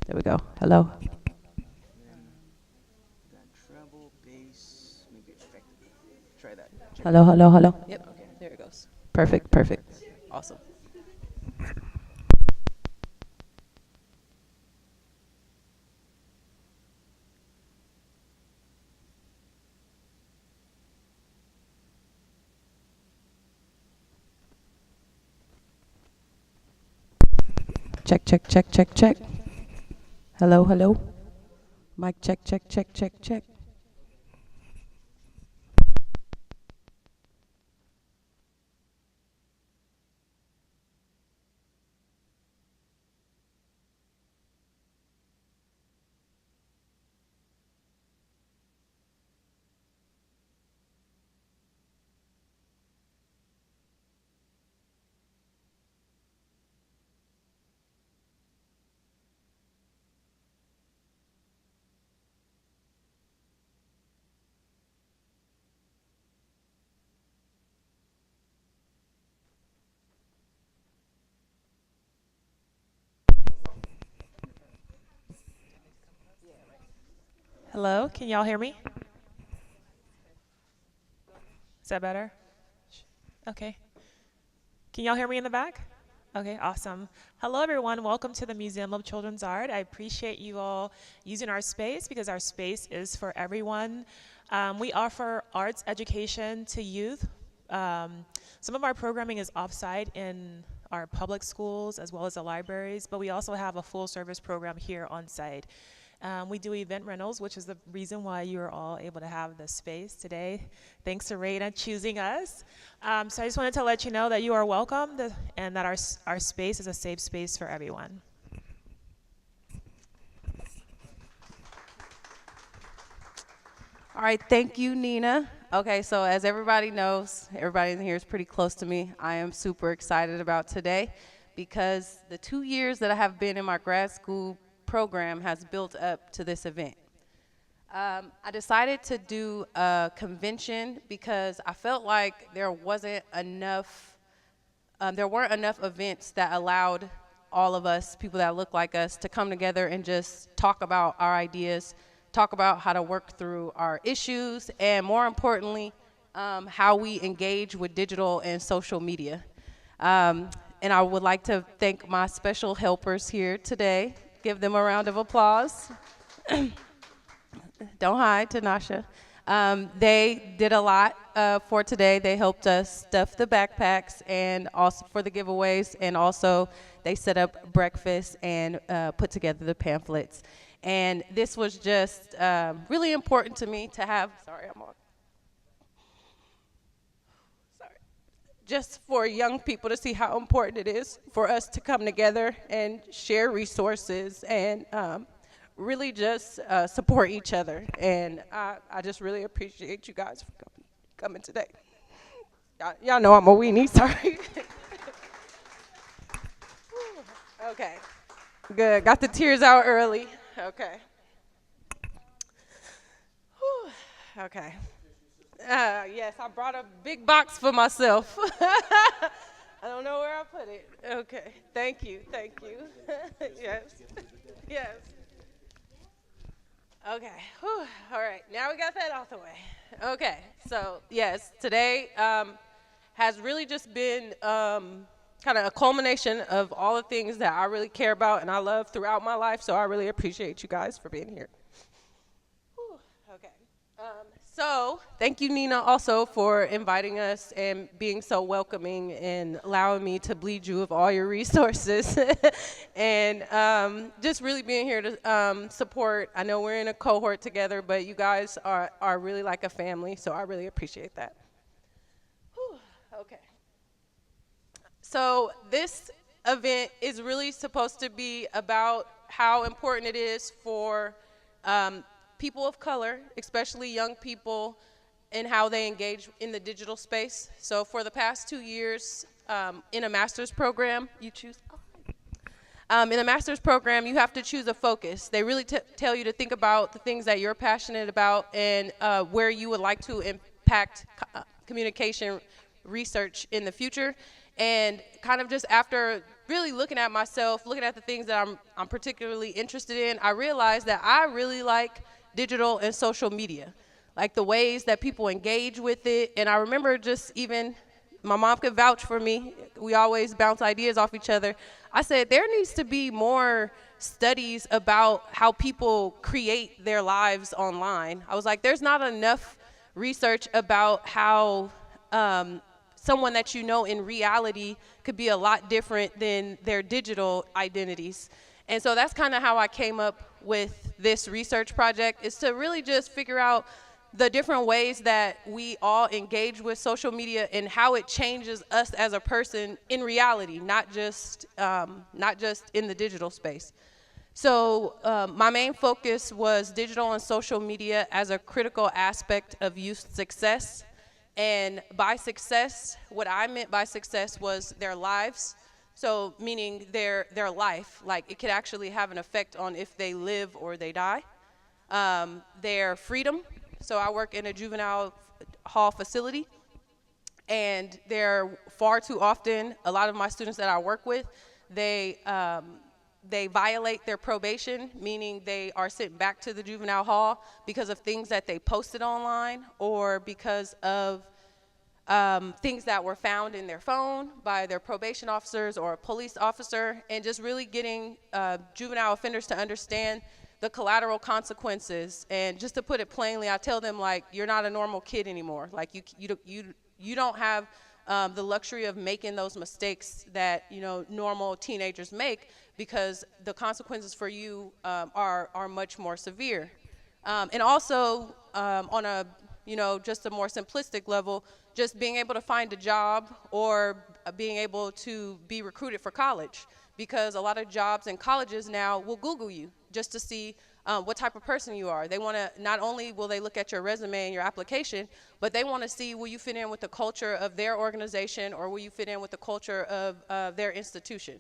There we go. Hello. Treble, bass, maybe effective. Try that. Check Hello, hello, hello. Yep. Okay. There it goes. Perfect, perfect. Awesome. Check, check, check, check, check. Hello, hello. Mic check, check, check, check, check. Hello, can y'all hear me? Is that better? Okay. Can y'all hear me in the back? Okay, awesome. Hello, everyone. Welcome to the Museum of Children's Art. I appreciate you all using our space because our space is for everyone. We offer arts education to youth. Some of our programming is offsite in our public schools as well as the libraries, but we also have a full service program here on site. We do event rentals, which is the reason why you're all able to have this space today. Thanks to Reina choosing us. So I just wanted to let you know that you are welcome and that our space is a safe space for everyone. All right, thank you, Nina. Okay, so as everybody knows, everybody in here is pretty close to me. I am super excited about today because the 2 years that I have been in my grad school program has built up to this event. I decided to do a convention because I felt like there weren't enough events that allowed all of us, people that look like us, to come together and just talk about our ideas, talk about how to work through our issues, and more importantly, how we engage with digital and social media. And I would like to thank my special helpers here today. Give them a round of applause. Don't hide, Tanasha. They did a lot for today. They helped us stuff the backpacks and also for the giveaways, and also they set up breakfast and put together the pamphlets. And this was just really important to me to have, just for young people to see how important it is for us to come together and share resources and really just support each other. And I just really appreciate you guys for coming today. Y'all know I'm a weenie, sorry. Okay, good, got the tears out early. Okay. Whew. Okay. Yes, I brought a big box for myself. I don't know where I put it. Okay, thank you, thank you. Yes, yes. Okay, whew. All right, now we got that out the way. Okay, so yes, today has really just been kind of a culmination of all the things that I really care about and I love throughout my life, so I really appreciate you guys for being here. Whew. Okay. So thank you, Nina, also for inviting us and being so welcoming and allowing me to bleed you of all your resources and just really being here to support. I know we're in a cohort together, but you guys are really like a family, so I really appreciate that. Whew. Okay. So this event is really supposed to be about how important it is for people of color, especially young people, and how they engage in the digital space. So for the past 2 years, in a master's program, you choose. In a master's program, you have to choose a focus. They really tell you to think about the things that you're passionate about and where you would like to impact communication research in the future. And kind of just after really looking at myself, looking at the things that I'm particularly interested in, I realized that I really like digital and social media, like the ways that people engage with it. And I remember just even, my mom could vouch for me, we always bounce ideas off each other. I said, there needs to be more studies about how people create their lives online. I was like, there's not enough research about how someone that you know in reality could be a lot different than their digital identities. And so that's kind of how I came up with this research project, is to really just figure out the different ways that we all engage with social media and how it changes us as a person in reality, not just in the digital space. So my main focus was digital and social media as a critical aspect of youth success. And by success, what I meant by success was their lives. So meaning their life, like it could actually have an effect on if they live or they die. Their freedom. So I work in a juvenile hall facility, and they're far too often, a lot of my students that I work with, they violate their probation, meaning they are sent back to the juvenile hall because of things that they posted online or because of things that were found in their phone by their probation officers or a police officer, and just really getting juvenile offenders to understand the collateral consequences. And just to put it plainly, I tell them, like, you're not a normal kid anymore. Like you don't have the luxury of making those mistakes that normal teenagers make, because the consequences for you are much more severe. And also on a just a more simplistic level, just being able to find a job or being able to be recruited for college, because a lot of jobs in colleges now will Google you just to see what type of person you are. They want to, not only will they look at your resume and your application, but they want to see, will you fit in with the culture of their organization, or will you fit in with the culture of their institution?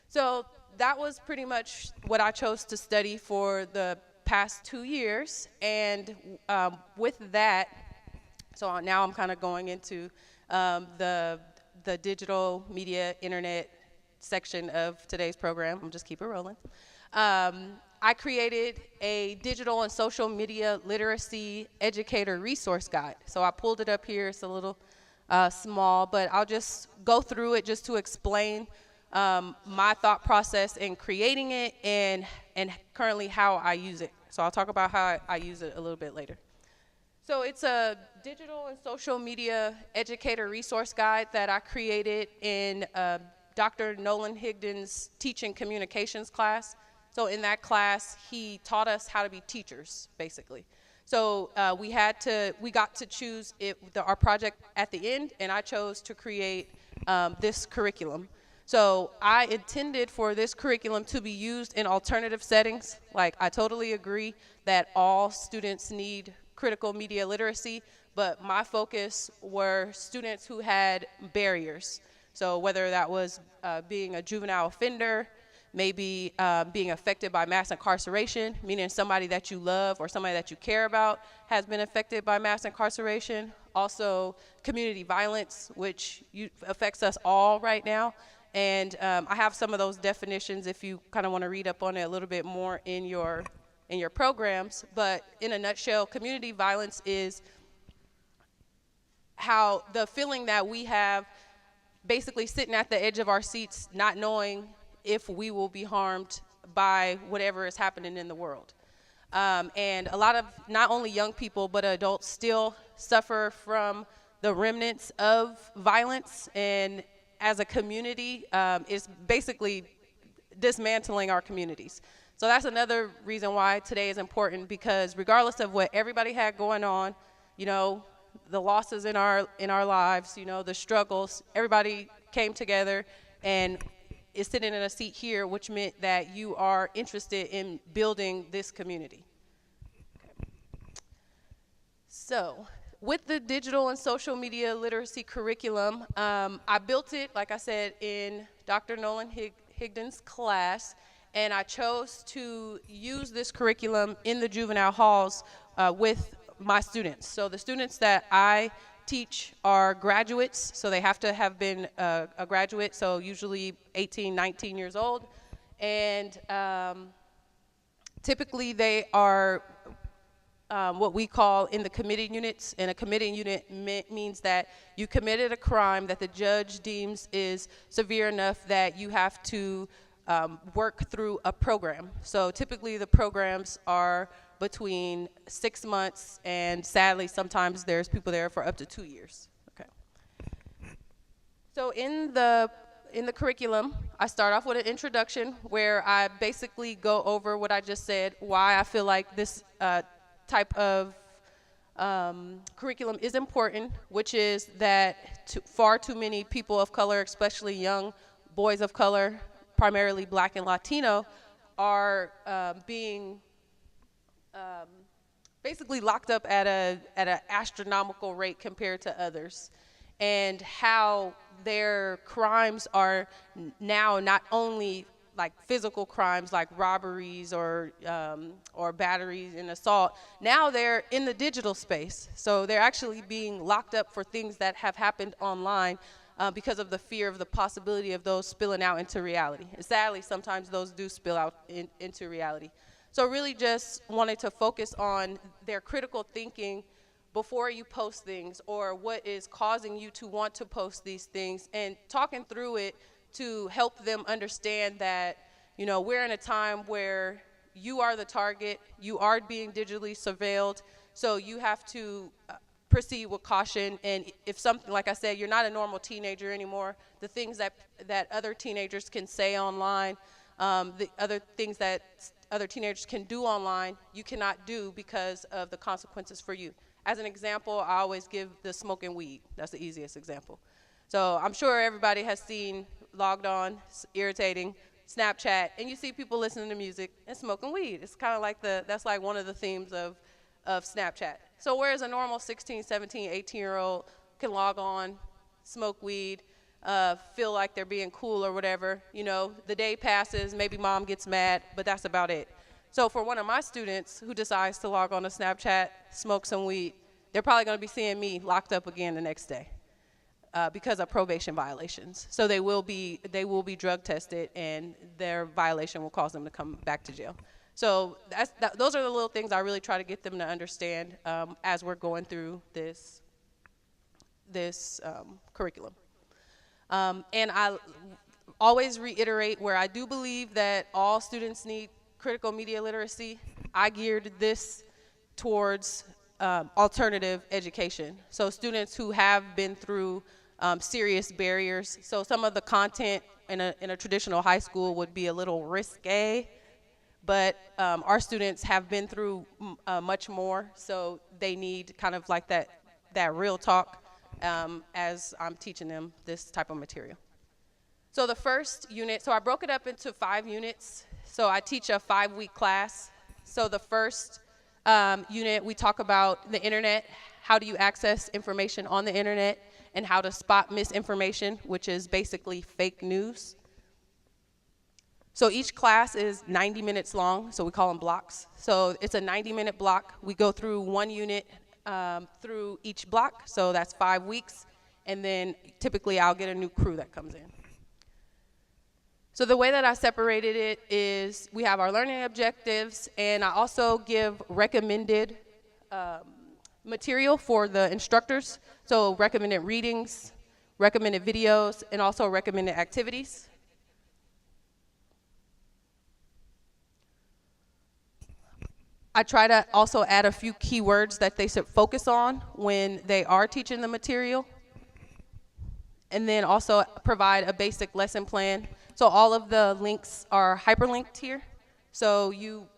So that was pretty much what I chose to study for the past 2 years. And with that, so now I'm kind of going into the digital media internet section of today's program. I'm just keep it rolling. I created a digital and social media literacy educator resource guide. So I pulled it up here. It's a little small, but I'll just go through it just to explain my thought process in creating it and currently how I use it. So I'll talk about how I use it a little bit later. So it's a digital and social media educator resource guide that I created in Dr. Nolan Higdon's teaching communications class. So in that class, he taught us how to be teachers, basically. So we got to choose our project at the end, and I chose to create this curriculum. So I intended for this curriculum to be used in alternative settings. Like, I totally agree that all students need critical media literacy, but my focus were students who had barriers. So whether that was being a juvenile offender, maybe being affected by mass incarceration, meaning somebody that you love or somebody that you care about has been affected by mass incarceration. Also community violence, which affects us all right now. And I have some of those definitions if you kind of want to read up on it a little bit more in your programs. But in a nutshell, community violence is how the feeling that we have basically sitting at the edge of our seats, not knowing if we will be harmed by whatever is happening in the world. And a lot of not only young people, but adults still suffer from the remnants of violence, and as a community, is basically dismantling our communities. So that's another reason why today is important, because regardless of what everybody had going on, the losses in our lives, the struggles, everybody came together and is sitting in a seat here, which meant that you are interested in building this community. Okay. So with the digital and social media literacy curriculum, I built it, like I said, in Dr. Nolan Higdon's class, and I chose to use this curriculum in the juvenile halls with my students. So the students that I teach are graduates, so they have to have been a graduate, so usually 18, 19 years old. And typically they are what we call in the committed units, and a committed unit means that you committed a crime that the judge deems is severe enough that you have to work through a program. So typically the programs are between 6 months, and sadly sometimes there's people there for up to 2 years. Okay. So in the curriculum, I start off with an introduction where I basically go over what I just said, why I feel like this type of curriculum is important, which is that far too many people of color, especially young boys of color, primarily Black and Latino, are being basically locked up at an astronomical rate compared to others, and how their crimes are now not only like physical crimes like robberies or batteries and assault. Now they're in the digital space. So they're actually being locked up for things that have happened online because of the fear of the possibility of those spilling out into reality. And sadly, sometimes those do spill out into reality. So really just wanted to focus on their critical thinking before you post things, or what is causing you to want to post these things, and talking through it to help them understand that, you know, we're in a time where you are the target, you are being digitally surveilled, so you have to proceed with caution. And if something, like I said, you're not a normal teenager anymore, the things that other teenagers can say online, the other things that other teenagers can do online, you cannot do because of the consequences for you. As an example, I always give the smoking weed. That's the easiest example. So I'm sure everybody has seen logged on, irritating, Snapchat, and you see people listening to music and smoking weed. It's kind of like that's like one of the themes of Snapchat. So whereas a normal 16, 17, 18-year-old can log on, smoke weed, feel like they're being cool or whatever, you know, the day passes, maybe mom gets mad, but that's about it. So for one of my students who decides to log on to Snapchat, smoke some weed, they're probably going to be seeing me locked up again the next day because of probation violations. So they will be drug tested, and their violation will cause them to come back to jail. So those are the little things I really try to get them to understand as we're going through this curriculum. And I always reiterate where I do believe that all students need critical media literacy. I geared this towards alternative education. So students who have been through serious barriers. So some of the content in a traditional high school would be a little risque, but our students have been through much more, so they need kind of like that real talk as I'm teaching them this type of material. So the first unit, so I broke it up into 5 units. So I teach a 5-week class. So the first unit, we talk about the internet, how do you access information on the internet, and how to spot misinformation, which is basically fake news. So each class is 90 minutes long, so we call them blocks. So it's a 90-minute block. We go through 1 unit through each block, so that's 5 weeks, and then typically I'll get a new crew that comes in. So the way that I separated it is we have our learning objectives, and I also give recommended material for the instructors. So recommended readings, recommended videos, and also recommended activities. I try to also add a few keywords that they should focus on when they are teaching the material, and then also provide a basic lesson plan. So all of the links are hyperlinked here. So you,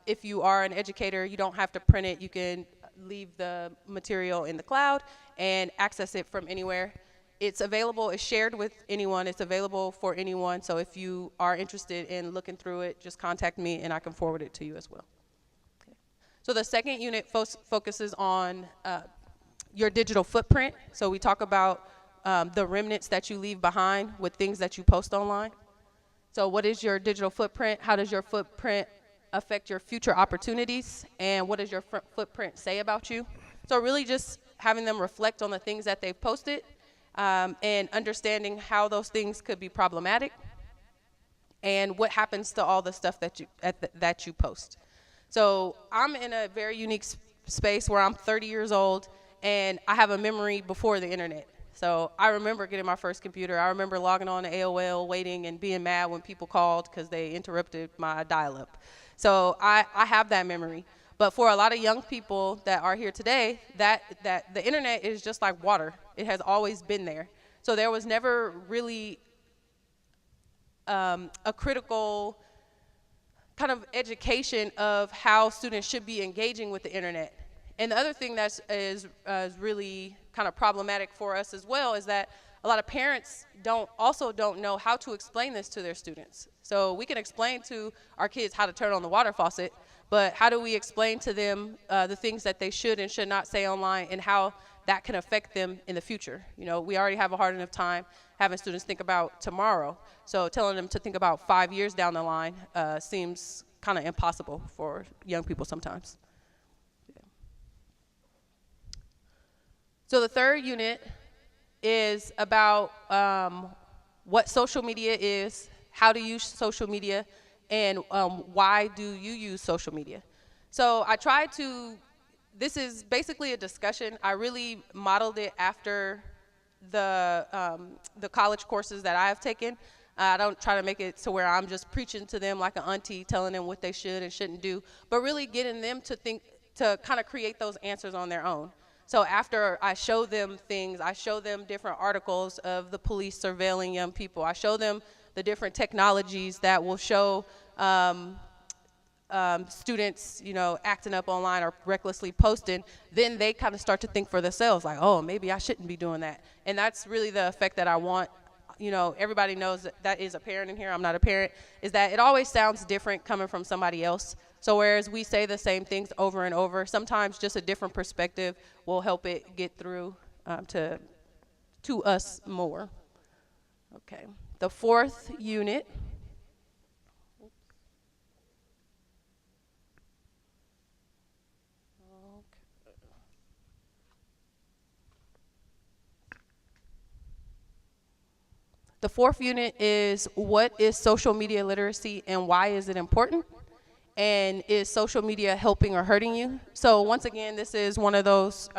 if you are an educator, you don't have to print it. You can leave the material in the cloud and access it from anywhere. It's available, it's shared with anyone, it's available for anyone. So if you are interested in looking through it, just contact me and I can forward it to you as well. Okay. So the second unit focuses on your digital footprint. So we talk about the remnants that you leave behind with things that you post online. So what is your digital footprint? How does your footprint affect your future opportunities? And what does your footprint say about you? So really just having them reflect on the things that they've posted, and understanding how those things could be problematic and what happens to all the stuff that you post. So I'm in a very unique space where I'm 30 years old and I have a memory before the internet. So I remember getting my first computer. I remember logging on to AOL, waiting and being mad when people called because they interrupted my dial-up. So I have that memory. But for a lot of young people that are here today, that the internet is just like water. It has always been there. So there was never really a critical kind of education of how students should be engaging with the internet. And the other thing that is really kind of problematic for us as well is that a lot of parents also don't know how to explain this to their students. So we can explain to our kids how to turn on the water faucet, but how do we explain to them the things that they should and should not say online and how that can affect them in the future? You know, we already have a hard enough time having students think about tomorrow. So telling them to think about 5 years down the line seems kind of impossible for young people sometimes. Yeah. So the third unit is about what social media is, how to use social media, and why do you use social media. So I tried to, this is basically a discussion. I really modeled it after the college courses that I have taken. I don't try to make it to where I'm just preaching to them like an auntie, telling them what they should and shouldn't do, but really getting them to think, to kind of create those answers on their own. So after I show them things, I show them different articles of the police surveilling young people. I show them the different technologies that will show students, you know, acting up online or recklessly posting. Then they kind of start to think for themselves, like, oh, maybe I shouldn't be doing that. And that's really the effect that I want. You know, everybody knows that is a parent in here. I'm not a parent. Is that it always sounds different coming from somebody else. So whereas we say the same things over and over, sometimes just a different perspective will help it get through to us more. Okay. The fourth unit The fourth unit is what is social media literacy and why is it important? And is social media helping or hurting you? So once again, this is one of those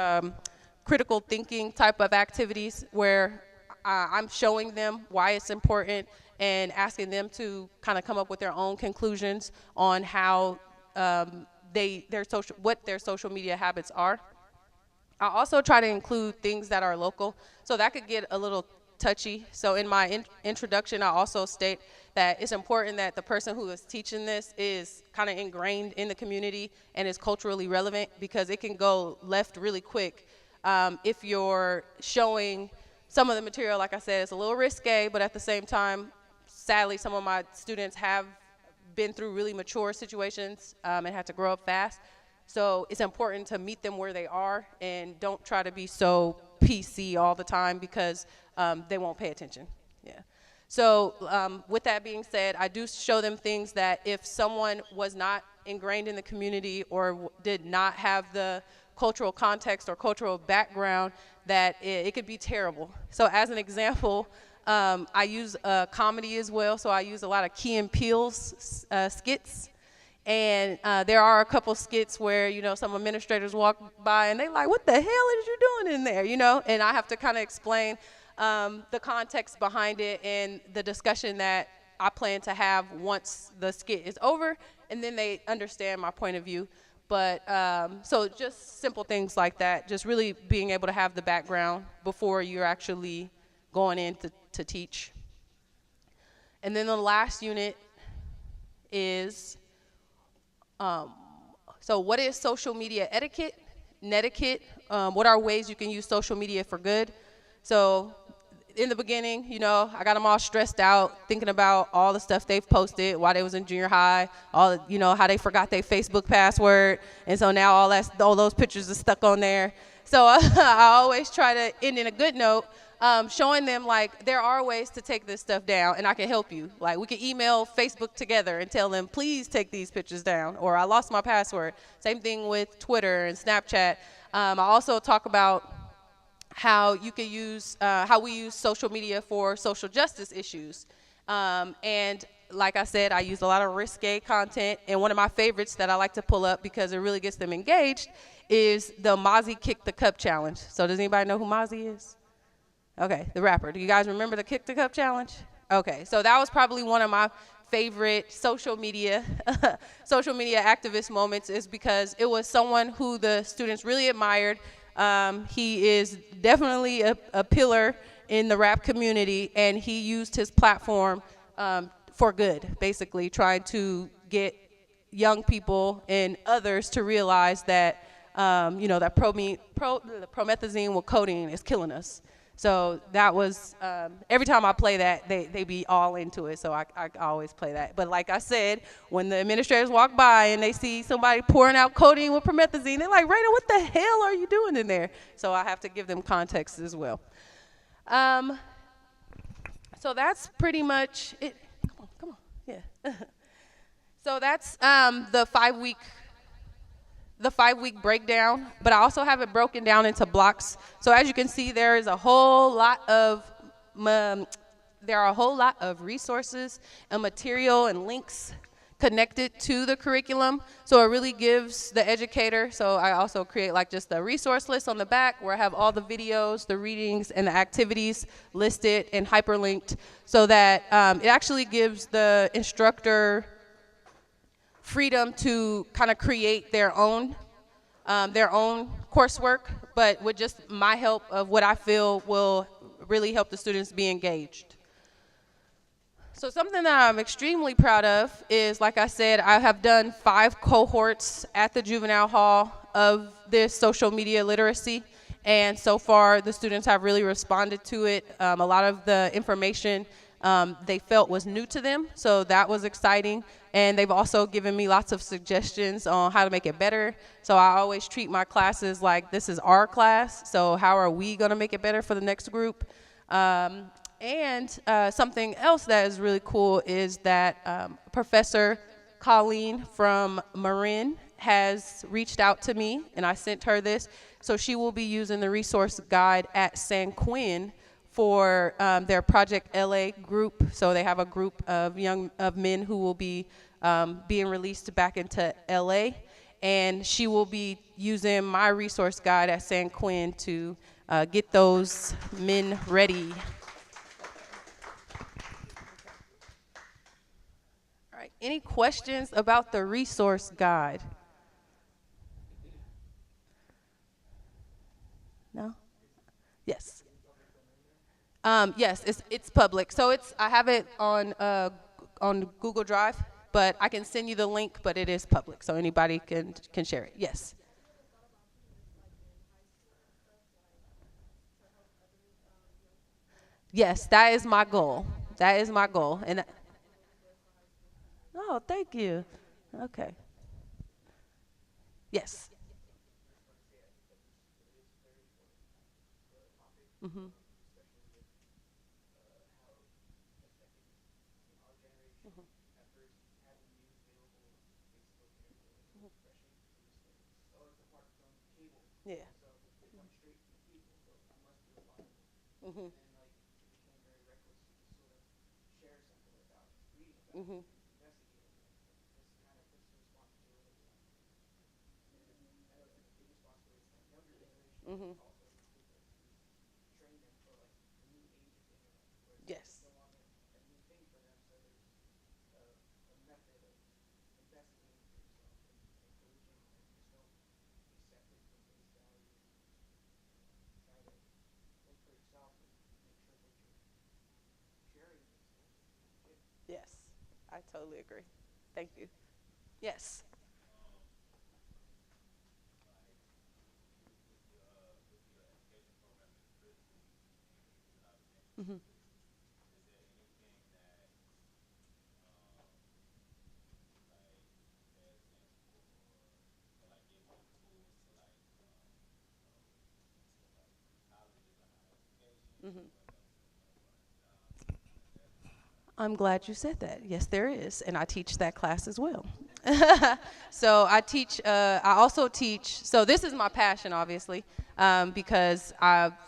critical thinking type of activities where I'm showing them why it's important and asking them to kind of come up with their own conclusions on how what their social media habits are. I also try to include things that are local, so that could get a little touchy. So in my introduction, I also state that it's important that the person who is teaching this is kind of ingrained in the community and is culturally relevant, because it can go left really quick if you're showing some of the material. Like I said, it's a little risque, but at the same time, sadly, some of my students have been through really mature situations and had to grow up fast. So it's important to meet them where they are and don't try to be so PC all the time, because they won't pay attention. Yeah. So with that being said, I do show them things that if someone was not ingrained in the community or did not have the cultural context or cultural background, that it could be terrible. So as an example, I use comedy as well. So I use a lot of Key and Peele's skits. And there are a couple skits where, you know, some administrators walk by and they like, what the hell is you doing in there, you know? And I have to kind of explain the context behind it and the discussion that I plan to have once the skit is over, and then they understand my point of view. But so just simple things like that, just really being able to have the background before you're actually going in to teach. And then the last unit is, so what is social media etiquette, netiquette? What are ways you can use social media for good? So in the beginning, you know, I got them all stressed out, thinking about all the stuff they've posted while they was in junior high, all, you know, how they forgot their Facebook password, and so now all those pictures are stuck on there. So I always try to end in a good note showing them like there are ways to take this stuff down, and I can help you. Like we can email Facebook together and tell them, please take these pictures down, or I lost my password. Same thing with Twitter and Snapchat. I also talk about how you can use, how we use social media for social justice issues. And like I said, I use a lot of risque content, and one of my favorites that I like to pull up because it really gets them engaged is the Mozzie Kick the Cup Challenge. So does anybody know who Mozzie is? Okay, the rapper. Do you guys remember the Kick the Cup Challenge? Okay, so that was probably one of my favorite social media social media activist moments, is because it was someone who the students really admired. He is definitely a pillar in the rap community, and he used his platform for good, basically trying to get young people and others to realize that, that promethazine with codeine is killing us. So that was, every time I play that, they be all into it, so I always play that. But like I said, when the administrators walk by and they see somebody pouring out codeine with promethazine, they're like, Reina, what the hell are you doing in there? So I have to give them context as well. So that's pretty much it. Come on, yeah. So that's the 5-week breakdown, but I also have it broken down into blocks. So as you can see, there are a whole lot of resources and material and links connected to the curriculum. So it really gives the educator, so I also create like just a resource list on the back where I have all the videos, the readings, and the activities listed and hyperlinked, so that it actually gives the instructor freedom to kind of create their own coursework, but with just my help of what I feel will really help the students be engaged. So something that I'm extremely proud of is, like I said, I have done 5 cohorts at the juvenile hall of this social media literacy, and so far the students have really responded to it. A lot of the information they felt was new to them, so that was exciting. And they've also given me lots of suggestions on how to make it better. So I always treat my classes like this is our class, so how are we going to make it better for the next group? And something else that is really cool is that Professor Colleen from Marin has reached out to me, and I sent her this. So she will be using the resource guide at San Quinn for their Project LA group. So they have a group of men who will be being released back into LA, and she will be using my resource guide at San Quinn to get those men ready. All right, any questions about the resource guide? No? Yes. Yes, it's public. So I have it on Google Drive, but I can send you the link, but it is public, so anybody can share it. Yes. Yes, that is my goal. That is my goal. And oh, thank you. Okay. Yes. Mhm. Yeah. Mhm. Mhm. Mhm. Yes. Yes. I totally agree. Thank you. Yes. Mhm. I'm glad you said that. Yes, there is, and I teach that class as well. So I teach, I also teach, so this is my passion, obviously, because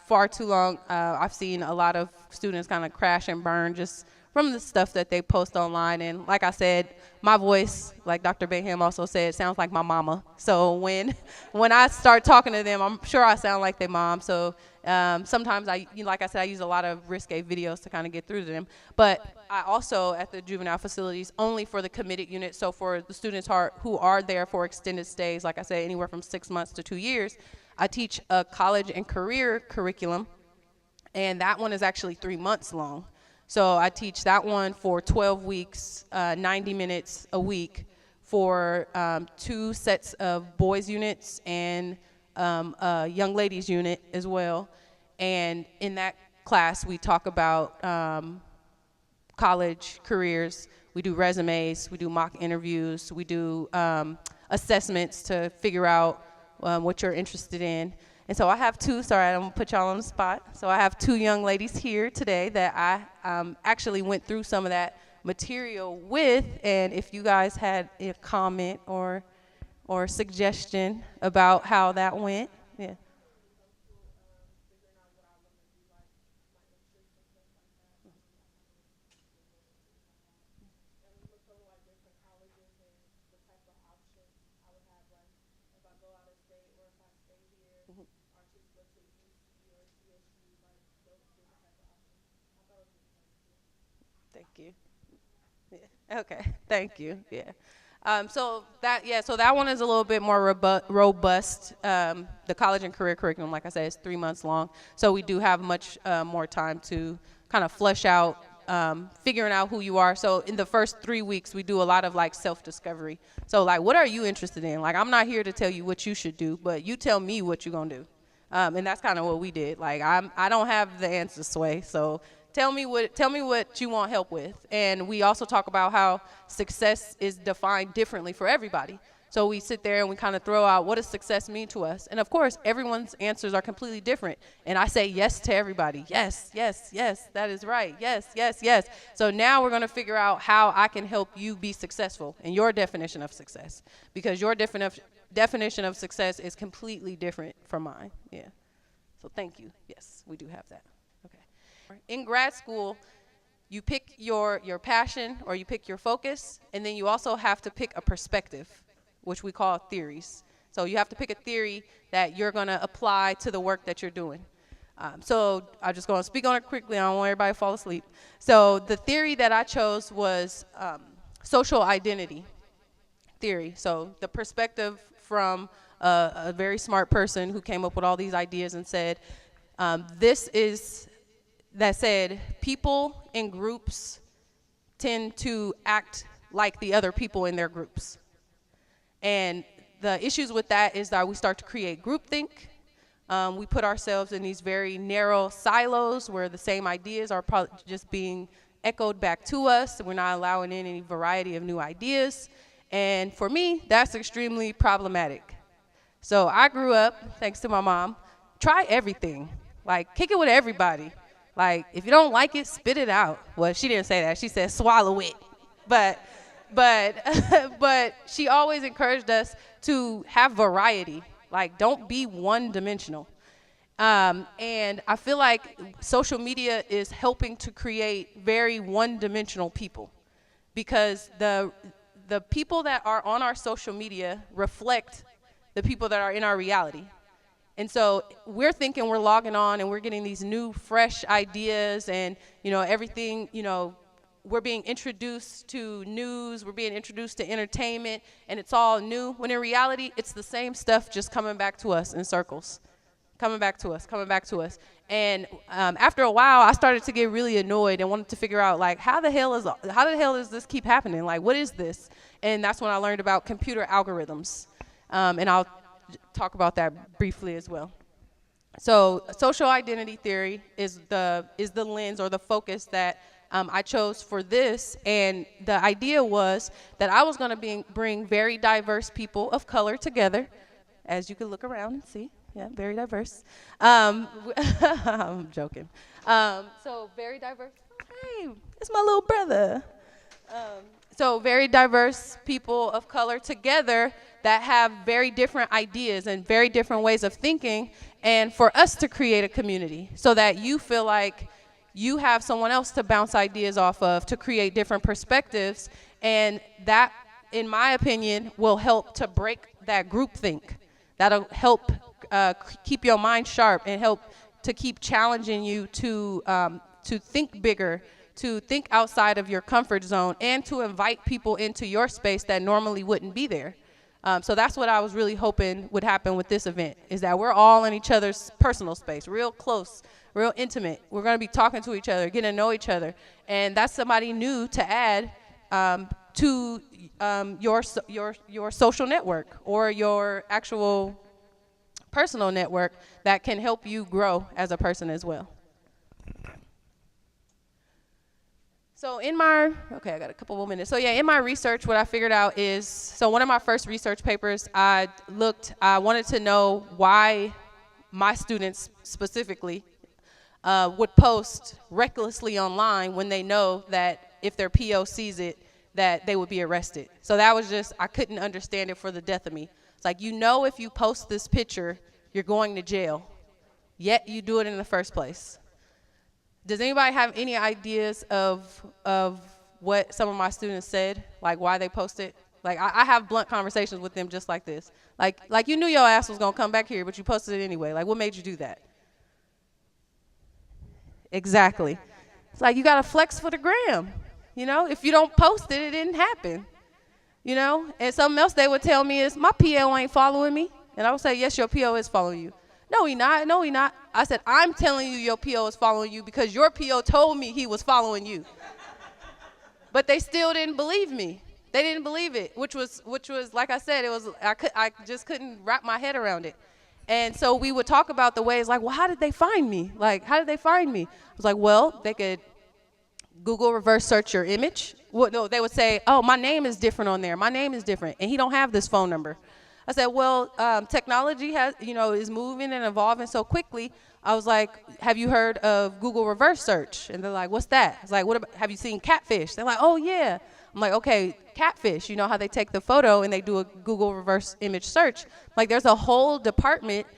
far too long, I've seen a lot of students kind of crash and burn just from the stuff that they post online. And like I said, my voice, like Dr. Bayham also said, sounds like my mama. So when I start talking to them, I'm sure I sound like their mom. So sometimes like I said, I use a lot of risque videos to kind of get through to them. But I also, at the juvenile facilities, only for the committed unit. So for the students who are there for extended stays, like I said, anywhere from 6 months to 2 years, I teach a college and career curriculum. And that one is actually 3 months long. So I teach that one for 12 weeks, 90 minutes a week for 2 sets of boys units and a young ladies unit as well. And in that class, we talk about college careers. We do resumes, we do mock interviews, we do assessments to figure out what you're interested in. And so I have 2, sorry, I don't put y'all on the spot. So I have 2 young ladies here today that I actually went through some of that material with. And if you guys had a comment or suggestion about how that went, yeah. Thank you. Yeah. Okay. Thank you. Yeah. So that one is a little bit more robust. The college and career curriculum, like I said, is 3 months long. So we do have much more time to kind of flesh out figuring out who you are. So in the first 3 weeks, we do a lot of like self-discovery. So like, what are you interested in? Like, I'm not here to tell you what you should do, but you tell me what you're gonna do. And that's kind of what we did. Like, I don't have the answers, Sway. So tell me what you want help with. And we also talk about how success is defined differently for everybody. So we sit there and we kind of throw out, what does success mean to us? And of course, everyone's answers are completely different. And I say yes to everybody. Yes, yes, yes, that is right. Yes, yes, yes. So now we're going to figure out how I can help you be successful in your definition of success. Because your definition of success is completely different from mine. Yeah. So thank you. Yes, we do have that. Okay. In grad school, you pick your passion or you pick your focus, and then you also have to pick a perspective, which we call theories. So you have to pick a theory that you're going to apply to the work that you're doing. So I'm just going to speak on it quickly. I don't want everybody to fall asleep. So the theory that I chose was social identity theory. So the perspective from a very smart person who came up with all these ideas and said, people in groups tend to act like the other people in their groups. And the issues with that is that we start to create groupthink. We put ourselves in these very narrow silos where the same ideas are probably just being echoed back to us. We're not allowing in any variety of new ideas. And for me, that's extremely problematic. So I grew up, thanks to my mom, try everything. Like, kick it with everybody. Like, if you don't like it, spit it out. Well, she didn't say that. She said swallow it. But she always encouraged us to have variety. Like, don't be one-dimensional. And I feel like social media is helping to create very one-dimensional people, because the people that are on our social media reflect the people that are in our reality. And so we're thinking we're logging on and we're getting these new, fresh ideas and, everything, we're being introduced to news, we're being introduced to entertainment, and it's all new, when in reality, it's the same stuff just coming back to us in circles. Coming back to us. And after a while, I started to get really annoyed and wanted to figure out, like, how the hell does this keep happening? Like, what is this? And that's when I learned about computer algorithms. And I'll talk about that briefly as well. So social identity theory is the lens or the focus that I chose for this. And the idea was that I was going to bring very diverse people of color together, as you can look around and see. Yeah, very diverse. I'm joking. So very diverse. Hey, it's my little brother. So very diverse people of color together that have very different ideas and very different ways of thinking, and for us to create a community so that you feel like you have someone else to bounce ideas off of, to create different perspectives, and that, in my opinion, will help to break that groupthink. That'll help keep your mind sharp and help to keep challenging you to think bigger, to think outside of your comfort zone, and to invite people into your space that normally wouldn't be there. So that's what I was really hoping would happen with this event, is that we're all in each other's personal space, real close, real intimate. We're going to be talking to each other, getting to know each other, and that's somebody new to add to your social network or your actual personal network that can help you grow as a person as well. So I got a couple more minutes. So yeah, in my research, what I figured out is, so one of my first research papers, I wanted to know why my students specifically would post recklessly online when they know that if their PO sees it, that they would be arrested. So that was just, I couldn't understand it for the death of me. It's like, if you post this picture, you're going to jail, yet you do it in the first place. Does anybody have any ideas of what some of my students said, like why they posted? Like I have blunt conversations with them just like this. Like you knew your ass was gonna come back here, but you posted it anyway. Like, what made you do that? Exactly. It's like, you gotta flex for the gram. If you don't post it, it didn't happen. And something else they would tell me is, my PO ain't following me. And I would say, yes, your PO is following you. No, he not. I said, I'm telling you your PO is following you because your PO told me he was following you. But they still didn't believe me. They didn't believe it, which was like I said, I just couldn't wrap my head around it. And so we would talk about the ways, like, well, how did they find me? Like, how did they find me? I was like, well, they could Google reverse search your image. Well, no, they would say, oh, my name is different on there. My name is different, and he don't have this phone number. I said, well, technology is moving and evolving so quickly. I was like, have you heard of Google reverse search? And they're like, what's that? I was like, have you seen catfish? They're like, oh, yeah. I'm like, okay, catfish, you know how they take the photo and they do a Google reverse image search. Like, there's a whole department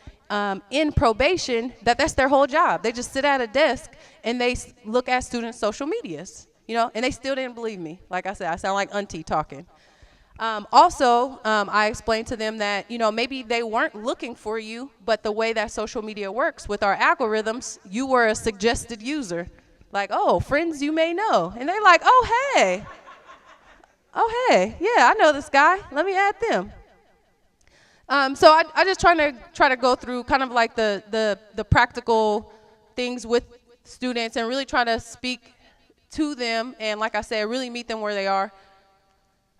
in probation that's their whole job. They just sit at a desk and they look at students' social medias, and they still didn't believe me. Like I said, I sound like auntie talking. I explained to them that, maybe they weren't looking for you, but the way that social media works with our algorithms, you were a suggested user. Like, oh, friends you may know. And they're like, oh, hey, yeah, I know this guy. Let me add them. So I just try to go through kind of like the practical things with students and really try to speak to them. And like I said, really meet them where they are.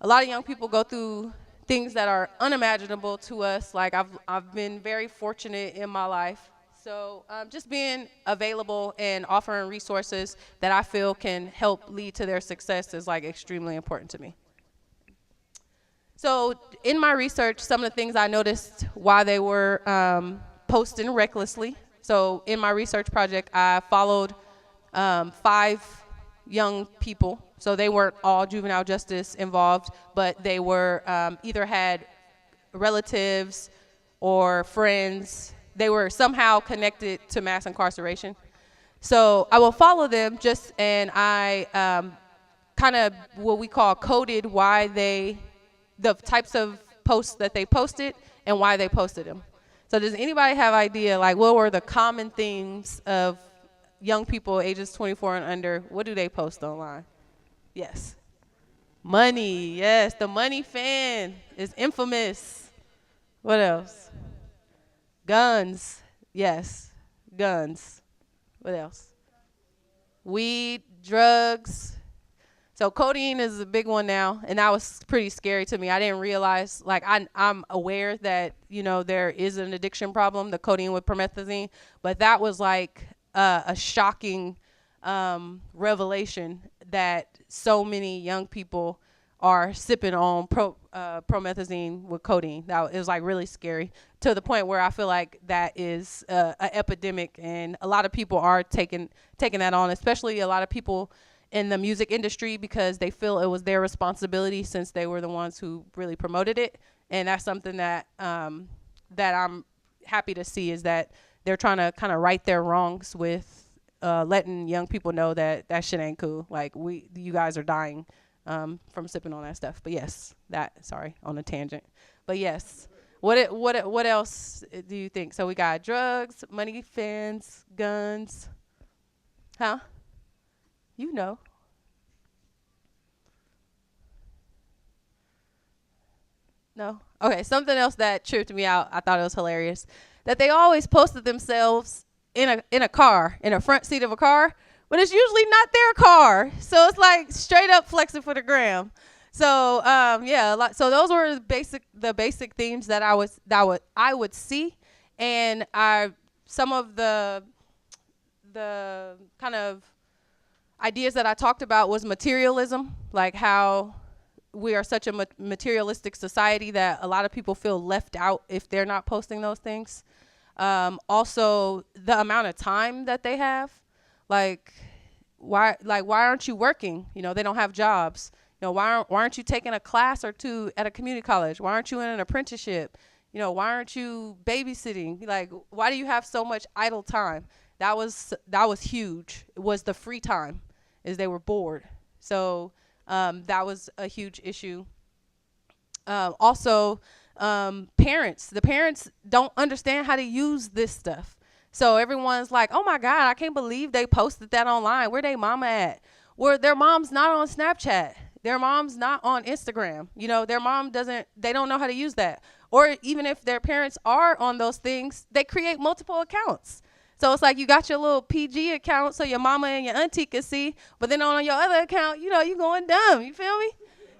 A lot of young people go through things that are unimaginable to us. Like, I've been very fortunate in my life. So just being available and offering resources that I feel can help lead to their success is like extremely important to me. So in my research, some of the things I noticed why they were posting recklessly. So in my research project, I followed 5 young people. So they weren't all juvenile justice involved, but they were either had relatives or friends. They were somehow connected to mass incarceration. So I will follow them and I kind of what we call coded the types of posts that they posted and why they posted them. So does anybody have idea, like, what were the common themes of young people ages 24 and under? What do they post online? Yes. Money. Yes, the money fan is infamous. What else? Guns. Yes, guns. What else? Weed, drugs. So codeine is a big one now, and that was pretty scary to me. I didn't realize, like, I'm aware that, there is an addiction problem, the codeine with promethazine, but that was like a shocking revelation that so many young people are sipping on promethazine with codeine. It was like really scary, to the point where I feel like that is an epidemic, and a lot of people are taking that on, especially a lot of people in the music industry, because they feel it was their responsibility since they were the ones who really promoted it. And that's something that that I'm happy to see, is that they're trying to kind of right their wrongs with letting young people know that that shit ain't cool. Like, you guys are dying from sipping on that stuff. But yes, sorry, on a tangent. But yes, what else do you think? So we got drugs, money, fans, guns. Huh? You know. No? Okay, something else that tripped me out, I thought it was hilarious, that they always posted themselves in a car, in a front seat of a car, but it's usually not their car. So it's like straight up flexing for the gram. So yeah, so those were the basic themes that I would see. And some of the kind of ideas that I talked about was materialism, like how we are such a materialistic society that a lot of people feel left out if they're not posting those things. Also, the amount of time that they have, like why aren't you working? You know, they don't have jobs. You know, why aren't you taking a class or two at a community college? Why aren't you in an apprenticeship? You know, why aren't you babysitting? Like, why do you have so much idle time? That was huge. It was the free time, is they were bored. So that was a huge issue. Also, parents. The parents don't understand how to use this stuff. So everyone's like, oh my God, I can't believe they posted that online. Where they mama at? Where their mom's not on Snapchat. Their mom's not on Instagram. You know, their mom they don't know how to use that. Or even if their parents are on those things, they create multiple accounts. So it's like you got your little PG account so your mama and your auntie can see, but then on your other account, you know, you going dumb. You feel me?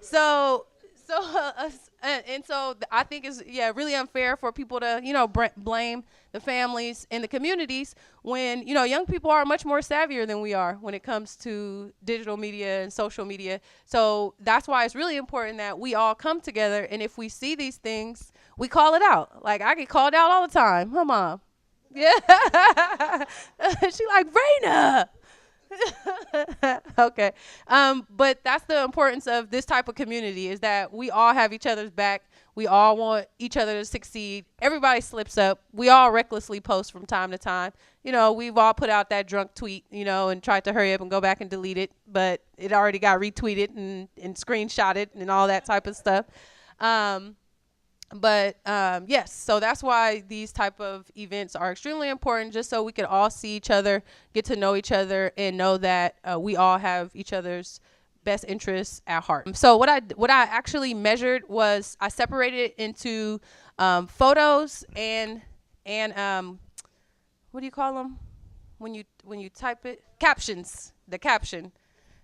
So I think it's really unfair for people to, you know, blame the families and the communities when, you know, young people are much more savvier than we are when it comes to digital media and social media. So that's why it's really important that we all come together, and if we see these things, we call it out. Like, I get called out all the time. Huh, Mom? Yeah. She like, Reina. Okay. But that's the importance of this type of community, is that we all have each other's back. We all want each other to succeed. Everybody slips up. We all recklessly post from time to time. You know, we've all put out that drunk tweet, you know, and tried to hurry up and go back and delete it, but it already got retweeted and screenshotted and all that type of stuff. Yes, so that's why these type of events are extremely important, just so we can all see each other, get to know each other, and know that we all have each other's best interests at heart. So what I actually measured was I separated it into photos and what do you call them when you type it? Captions. The caption.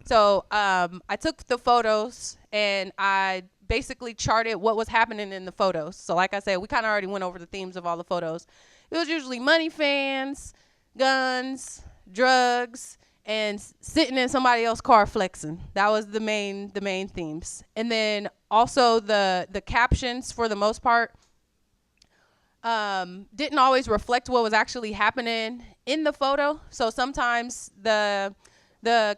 So I took the photos and I basically charted what was happening in the photos. So like I said, we kind of already went over the themes of all the photos. It was usually money, fans, guns, drugs, and sitting in somebody else's car flexing. That was the main themes. And then also the captions, for the most part, didn't always reflect what was actually happening in the photo. So sometimes the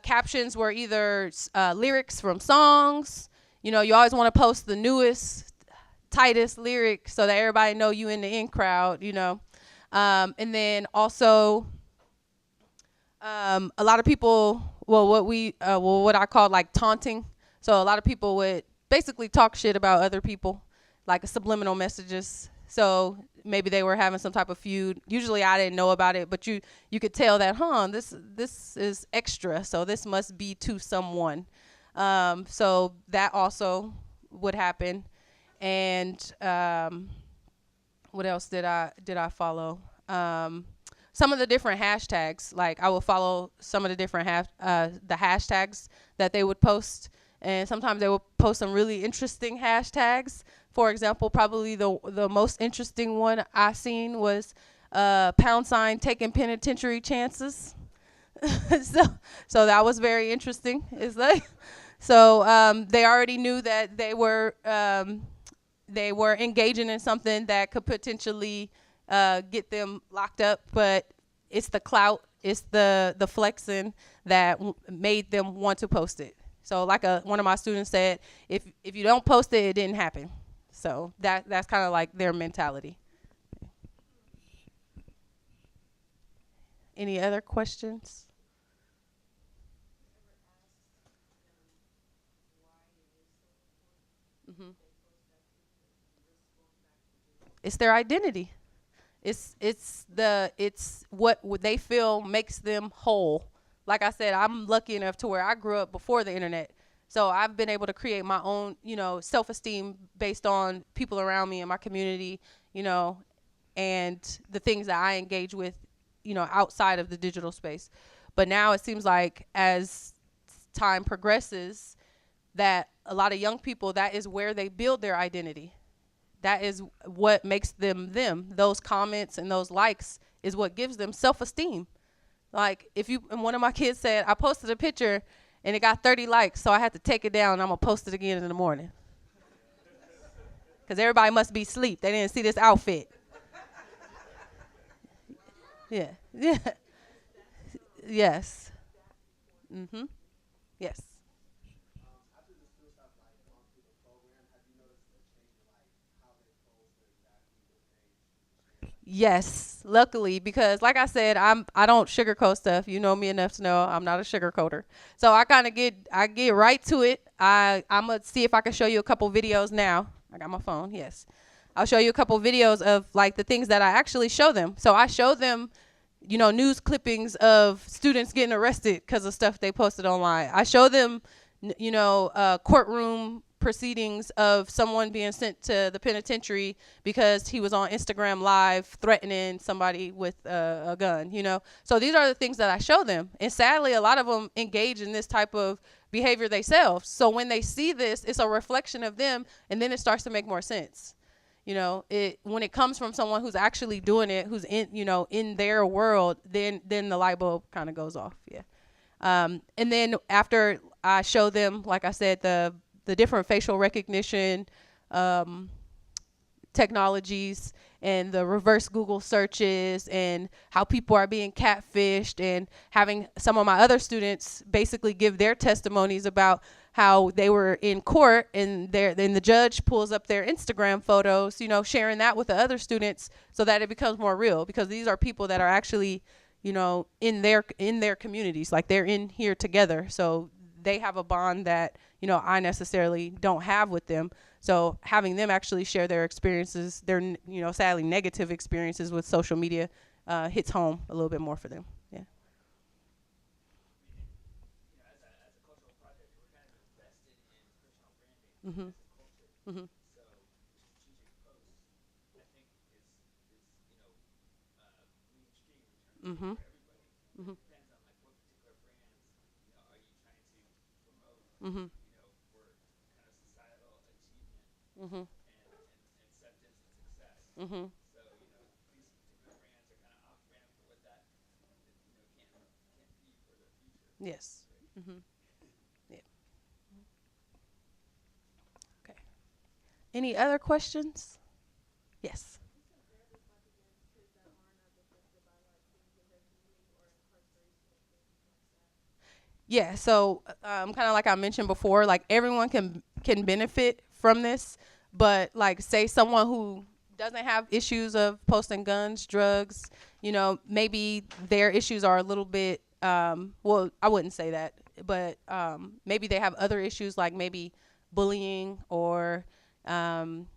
captions were either lyrics from songs. You know, you always want to post the newest, tightest lyric so that everybody know you in the in crowd, you know. And then also a lot of people, what I call like taunting. So a lot of people would basically talk shit about other people, like subliminal messages. So maybe they were having some type of feud. Usually I didn't know about it, but you could tell that, this is extra, so this must be to someone. So that also would happen. And what else did I follow? Some of the different hashtags, like I will follow some of the different the hashtags that they would post, and sometimes they would post some really interesting hashtags. For example, probably the most interesting one I seen was # taking penitentiary chances. so that was very interesting. It's like, So they already knew that they were engaging in something that could potentially get them locked up, but it's the clout, it's the flexing that made them want to post it. So like one of my students said, if you don't post it, it didn't happen. So that's kind of like their mentality. Any other questions? Mm-hmm. It's their identity. It's what they feel makes them whole. Like I said, I'm lucky enough to where I grew up before the internet. So I've been able to create my own, self-esteem based on people around me in my community, and the things that I engage with, outside of the digital space. But now it seems like as time progresses that a lot of young people, that is where they build their identity. That is what makes them them. Those comments and those likes is what gives them self-esteem. Like and one of my kids said, I posted a picture and it got 30 likes, so I had to take it down and I'm gonna post it again in the morning. Because everybody must be asleep. They didn't see this outfit. Yeah. Yeah. Yes. Mm-hmm. Yes. Yes, luckily, because like I said, I don't sugarcoat stuff. You know me enough to know I'm not a sugarcoater. So I get right to it. I'm gonna see if I can show you a couple videos now. I got my phone. Yes, I'll show you a couple videos of like the things that I actually show them. So I show them, news clippings of students getting arrested because of stuff they posted online. I show them, courtroom proceedings of someone being sent to the penitentiary because he was on Instagram Live threatening somebody with a gun, So these are the things that I show them. And sadly, a lot of them engage in this type of behavior themselves. So when they see this, it's a reflection of them, and then it starts to make more sense. When it comes from someone who's actually doing it, who's in their world, then the light bulb kind of goes off. Yeah. And then after I show them, like I said, the different facial recognition technologies and the reverse Google searches and how people are being catfished, and having some of my other students basically give their testimonies about how they were in court and then the judge pulls up their Instagram photos, sharing that with the other students so that it becomes more real, because these are people that are actually, in their communities, like they're in here together. So they have a bond that, I necessarily don't have with them. So having them actually share their experiences, their, sadly negative experiences with social media, hits home a little bit more for them. Yeah. Mhm. Mhm. Mhm. Mhm. Mhm. Mhm. Mhm. Yes. Mhm. Yeah. Okay. Any other questions? Yes. Yeah, so kind of like I mentioned before, like everyone can benefit from this, but like say someone who doesn't have issues of posting guns, drugs, maybe their issues are a little bit well, I wouldn't say that, but maybe they have other issues like maybe bullying or um,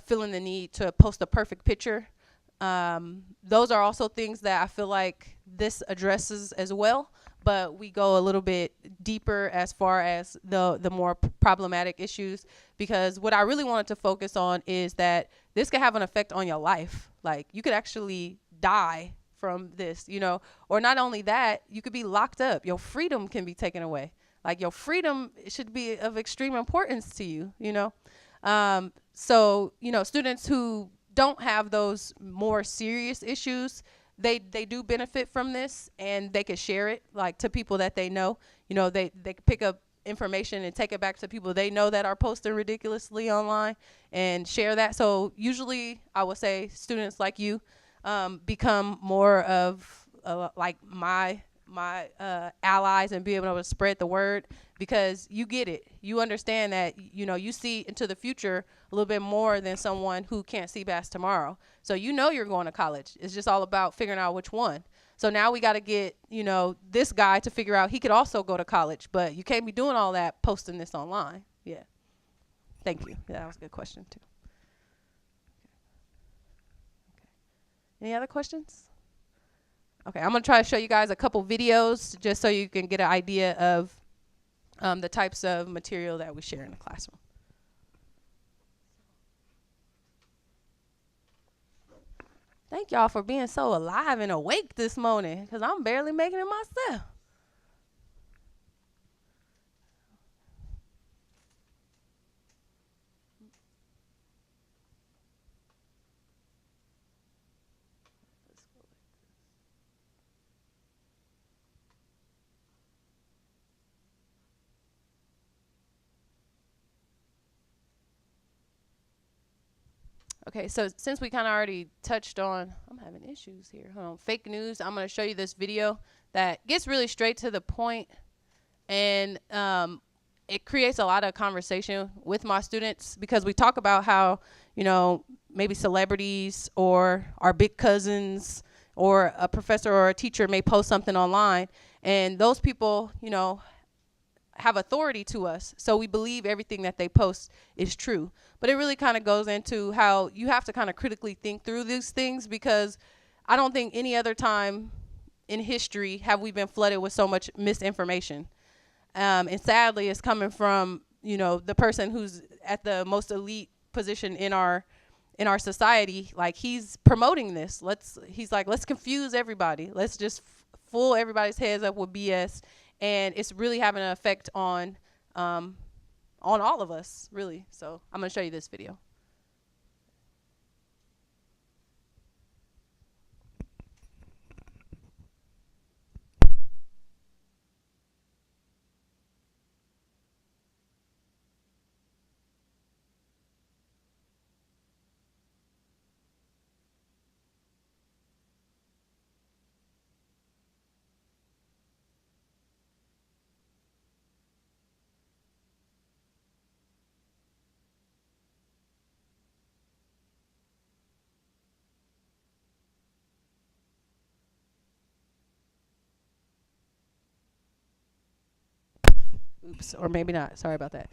feeling the need to post a perfect picture. Those are also things that I feel like this addresses as well, but we go a little bit deeper as far as the more problematic issues, because what I really wanted to focus on is that this could have an effect on your life. Like you could actually die from this, or not only that, you could be locked up. Your freedom can be taken away. Like your freedom should be of extreme importance to you. So, students who don't have those more serious issues, they do benefit from this, and they could share it like to people that they know. They could pick up information and take it back to people they know that are posting ridiculously online and share that. So usually I would say students like you become more of like my allies and be able to spread the word, because you get it. You understand that, you know, you see into the future a little bit more than someone who can't see past tomorrow. So you know you're going to college. It's just all about figuring out which one. So now we got to get, you know, this guy to figure out he could also go to college, but you can't be doing all that posting this online. Yeah. Thank you. Yeah, that was a good question too. Okay. Any other questions? Okay, I'm going to try to show you guys a couple videos just so you can get an idea of the types of material that we share in the classroom. Thank y'all for being so alive and awake this morning, because I'm barely making it myself. Okay, so since we kind of already touched on, I'm having issues here. Hold on, fake news. I'm going to show you this video that gets really straight to the point, and it creates a lot of conversation with my students, because we talk about how, you know, maybe celebrities or our big cousins or a professor or a teacher may post something online, and those people, you know, have authority to us, so we believe everything that they post is true. But it really kind of goes into how you have to kind of critically think through these things, because I don't think any other time in history have we been flooded with so much misinformation. And sadly, it's coming from, you know, the person who's at the most elite position in our society. Like, he's promoting this. He's like, let's confuse everybody. Let's just fool everybody's heads up with BS. And it's really having an effect on all of us, really. So I'm going to show you this video. Oops, or maybe not. Sorry about that.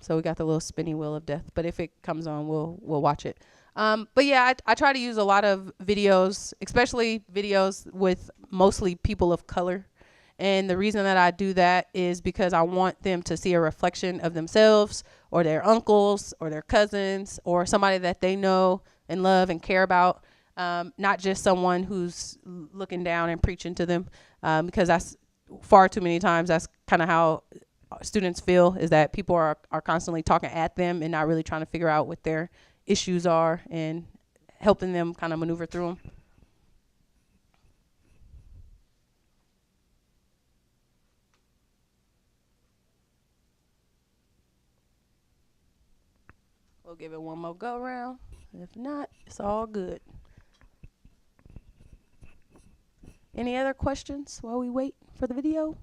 So we got the little spinning wheel of death, but if it comes on, we'll watch it. But yeah, I try to use a lot of videos, especially videos with mostly people of color. And the reason that I do that is because I want them to see a reflection of themselves or their uncles or their cousins or somebody that they know and love and care about, not just someone who's looking down and preaching to them, because that's far too many times that's kind of how students feel, is that people are constantly talking at them and not really trying to figure out what their issues are and helping them kind of maneuver through them. We'll give it one more go around. If not, it's all good. Any other questions while we wait for the video?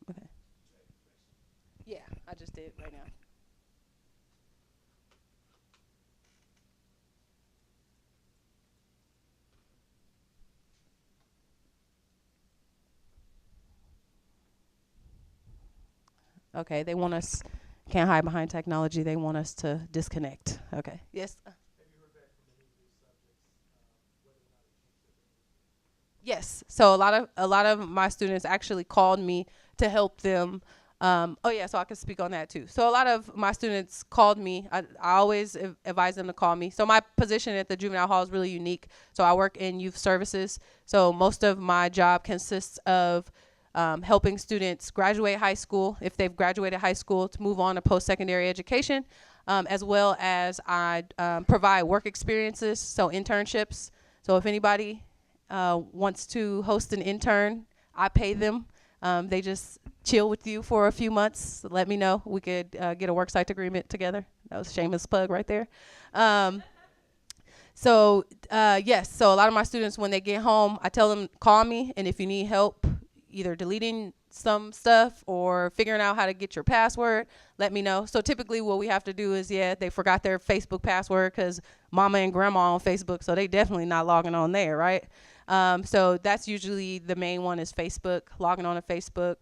Okay. Yeah, I just did right now. Okay, they want us, can't hide behind technology. They want us to disconnect. Okay. Yes. Yes. So a lot of my students actually called me to help them. So I can speak on that too. So a lot of my students called me. I always advise them to call me. So my position at the juvenile hall is really unique. So I work in youth services. So most of my job consists of helping students graduate high school, if they've graduated high school, to move on to post-secondary education, as well as I provide work experiences, so internships. So if anybody wants to host an intern, I pay them. They just chill with you for a few months. Let me know. We could get a worksite agreement together. That was a shameless plug right there. Yes, so a lot of my students, when they get home, I tell them, call me, and if you need help either deleting some stuff or figuring out how to get your password, let me know. So typically what we have to do is, they forgot their Facebook password because mama and grandma on Facebook, so they definitely not logging on there, right? So that's usually the main one is Facebook, logging on to Facebook,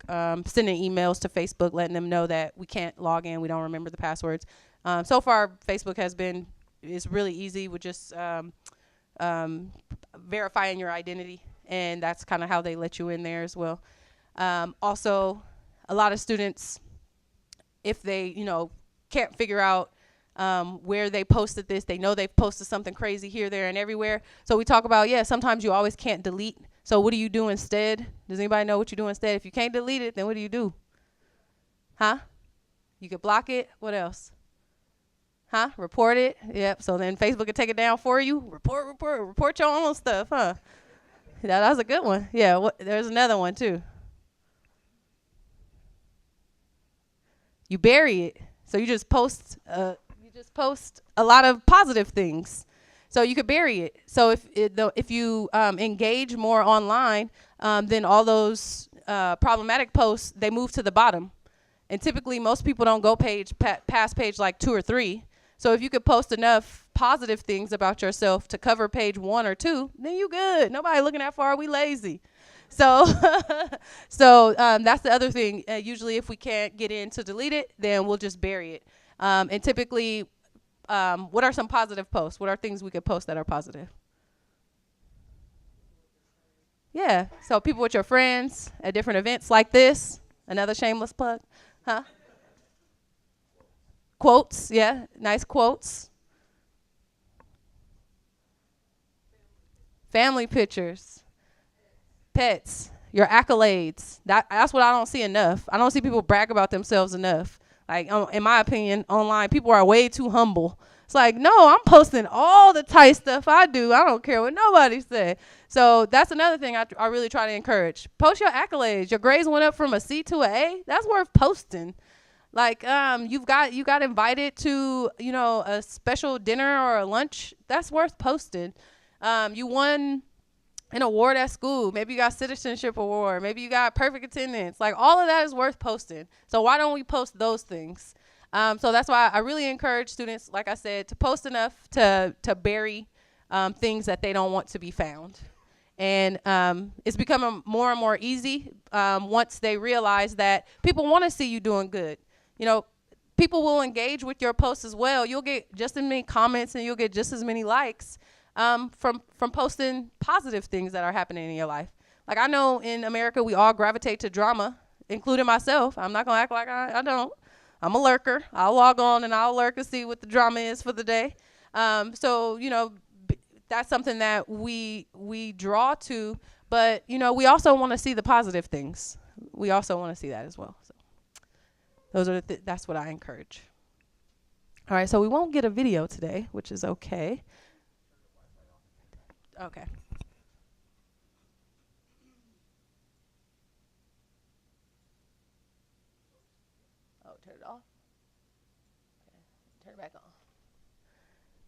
sending emails to Facebook, letting them know that we can't log in, we don't remember the passwords. So far, Facebook is really easy with just verifying your identity, and that's kind of how they let you in there as well. Also, a lot of students, if they, can't figure out where they posted this, they know they've posted something crazy here, there, and everywhere. So we talk about, sometimes you always can't delete. So what do you do instead? Does anybody know what you do instead? If you can't delete it, then what do you do? Huh? You could block it. What else? Huh? Report it. Yep. So then Facebook can take it down for you. Report your own stuff, huh? That was a good one. Yeah. There's another one too. You bury it. So you just post a lot of positive things. So you could bury it. So if you engage more online, then all those problematic posts, they move to the bottom. And typically most people don't go past page like 2 or 3. So if you could post enough positive things about yourself to cover page 1 or 2, then you good. Nobody looking that far. We lazy. So that's the other thing. Usually if we can't get in to delete it, then we'll just bury it. And typically, what are some positive posts? What are things we could post that are positive? Yeah. So people with your friends at different events like this. Another shameless plug. Huh? Quotes, yeah, nice quotes. Family pictures, pets, your accolades. That's what I don't see enough. I don't see people brag about themselves enough. Like, in my opinion, online, people are way too humble. It's like, no, I'm posting all the tight stuff I do. I don't care what nobody said. So that's another thing I really try to encourage. Post your accolades. Your grades went up from a C to an A. That's worth posting. Like, you got invited to, a special dinner or a lunch. That's worth posting. You won an award at school. Maybe you got citizenship award. Maybe you got perfect attendance. Like, all of that is worth posting. So why don't we post those things? So that's why I really encourage students, like I said, to post enough to bury things that they don't want to be found. And it's becoming more and more easy once they realize that people want to see you doing good. People will engage with your posts as well. You'll get just as many comments and you'll get just as many likes from posting positive things that are happening in your life. Like, I know in America, we all gravitate to drama, including myself. I'm not going to act like I don't. I'm a lurker. I'll log on and I'll lurk and see what the drama is for the day. That's something that we draw to. But, we also want to see the positive things. We also want to see that as well. So those are that's what I encourage. All right, so we won't get a video today, which is okay. Okay. Oh, turn it off? Okay. Turn it back on.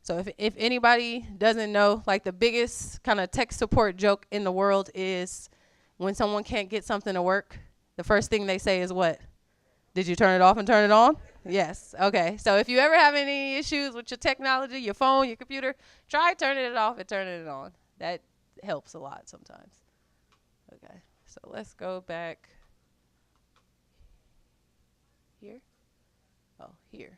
So if anybody doesn't know, like, the biggest kind of tech support joke in the world is when someone can't get something to work, the first thing they say is what? Did you turn it off and turn it on? Yes. Okay. So if you ever have any issues with your technology, your phone, your computer, try turning it off and turning it on. That helps a lot sometimes. Okay. So let's go back here. Oh, here.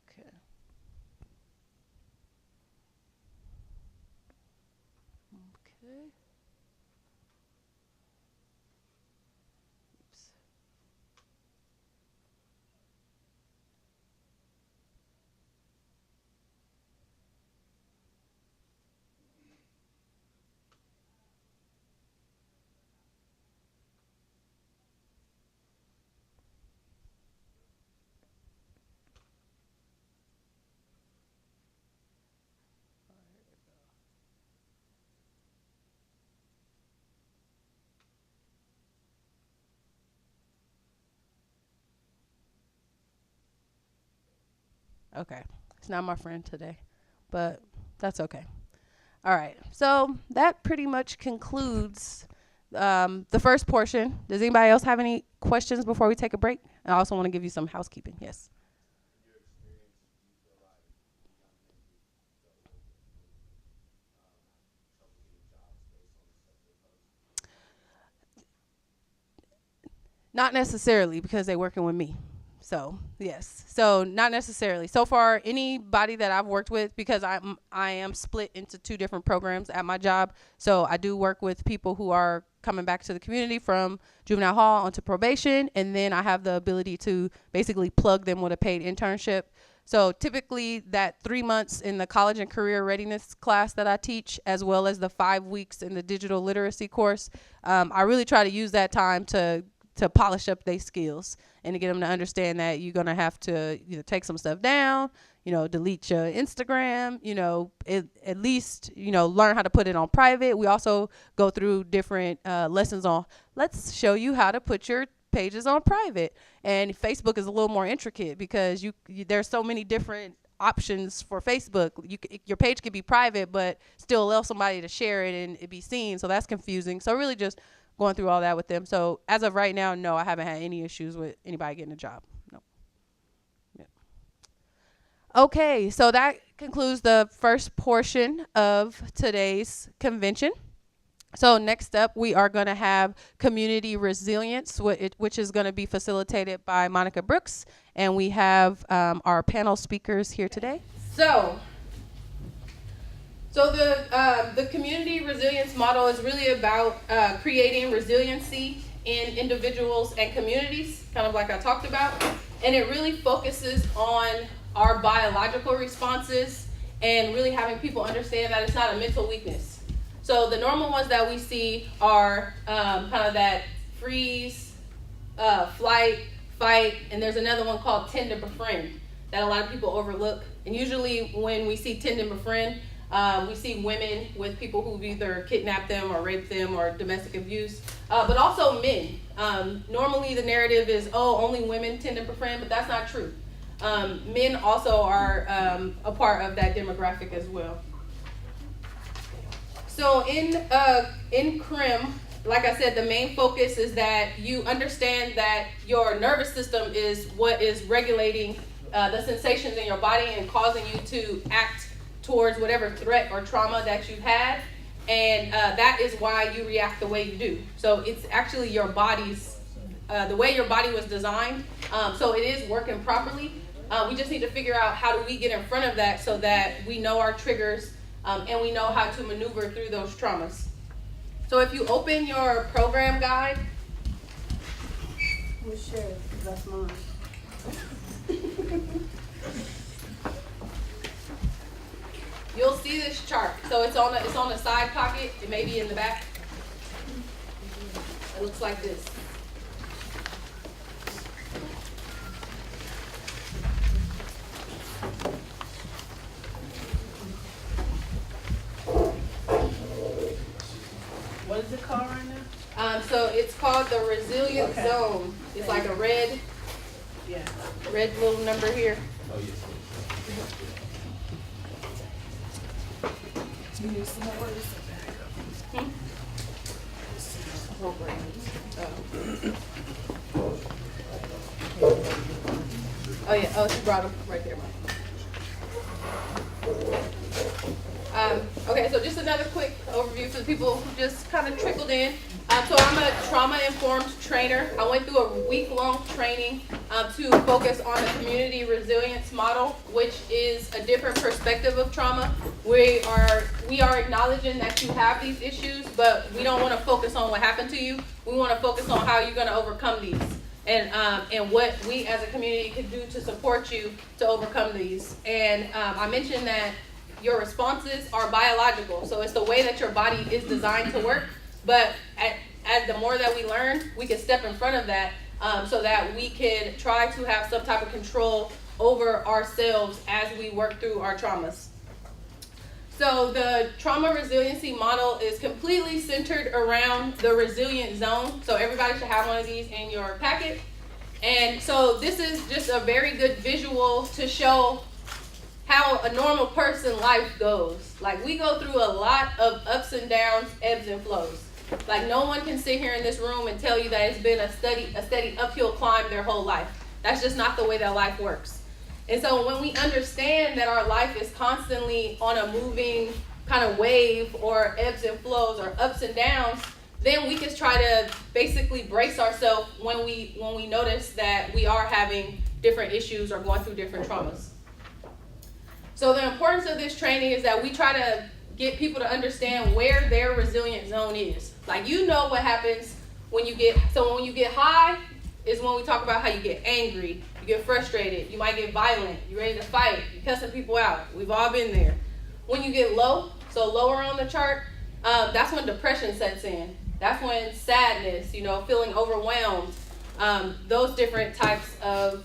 Okay. Okay. Oops. Okay. It's not my friend today, but that's okay. All right. So that pretty much concludes the first portion. Does anybody else have any questions before we take a break? I also want to give you some housekeeping. Yes. Not necessarily because they're working with me. So yes. So not necessarily. So far, anybody that I've worked with, because I am split into two different programs at my job. So I do work with people who are coming back to the community from juvenile hall onto probation, and then I have the ability to basically plug them with a paid internship. So typically that 3 months in the college and career readiness class that I teach, as well as the 5 weeks in the digital literacy course, I really try to use that time to polish up their skills and to get them to understand that you're going to have to take some stuff down, delete your Instagram, at least, learn how to put it on private. We also go through different lessons on, let's show you how to put your pages on private. And Facebook is a little more intricate because there's so many different options for Facebook. Your page could be private, but still allow somebody to share it and it be seen. So that's confusing. So really just going through all that with them. So as of right now, no, I haven't had any issues with anybody getting a job. No. Yeah. Okay, so that concludes the first portion of today's convention. So next up, we are going to have community resilience, which is going to be facilitated by Monica Brooks. And we have our panel speakers here today. So the community resilience model is really about creating resiliency in individuals and communities, kind of like I talked about. And it really focuses on our biological responses and really having people understand that it's not a mental weakness. So the normal ones that we see are kind of that freeze, flight, fight, and there's another one called tend to befriend that a lot of people overlook. And usually when we see tend to befriend, we see women with people who've either kidnapped them or raped them or domestic abuse, but also men. Normally the narrative is, only women tend to befriend, but that's not true. Men also are a part of that demographic as well. So in CRIM, like I said, the main focus is that you understand that your nervous system is what is regulating the sensations in your body and causing you to act towards whatever threat or trauma that you've had, and that is why you react the way you do. So it's actually your body's, the way your body was designed, so it is working properly. We just need to figure out how do we get in front of that so that we know our triggers and we know how to maneuver through those traumas. So if you open your program guide, we'll share it, that's mine. you'll see this chart. So it's on the side pocket. It may be in the back. It looks like this. What is it called right now? So it's called the Resilient Zone. It's like a red little number here. Oh, yes. You need some more words. Oh yeah. Oh, she brought them right there. Okay, so just another quick overview for the people who just kind of trickled in. So I'm a trauma-informed trainer. I went through a week-long training to focus on the community resilience model, which is a different perspective of trauma. We are acknowledging that you have these issues, but we don't want to focus on what happened to you. We want to focus on how you're going to overcome these and what we as a community can do to support you to overcome these. And I mentioned that your responses are biological, so it's the way that your body is designed to work. But as the more that we learn, we can step in front of that so that we can try to have some type of control over ourselves as we work through our traumas. So the trauma resiliency model is completely centered around the resilient zone. So everybody should have one of these in your packet. And so this is just a very good visual to show how a normal person life goes. Like, we go through a lot of ups and downs, ebbs and flows. Like, no one can sit here in this room and tell you that it's been a steady uphill climb their whole life. That's just not the way that life works. And so when we understand that our life is constantly on a moving kind of wave, or ebbs and flows, or ups and downs, then we can try to basically brace ourselves when we notice that we are having different issues or going through different traumas. So the importance of this training is that we try to get people to understand where their resilient zone is. Like, you know what happens when you get high is when we talk about how you get angry, you get frustrated, you might get violent, you're ready to fight, you're cussing people out. We've all been there. When you get low, so lower on the chart, that's when depression sets in. That's when sadness, feeling overwhelmed, those different types of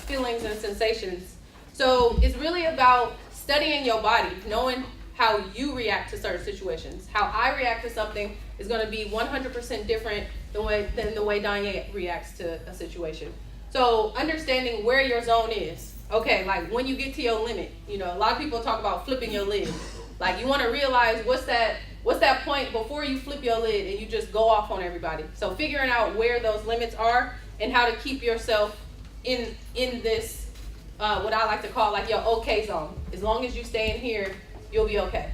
feelings and sensations. So it's really about studying your body, knowing how you react to certain situations. How I react to something is going to be 100% different than the way Dayna reacts to a situation. So understanding where your zone is. Okay, like when you get to your limit, a lot of people talk about flipping your lid. Like, you want to realize what's that point before you flip your lid and you just go off on everybody. So figuring out where those limits are and how to keep yourself in this, what I like to call like your okay zone. As long as you stay in here, you'll be okay.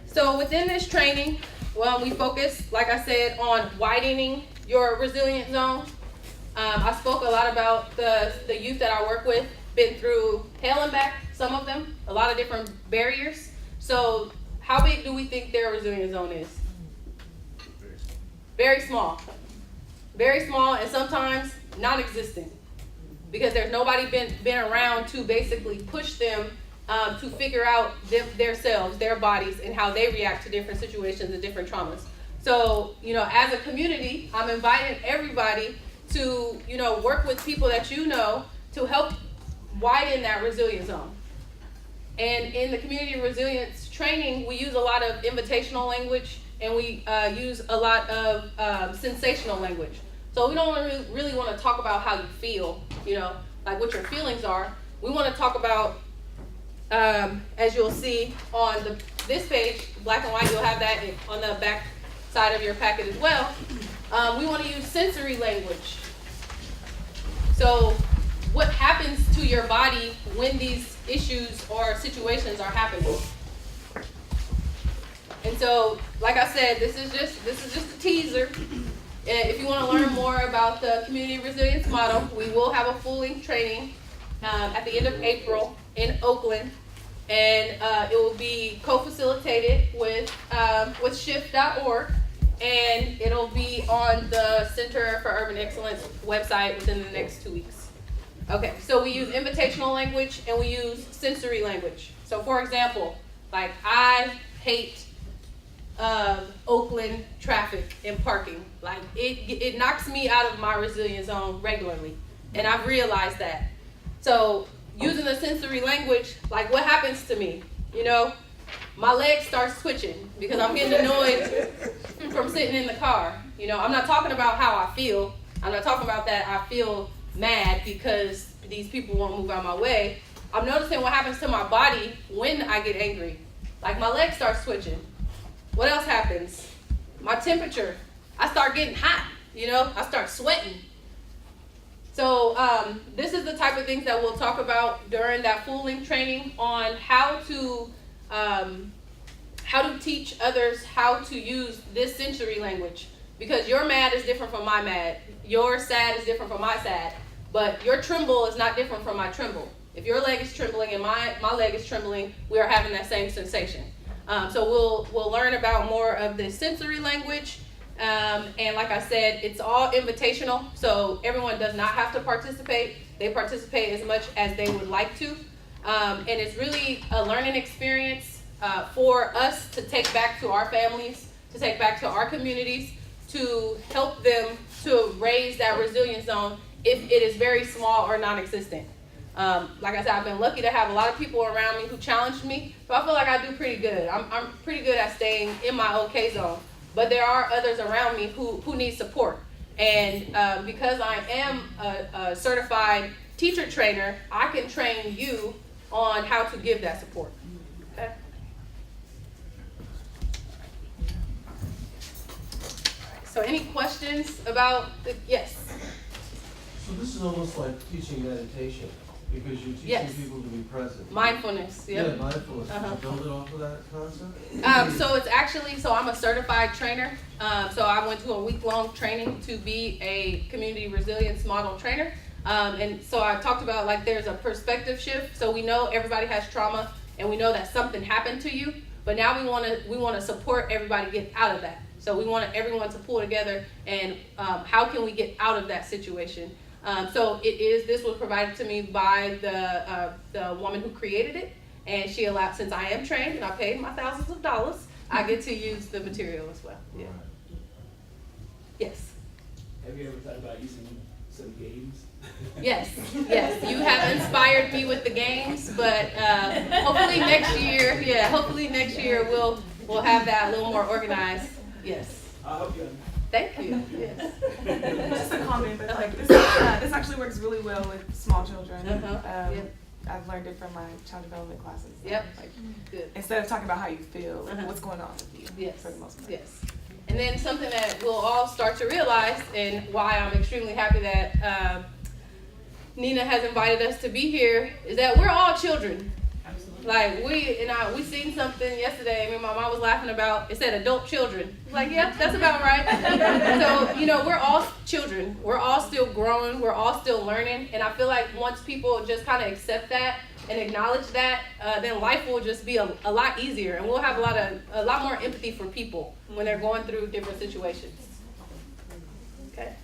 So within this training, we focus, like I said, on widening your resilient zone. I spoke a lot about the youth that I work with, been through hell and back, some of them, a lot of different barriers. So how big do we think their resilient zone is? Very small. Very small, and sometimes non-existent, because there's nobody been around to basically push them to figure out themselves, their bodies, and how they react to different situations and different traumas. So, as a community, I'm inviting everybody to, work with people that to help widen that resilience zone. And in the community resilience training, we use a lot of invitational language, and we use a lot of sensational language. So we don't really want to talk about how you feel, like what your feelings are. We want to talk about, as you'll see on this page, black and white, you'll have that on the back side of your packet as well. We want to use sensory language. So what happens to your body when these issues or situations are happening? And so, like I said, this is just a teaser. If you want to learn more about the community resilience model, we will have a full-length training at the end of April in Oakland, and it will be co-facilitated with shift.org, and it'll be on the Center for Urban Excellence website within the next 2 weeks. Okay, so we use invitational language and we use sensory language. So for example, like, I hate Oakland traffic and parking. Like, it knocks me out of my resilience zone regularly, and I've realized that. So using the sensory language, like, what happens to me? My legs start twitching because I'm getting annoyed from sitting in the car. I'm not talking about how I feel. I'm not talking about that I feel mad because these people won't move out of my way. I'm noticing what happens to my body when I get angry. Like, my legs start twitching. What else happens? My temperature. I start getting hot, I start sweating. So this is the type of things that we'll talk about during that full-length training on how to teach others how to use this sensory language. Because your mad is different from my mad. Your sad is different from my sad. But your tremble is not different from my tremble. If your leg is trembling and my leg is trembling, we are having that same sensation. So we'll learn about more of the sensory language. And like I said, it's all invitational. So everyone does not have to participate. They participate as much as they would like to. And it's really a learning experience for us to take back to our families, to take back to our communities, to help them to raise that resilience zone if it is very small or non-existent. Like I said, I've been lucky to have a lot of people around me who challenged me, so I feel like I do pretty good. I'm pretty good at staying in my okay zone, but there are others around me who need support. And because I am a certified teacher trainer, I can train you on how to give that support. Okay? So any questions about yes? So this is almost like teaching meditation, because you're teaching people to be present. Mindfulness, yep. Yeah, mindfulness. Did you build it off of that concept? So it's actually, so I'm a certified trainer. So I went to a week-long training to be a community resilience model trainer. And so I talked about, like, there's a perspective shift. So we know everybody has trauma, and we know that something happened to you. But now we want to support everybody get out of that. So we want everyone to pull together, and how can we get out of that situation? So this was provided to me by the woman who created it, and she allowed, since I am trained and I paid my thousands of dollars, I get to use the material as well. Yeah. Yes. Have you ever thought about using some games? Yes, you have inspired me with the games, but hopefully next year we'll have that a little more organized. Yes. I hope you. Thank you. Yes. Just a comment, but like this actually works really well with small children. Yep. I've learned it from my child development classes. Yep. Like, Good. instead of talking about how you feel, like, what's going on with you. Yes. For the most part. Yes. And then something that we'll all start to realize, and why I'm extremely happy that Nina has invited us to be here, is that we're all children. Absolutely. Like we seen something yesterday. I mean, my mom was laughing about. It said adult children. Like, yeah, that's about right. So we're all children. We're all still growing. We're all still learning. And I feel like once people just kind of accept that and acknowledge that, then life will just be a lot easier, and we'll have a lot more empathy for people when they're going through different situations. Okay.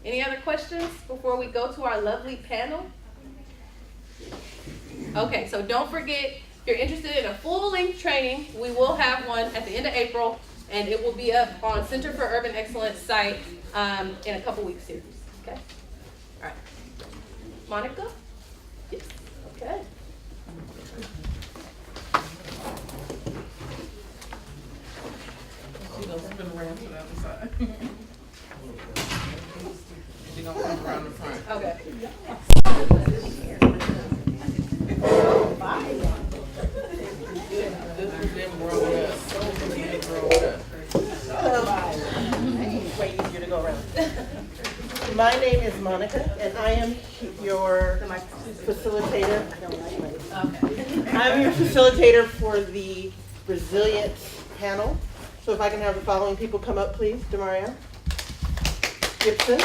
Any other questions before we go to our lovely panel? Okay, so don't forget, if you're interested in a full-length training, we will have one at the end of April, and it will be up on Center for Urban Excellence site in a couple weeks here. Okay? All right. Monica? Yes. Okay. She gonna spin around to the other side. She gonna come around the front. Okay. This is them growing up. Them growing up. Way easier to go around. My name is Monica, and I am your facilitator. I'm your facilitator for the resilience panel. So if I can have the following people come up, please. DeMareon Gipson,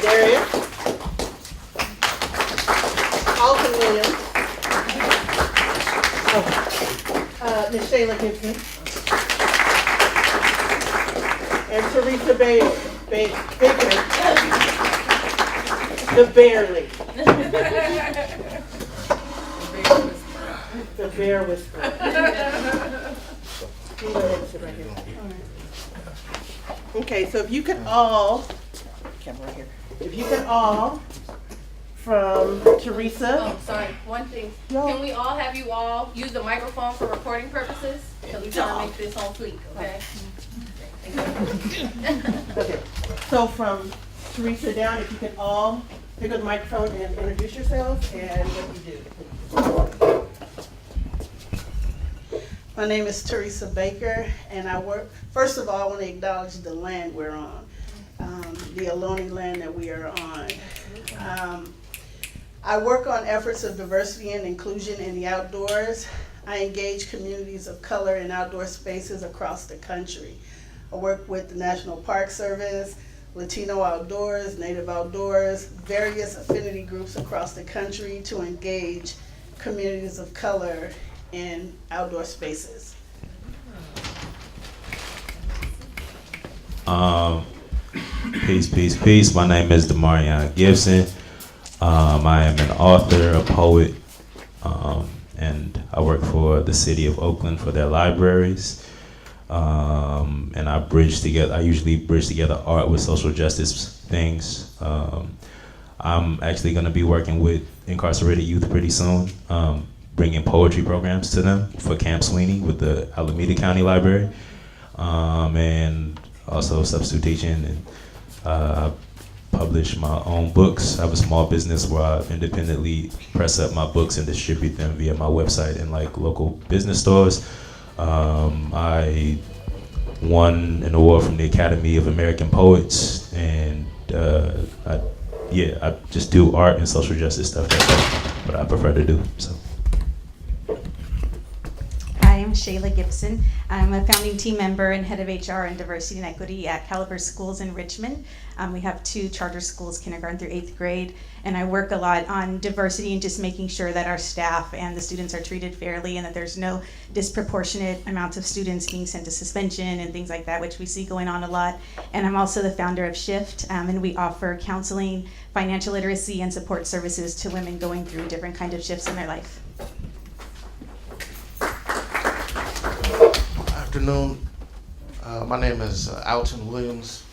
Darius, Alton Williams, Miss Chayla Gibson, and Teresa Baker, the Barely. The bear whisperer. You go ahead and sit right here. Okay, so if you could all, camera right here. If you could all, from Teresa. Oh, sorry. One thing. Can we all have you all use the microphone for recording purposes? Because we're trying to make this on fleek, okay? Okay, so from Teresa down, if you could all pick up the microphone and introduce yourselves and what you do. My name is Teresa Baker, and I work, first of all, I want to acknowledge the land we're on, the Ohlone land that we are on. I work on efforts of diversity and inclusion in the outdoors. I engage communities of color in outdoor spaces across the country. I work with the National Park Service, Latino Outdoors, Native Outdoors, various affinity groups across the country to engage communities of color in outdoor spaces. Peace. My name is DeMareon Gipson. I am an author, a poet, and I work for the city of Oakland for their libraries. And I usually bridge together art with social justice things. I'm actually going to be working with incarcerated youth pretty soon, bringing poetry programs to them for Camp Sweeney with the Alameda County Library, and also substitute teaching. And publish my own books. I have a small business where I independently press up my books and distribute them via my website and like local business stores. I won an award from the Academy of American Poets, and I just do art and social justice stuff. That's what I prefer to do. So. Hi, I'm Chayla Gibson. I'm a founding team member and head of HR and diversity and equity at Caliber Schools in Richmond. We have 2 charter schools, kindergarten through 8th grade, and I work a lot on diversity and just making sure that our staff and the students are treated fairly and that there's no disproportionate amounts of students being sent to suspension and things like that, which we see going on a lot. And I'm also the founder of Shift, and we offer counseling, financial literacy, and support services to women going through different kind of shifts in their life. Afternoon. My name is Alton Williams.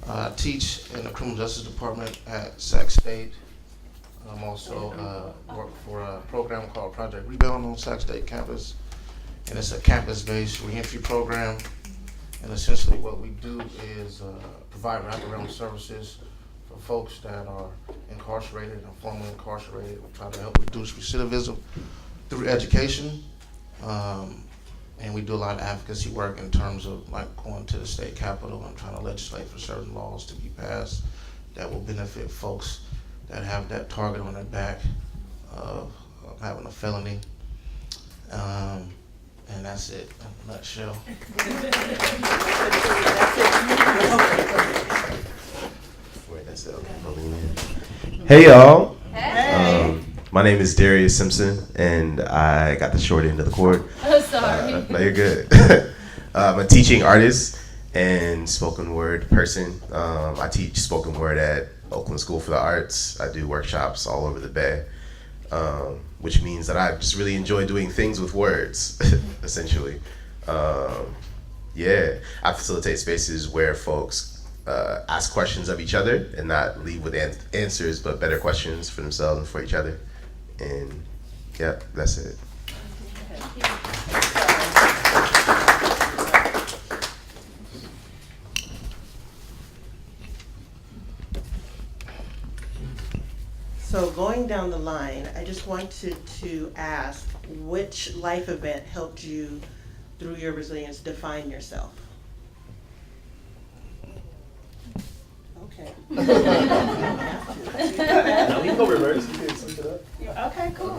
I teach in the Criminal Justice Department at Sac State. I'm also work for a program called Project Rebound on Sac State campus, and it's a campus-based reentry program. And essentially, what we do is provide wraparound services for folks that are incarcerated and formerly incarcerated. We try to help reduce recidivism through education. And we do a lot of advocacy work in terms of like going to the state capitol and trying to legislate for certain laws to be passed that will benefit folks that have that target on their back of having a felony. And that's it in a nutshell. Hey y'all. Hey. My name is Darius Simpson, and I got the short end of the cord. Oh, sorry. No, you're good. I'm a teaching artist and spoken word person. I teach spoken word at Oakland School for the Arts. I do workshops all over the Bay, which means that I just really enjoy doing things with words, essentially. Yeah, I facilitate spaces where folks ask questions of each other and not leave with answers, but better questions for themselves and for each other. And yeah, that's it. So going down the line, I just wanted to ask which life event helped you through your resilience define yourself? Okay. No, we can go reverse. You can switch it up. Okay, cool.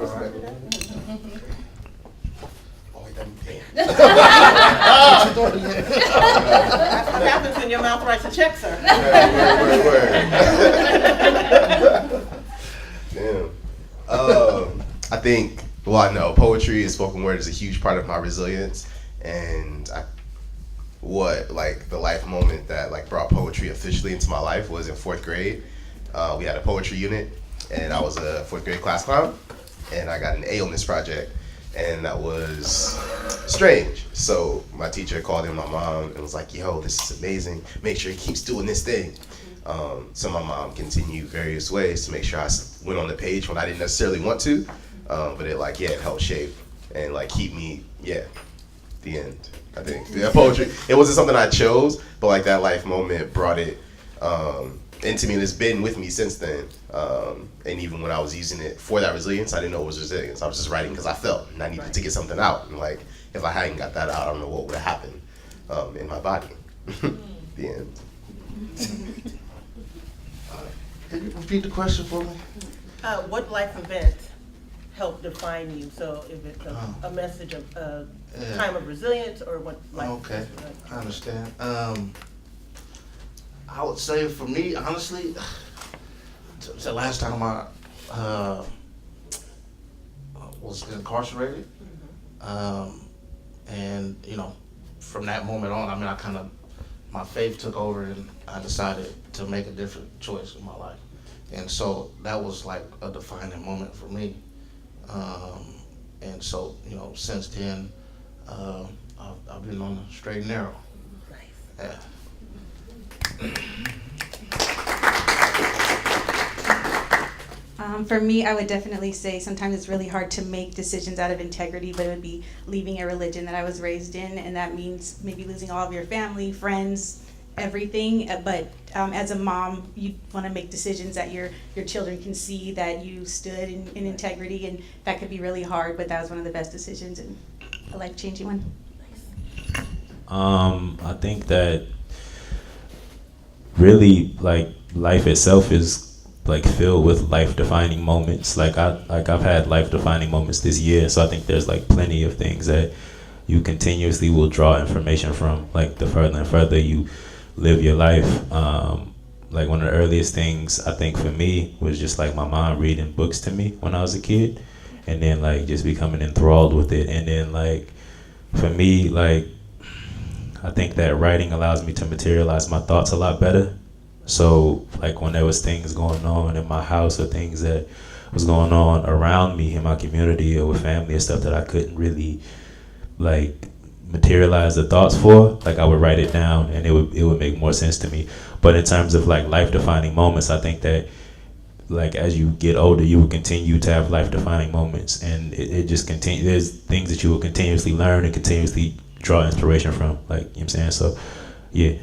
Oh, wait, damn. That's what happens when your mouth writes a check, sir. Damn. I think, well, I know poetry and spoken word is a huge part of my resilience, and the life moment that brought poetry officially into my life was in 4th grade. We had a poetry unit, and I was a 4th grade class clown, and I got an A on this project, and that was strange. So my teacher called in my mom and was like, yo, this is amazing. Make sure he keeps doing this thing. So my mom continued various ways to make sure I went on the page when I didn't necessarily want to, but it it helped shape and keep me, the end. I think poetry. It wasn't something I chose, but that life moment brought it into me, and it's been with me since then. And even when I was using it for that resilience, I didn't know it was resilience. I was just writing because I felt, and I needed to get something out. And if I hadn't got that out, I don't know what would have happened in my body. The end. Can you repeat the question for me? What life event helped define you? So if it's a message of a time of resilience, or what life Okay, I understand. I would say for me, honestly, the last time I was incarcerated, and from that moment on, my faith took over, and I decided to make a different choice in my life. And so that was a defining moment for me. And so, since then, I've been on the straight and narrow. Nice. For me, I would definitely say sometimes it's really hard to make decisions out of integrity, but it would be leaving a religion that I was raised in, and that means maybe losing all of your family, friends, everything, but as a mom, you want to make decisions that your children can see that you stood in integrity, and that could be really hard, but that was one of the best decisions and a life-changing one. I think that really, like, life itself is like filled with life-defining moments. Like I've had life-defining moments this year, so I think there's like plenty of things that you continuously will draw information from. Like the further and further you live your life. Like one of the earliest things I think for me was just like my mom reading books to me when I was a kid, and then like just becoming enthralled with it. And then like for me, like I think that writing allows me to materialize my thoughts a lot better. So like when there was things going on in my house or things that was going on around me in my community or with family and stuff that I couldn't really like materialize the thoughts for, like I would write it down and it would make more sense to me. But in terms of like life-defining moments, I think that like as you get older, you will continue to have life-defining moments, and it just continue. There's things that you will continuously learn and continuously draw inspiration from. Like, you know what I'm saying? So, yeah.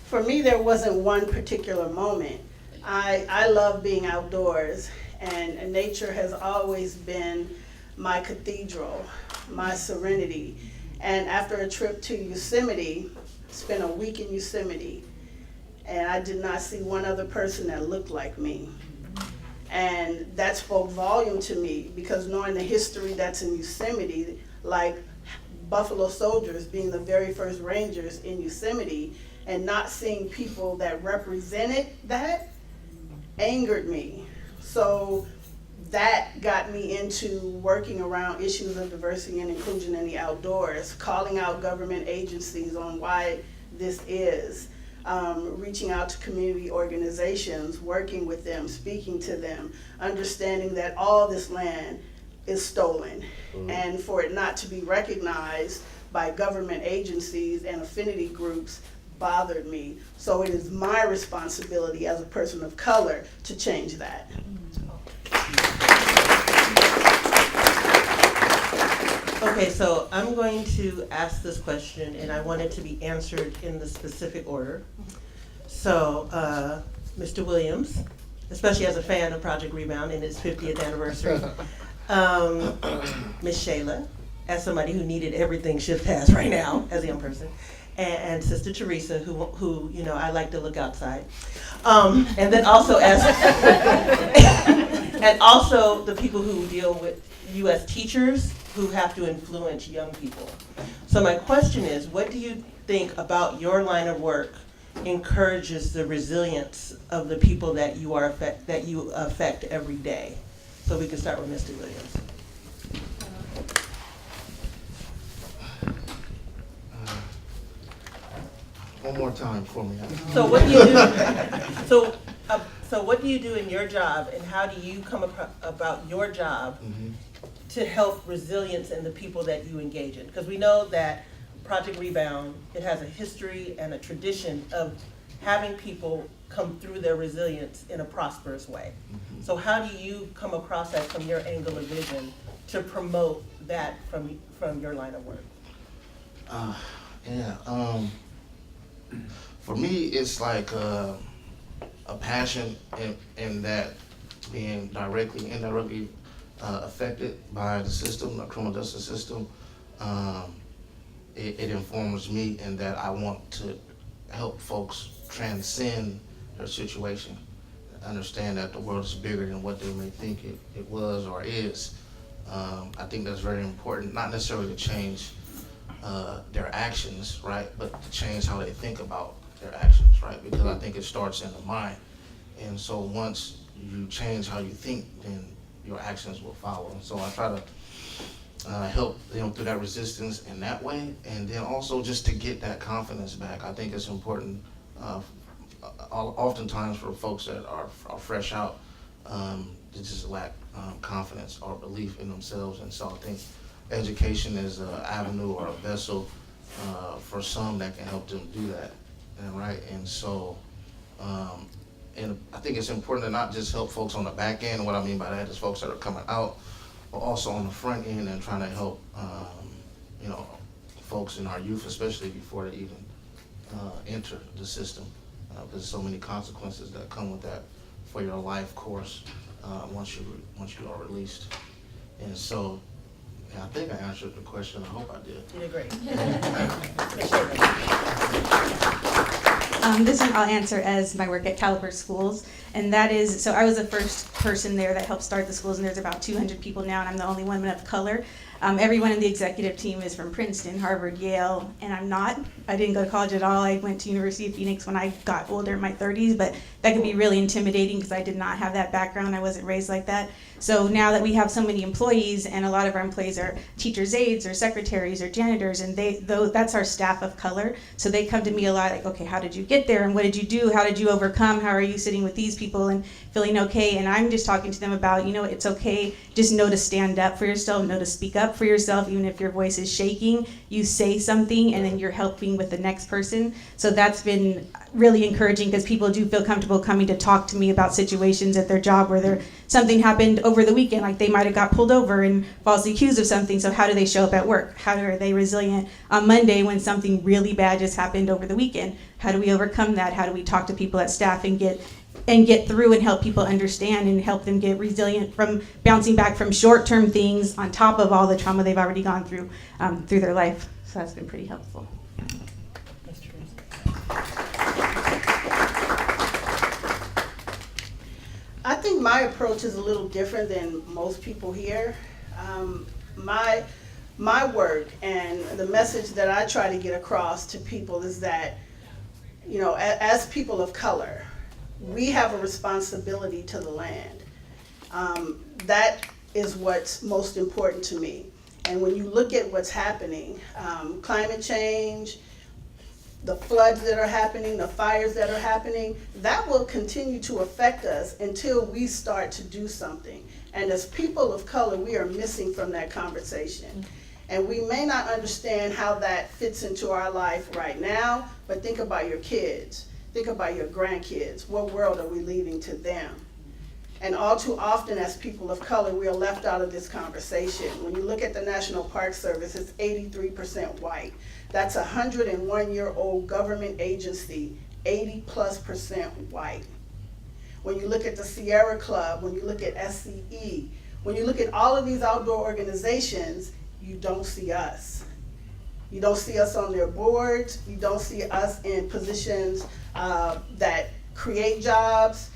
For me, there wasn't one particular moment. I love being outdoors, and nature has always been my cathedral, my serenity. And after a trip to Yosemite, spent a week in Yosemite, and I did not see one other person that looked like me. And that spoke volume to me, because knowing the history that's in Yosemite, like Buffalo Soldiers being the very first Rangers in Yosemite, and not seeing people that represented that angered me. So that got me into working around issues of diversity and inclusion in the outdoors, calling out government agencies on why this is, reaching out to community organizations, working with them, speaking to them, understanding that all this land is stolen, and for it not to be recognized by government agencies and affinity groups bothered me. So it is my responsibility as a person of color to change that. Okay, so I'm going to ask this question, and I want it to be answered in the specific order. So, Mr. Williams, especially as a fan of Project Rebound and its 50th anniversary, Ms. Chayla, as somebody who needed everything shift past right now as a young person, and Sister Teresa, who you know, I like to look outside, and then also as and also the people who deal with you as teachers who have to influence young people. So my question is, what do you think about your line of work encourages the resilience of the people that you affect every day? So we can start with Mr. Williams. One more time for me. So what do you do? So what do you do in your job, and how do you come about your job to help resilience in the people that you engage in? Because we know that Project Rebound, it has a history and a tradition of having people come through their resilience in a prosperous way. So how do you come across that from your angle of vision to promote that from your line of work? For me, it's like a passion in that being directly, indirectly affected by the system, the criminal justice system. It informs me in that I want to help folks transcend their situation, understand that the world is bigger than what they may think it was or is. I think that's very important, not necessarily to change their actions, right, but to change how they think about their actions, right, because I think it starts in the mind. And so once you change how you think, then your actions will follow. And so I try to help them through that resistance in that way, and then also just to get that confidence back. I think it's important oftentimes for folks that are fresh out to just lack confidence or belief in themselves. And so I think education is an avenue or a vessel for some that can help them do that, right? And so, and I think it's important to not just help folks on the back end. What I mean by that is folks that are coming out also on the front end and trying to help, you know, folks in our youth, especially before they even enter the system, because there's so many consequences that come with that for your life course once you are released. And so, yeah, I think I answered the question. I hope I did. You did great. This one I'll answer as my work at Caliber Schools, and that is, so I was the first person there that helped start the schools, and there's about 200 people now, and I'm the only woman of color. Everyone in the executive team is from Princeton, Harvard, Yale, and I'm not. I didn't go to college at all. I went to University of Phoenix when I got older, in my 30s, but that could be really intimidating because I did not have that background. I wasn't raised like that. So now that we have so many employees, and a lot of our employees are teachers' aides or secretaries or janitors, and that's our staff of color. So they come to me a lot like, okay, how did you get there, and what did you do? How did you overcome? How are you sitting with these people and feeling okay? And I'm just talking to them about, you know, it's okay. Just know to stand up for yourself, know to speak up for yourself, even if your voice is shaking. You say something, and then you're helping with the next person. So that's been really encouraging because people do feel comfortable coming to talk to me about situations at their job where something happened over the weekend, like they might have got pulled over and falsely accused of something. So how do they show up at work? How are they resilient on Monday when something really bad just happened over the weekend? How do we overcome that? How do we talk to people at staff and get through and help people understand and help them get resilient from bouncing back from short-term things on top of all the trauma they've already gone through their life? So that's been pretty helpful. I think my approach is a little different than most people here. My work and the message that I try to get across to people is that, you know, as people of color, we have a responsibility to the land. That is what's most important to me. And when you look at what's happening, climate change, the floods that are happening, the fires that are happening, that will continue to affect us until we start to do something. And as people of color, we are missing from that conversation. And we may not understand how that fits into our life right now, but think about your kids. Think about your grandkids. What world are we leaving to them? And all too often as people of color, we are left out of this conversation. When you look at the National Park Service, it's 83% white. That's a 101-year-old government agency, 80+% white. When you look at the Sierra Club, when you look at SCE, when you look at all of these outdoor organizations, you don't see us. You don't see us on their boards. You don't see us in positions that create jobs,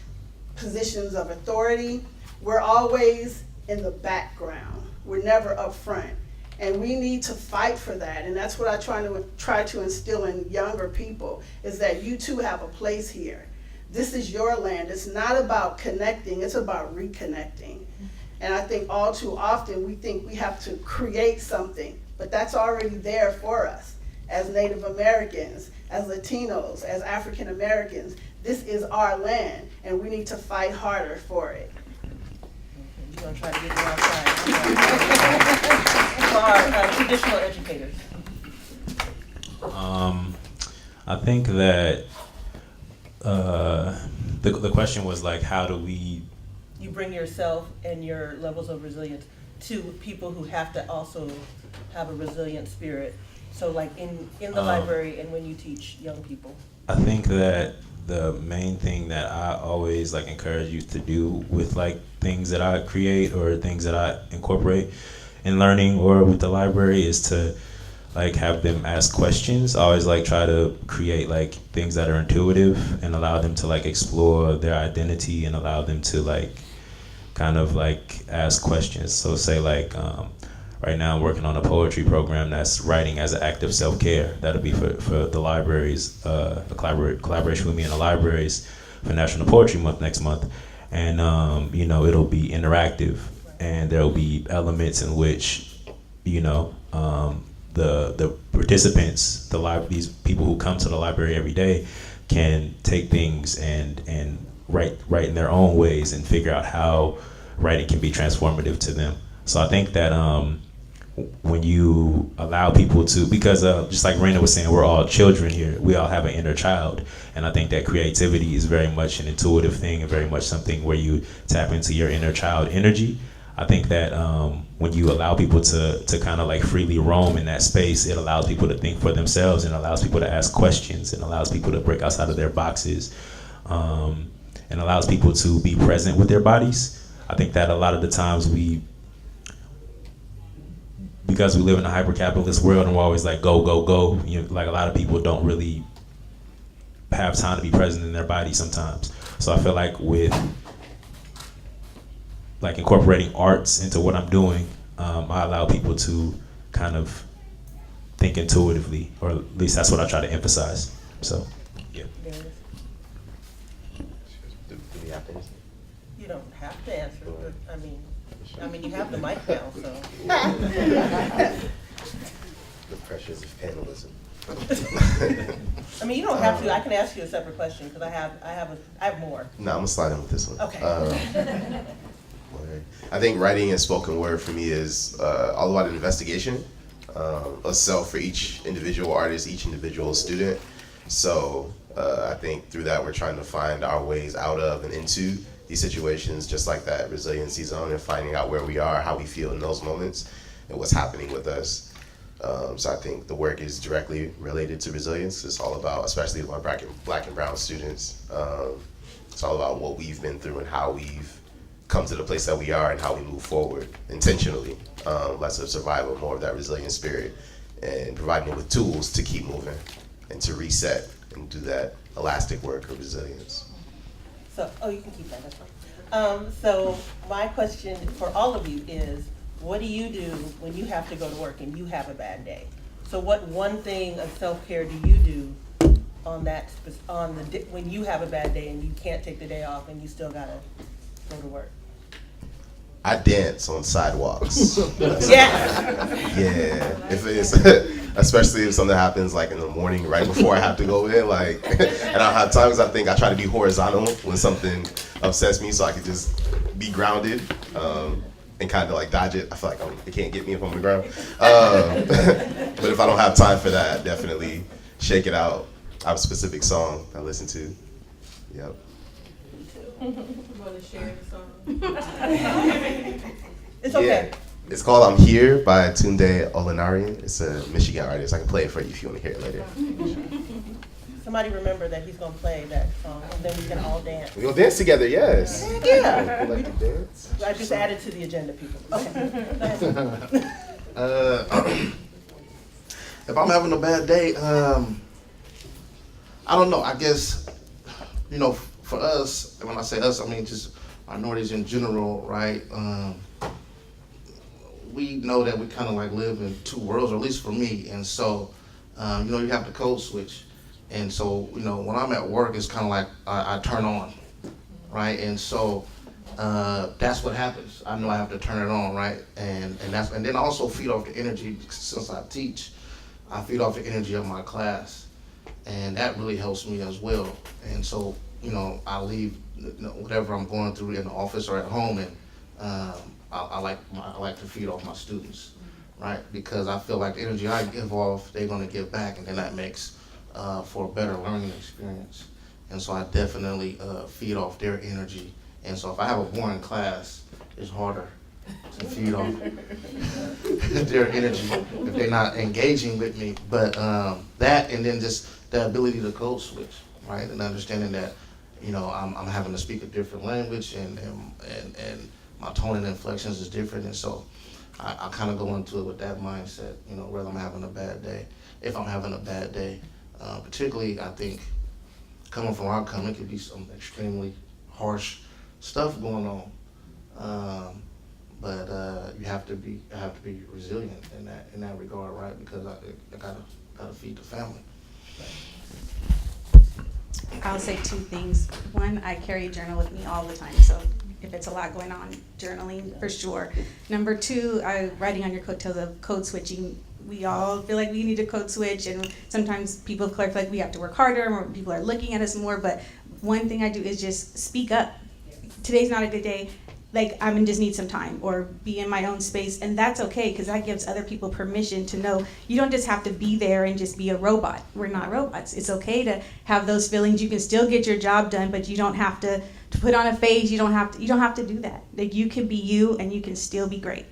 positions of authority. We're always in the background. We're never up front. And we need to fight for that. And that's what I try to instill in younger people, is that you too have a place here. This is your land. It's not about connecting, it's about reconnecting. And I think all too often we think we have to create something, but that's already there for us. As Native Americans, as Latinos, as African Americans, this is our land, and we need to fight harder for it. You're going to try to get you outside. Our traditional educators. I think that the question was like, how do we... You bring yourself and your levels of resilience to people who have to also have a resilient spirit. So like in the library and when you teach young people. I think that the main thing that I always like encourage youth to do with like things that I create or things that I incorporate in learning or with the library is to like have them ask questions. I always like try to create like things that are intuitive and allow them to like explore their identity and allow them to like kind of like ask questions. So say like right now I'm working on a poetry program that's writing as an act of self-care. That'll be for the libraries, a collaboration with me in the libraries for National Poetry Month next month. And you know, it'll be interactive and there'll be elements in which, you know, the participants, these people who come to the library every day can take things and write in their own ways and figure out how writing can be transformative to them. So I think that when you allow people to, because just like Reina was saying, we're all children here. We all have an inner child. And I think that creativity is very much an intuitive thing and very much something where you tap into your inner child energy. I think that when you allow people to kind of like freely roam in that space, it allows people to think for themselves and allows people to ask questions and allows people to break outside of their boxes and allows people to be present with their bodies. I think that a lot of the times because we live in a hyper-capitalist world and we're always like, go, go, go, you know, like a lot of people don't really have time to be present in their body sometimes. So I feel like with like incorporating arts into what I'm doing, I allow people to kind of think intuitively, or at least that's what I try to emphasize. So, yeah. Do we have to answer? You don't have to answer, but I mean, you have the mic now, so. The pressures of panelism. I mean, you don't have to. I can ask you a separate question because I have more. No, I'm gonna slide in with this one. Okay. I think writing and spoken word for me is all about an investigation, a self for each individual artist, each individual student. So I think through that we're trying to find our ways out of and into these situations, just like that resiliency zone, and finding out where we are, how we feel in those moments, and what's happening with us. So I think the work is directly related to resilience. It's all about, especially with my black and brown students, it's all about what we've been through and how we've come to the place that we are and how we move forward intentionally. Less of survival, more of that resilient spirit, and providing them with tools to keep moving and to reset and do that elastic work of resilience. So, you can keep that, that's fine. So my question for all of you is, what do you do when you have to go to work and you have a bad day? So what one thing of self-care do you do when you have a bad day and you can't take the day off and you still gotta go to work? I dance on sidewalks. Yeah. Yeah. If it's, especially if something happens like in the morning right before I have to go in, like, and I have times I think I try to be horizontal when something upsets me so I can just be grounded and kind of like dodge it. I feel like it can't get me if I'm on the ground. But if I don't have time for that, definitely shake it out. I have a specific song I listen to. Yep. Want to share the song? It's okay. Yeah. It's called I'm Here by Tunde Olenarian. It's a Michigan artist. I can play it for you if you want to hear it later. Somebody remember that he's gonna play that song and then we can all dance. We're going to dance together, yes. Yeah. Like to dance? I just added to the agenda, people. Okay. If I'm having a bad day, I don't know. I guess, for us, and when I say us, I mean just minorities in general, right? We know that we kind of like live in two worlds, or at least for me. And so, you have the code switch. And so, when I'm at work, it's kind of like I turn on, right? And so that's what happens. I know I have to turn it on, right? And then I also feed off the energy. Since I teach, I feed off the energy of my class, and that really helps me as well. And so, I leave whatever I'm going through in the office or at home, and I like to feed off my students, right? Because I feel like the energy I give off, they're gonna give back, and then that makes for a better learning experience. And so I definitely feed off their energy. And so if I have a boring class, it's harder to feed off their energy if they're not engaging with me. But that, and then just the ability to code switch, right? And understanding that, I'm having to speak a different language, and my tone and inflections is different. And so I kind of go into it with that mindset, whether I'm having a bad day. If I'm having a bad day, particularly, I think, coming from where I come, it could be some extremely harsh stuff going on. But I have to be resilient in that regard, right? Because I gotta feed the family. I'll say two things. One, I carry a journal with me all the time, so if it's a lot going on, journaling for sure. Number two, writing on your coattails of code switching. We all feel like we need to code switch, and sometimes people feel like we have to work harder, or people are looking at us more, but one thing I do is just speak up. Today's not a good day, like I just need some time, or be in my own space, and that's okay, because that gives other people permission to know you don't just have to be there and just be a robot. We're not robots. It's okay to have those feelings. You can still get your job done, but you don't have to put on a face. You don't have to do that. Like, you can be you and you can still be great.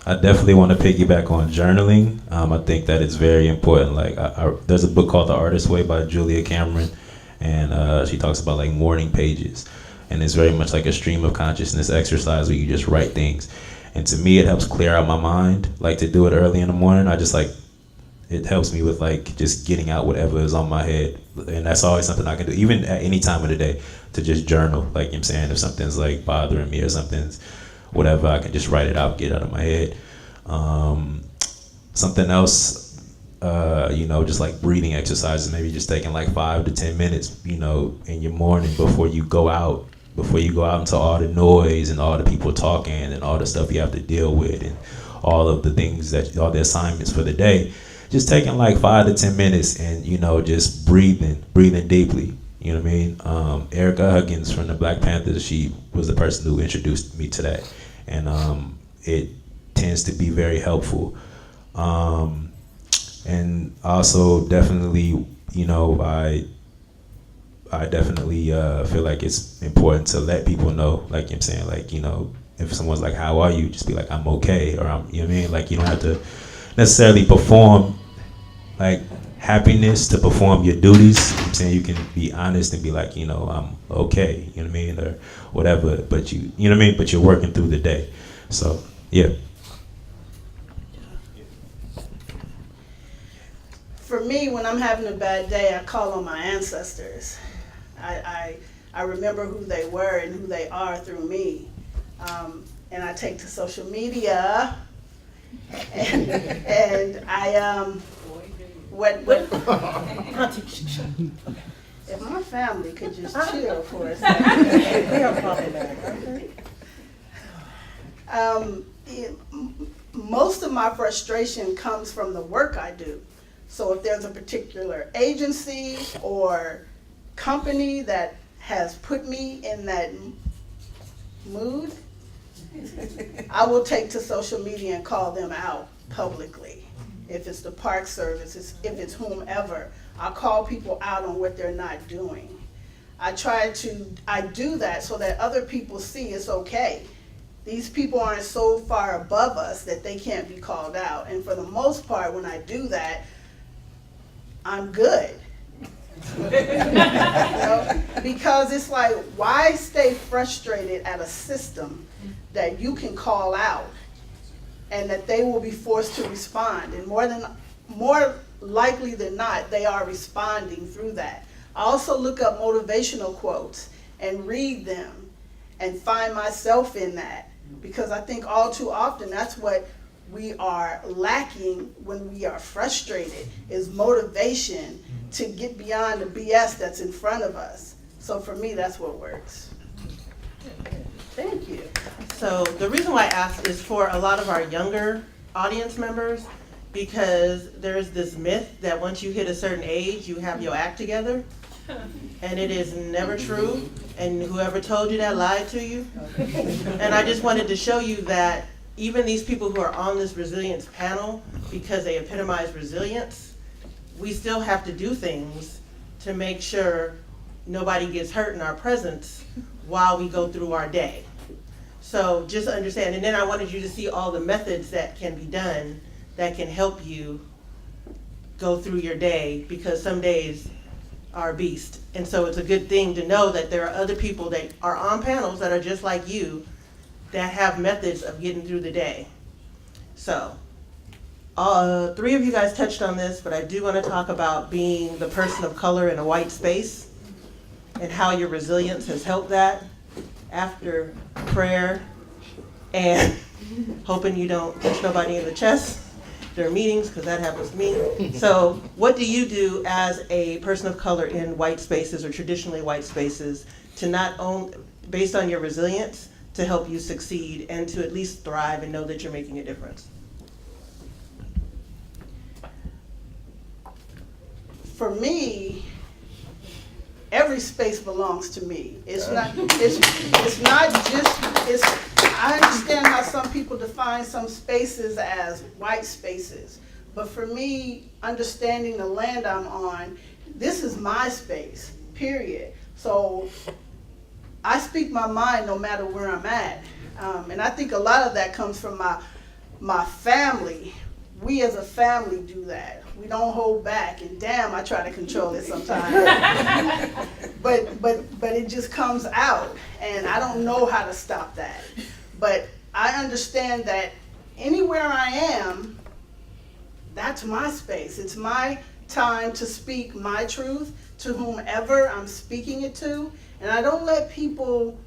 I definitely want to piggyback on journaling. I think that it's very important. Like, there's a book called The Artist's Way by Julia Cameron, and she talks about like morning pages, and it's very much like a stream of consciousness exercise where you just write things. And to me, it helps clear out my mind. Like, to do it early in the morning, it helps me with like just getting out whatever is on my head, and that's always something I can do, even at any time of the day, to just journal. Like, you know what I'm saying, if something's like bothering me or something's whatever, I can just write it out, get it out of my head. Something else, just like breathing exercises, maybe just taking like 5 to 10 minutes, in your morning before you go out into all the noise and all the people talking and all the stuff you have to deal with and all of the things all the assignments for the day. Just taking like 5 to 10 minutes and, just breathing deeply. You know what I mean? Erica Huggins from the Black Panthers, she was the person who introduced me to that. And it tends to be very helpful. And also definitely, I definitely feel like it's important to let people know, like, you know what I'm saying, like, if someone's like, how are you? Just be like, I'm okay, or you know what I mean? Like, you don't have to necessarily perform like happiness to perform your duties. You know what I'm saying, you can be honest and be like, I'm okay, you know what I mean, or whatever, but you know what I mean, but you're working through the day. So, yeah. For me, when I'm having a bad day, I call on my ancestors. I remember who they were and who they are through me. And I take to social media, and I, if my family could just chill for a second. They are problematic, aren't they? Most of my frustration comes from the work I do. So if there's a particular agency or company that has put me in that mood, I will take to social media and call them out publicly. If it's the Park Service, if it's whomever, I'll call people out on what they're not doing. I do that so that other people see it's okay. These people aren't so far above us that they can't be called out. And for the most part, when I do that, I'm good. Because it's like, why stay frustrated at a system that you can call out and that they will be forced to respond? And more likely than not, they are responding through that. I also look up motivational quotes and read them and find myself in that, because I think all too often that's what we are lacking when we are frustrated, is motivation to get beyond the BS that's in front of us. So for me, that's what works. Thank you. So the reason why I asked is for a lot of our younger audience members, because there's this myth that once you hit a certain age, you have your act together. And it is never true. And whoever told you that lied to you. And I just wanted to show you that even these people who are on this resilience panel, because they epitomize resilience, we still have to do things to make sure nobody gets hurt in our presence while we go through our day. So just understand, and then I wanted you to see all the methods that can be done that can help you go through your day, because some days are a beast. And so it's a good thing to know that there are other people that are on panels that are just like you that have methods of getting through the day. So, 3 of you guys touched on this, but I do want to talk about being the person of color in a white space and how your resilience has helped that after prayer and hoping you don't punch nobody in the chest during meetings, because that happens to me. So what do you do as a person of color in white spaces or traditionally white spaces to not only, based on your resilience, to help you succeed and to at least thrive and know that you're making a difference? For me, every space belongs to me. It's not just, I understand how some people define some spaces as white spaces, but for me, understanding the land I'm on This is my space, period. So I speak my mind no matter where I'm at. And I think a lot of that comes from my family. We as a family do that. We don't hold back, and damn, I try to control it sometimes. but it just comes out, and I don't know how to stop that. But I understand that anywhere I am, that's my space. It's my time to speak my truth to whomever I'm speaking it to, and I don't let people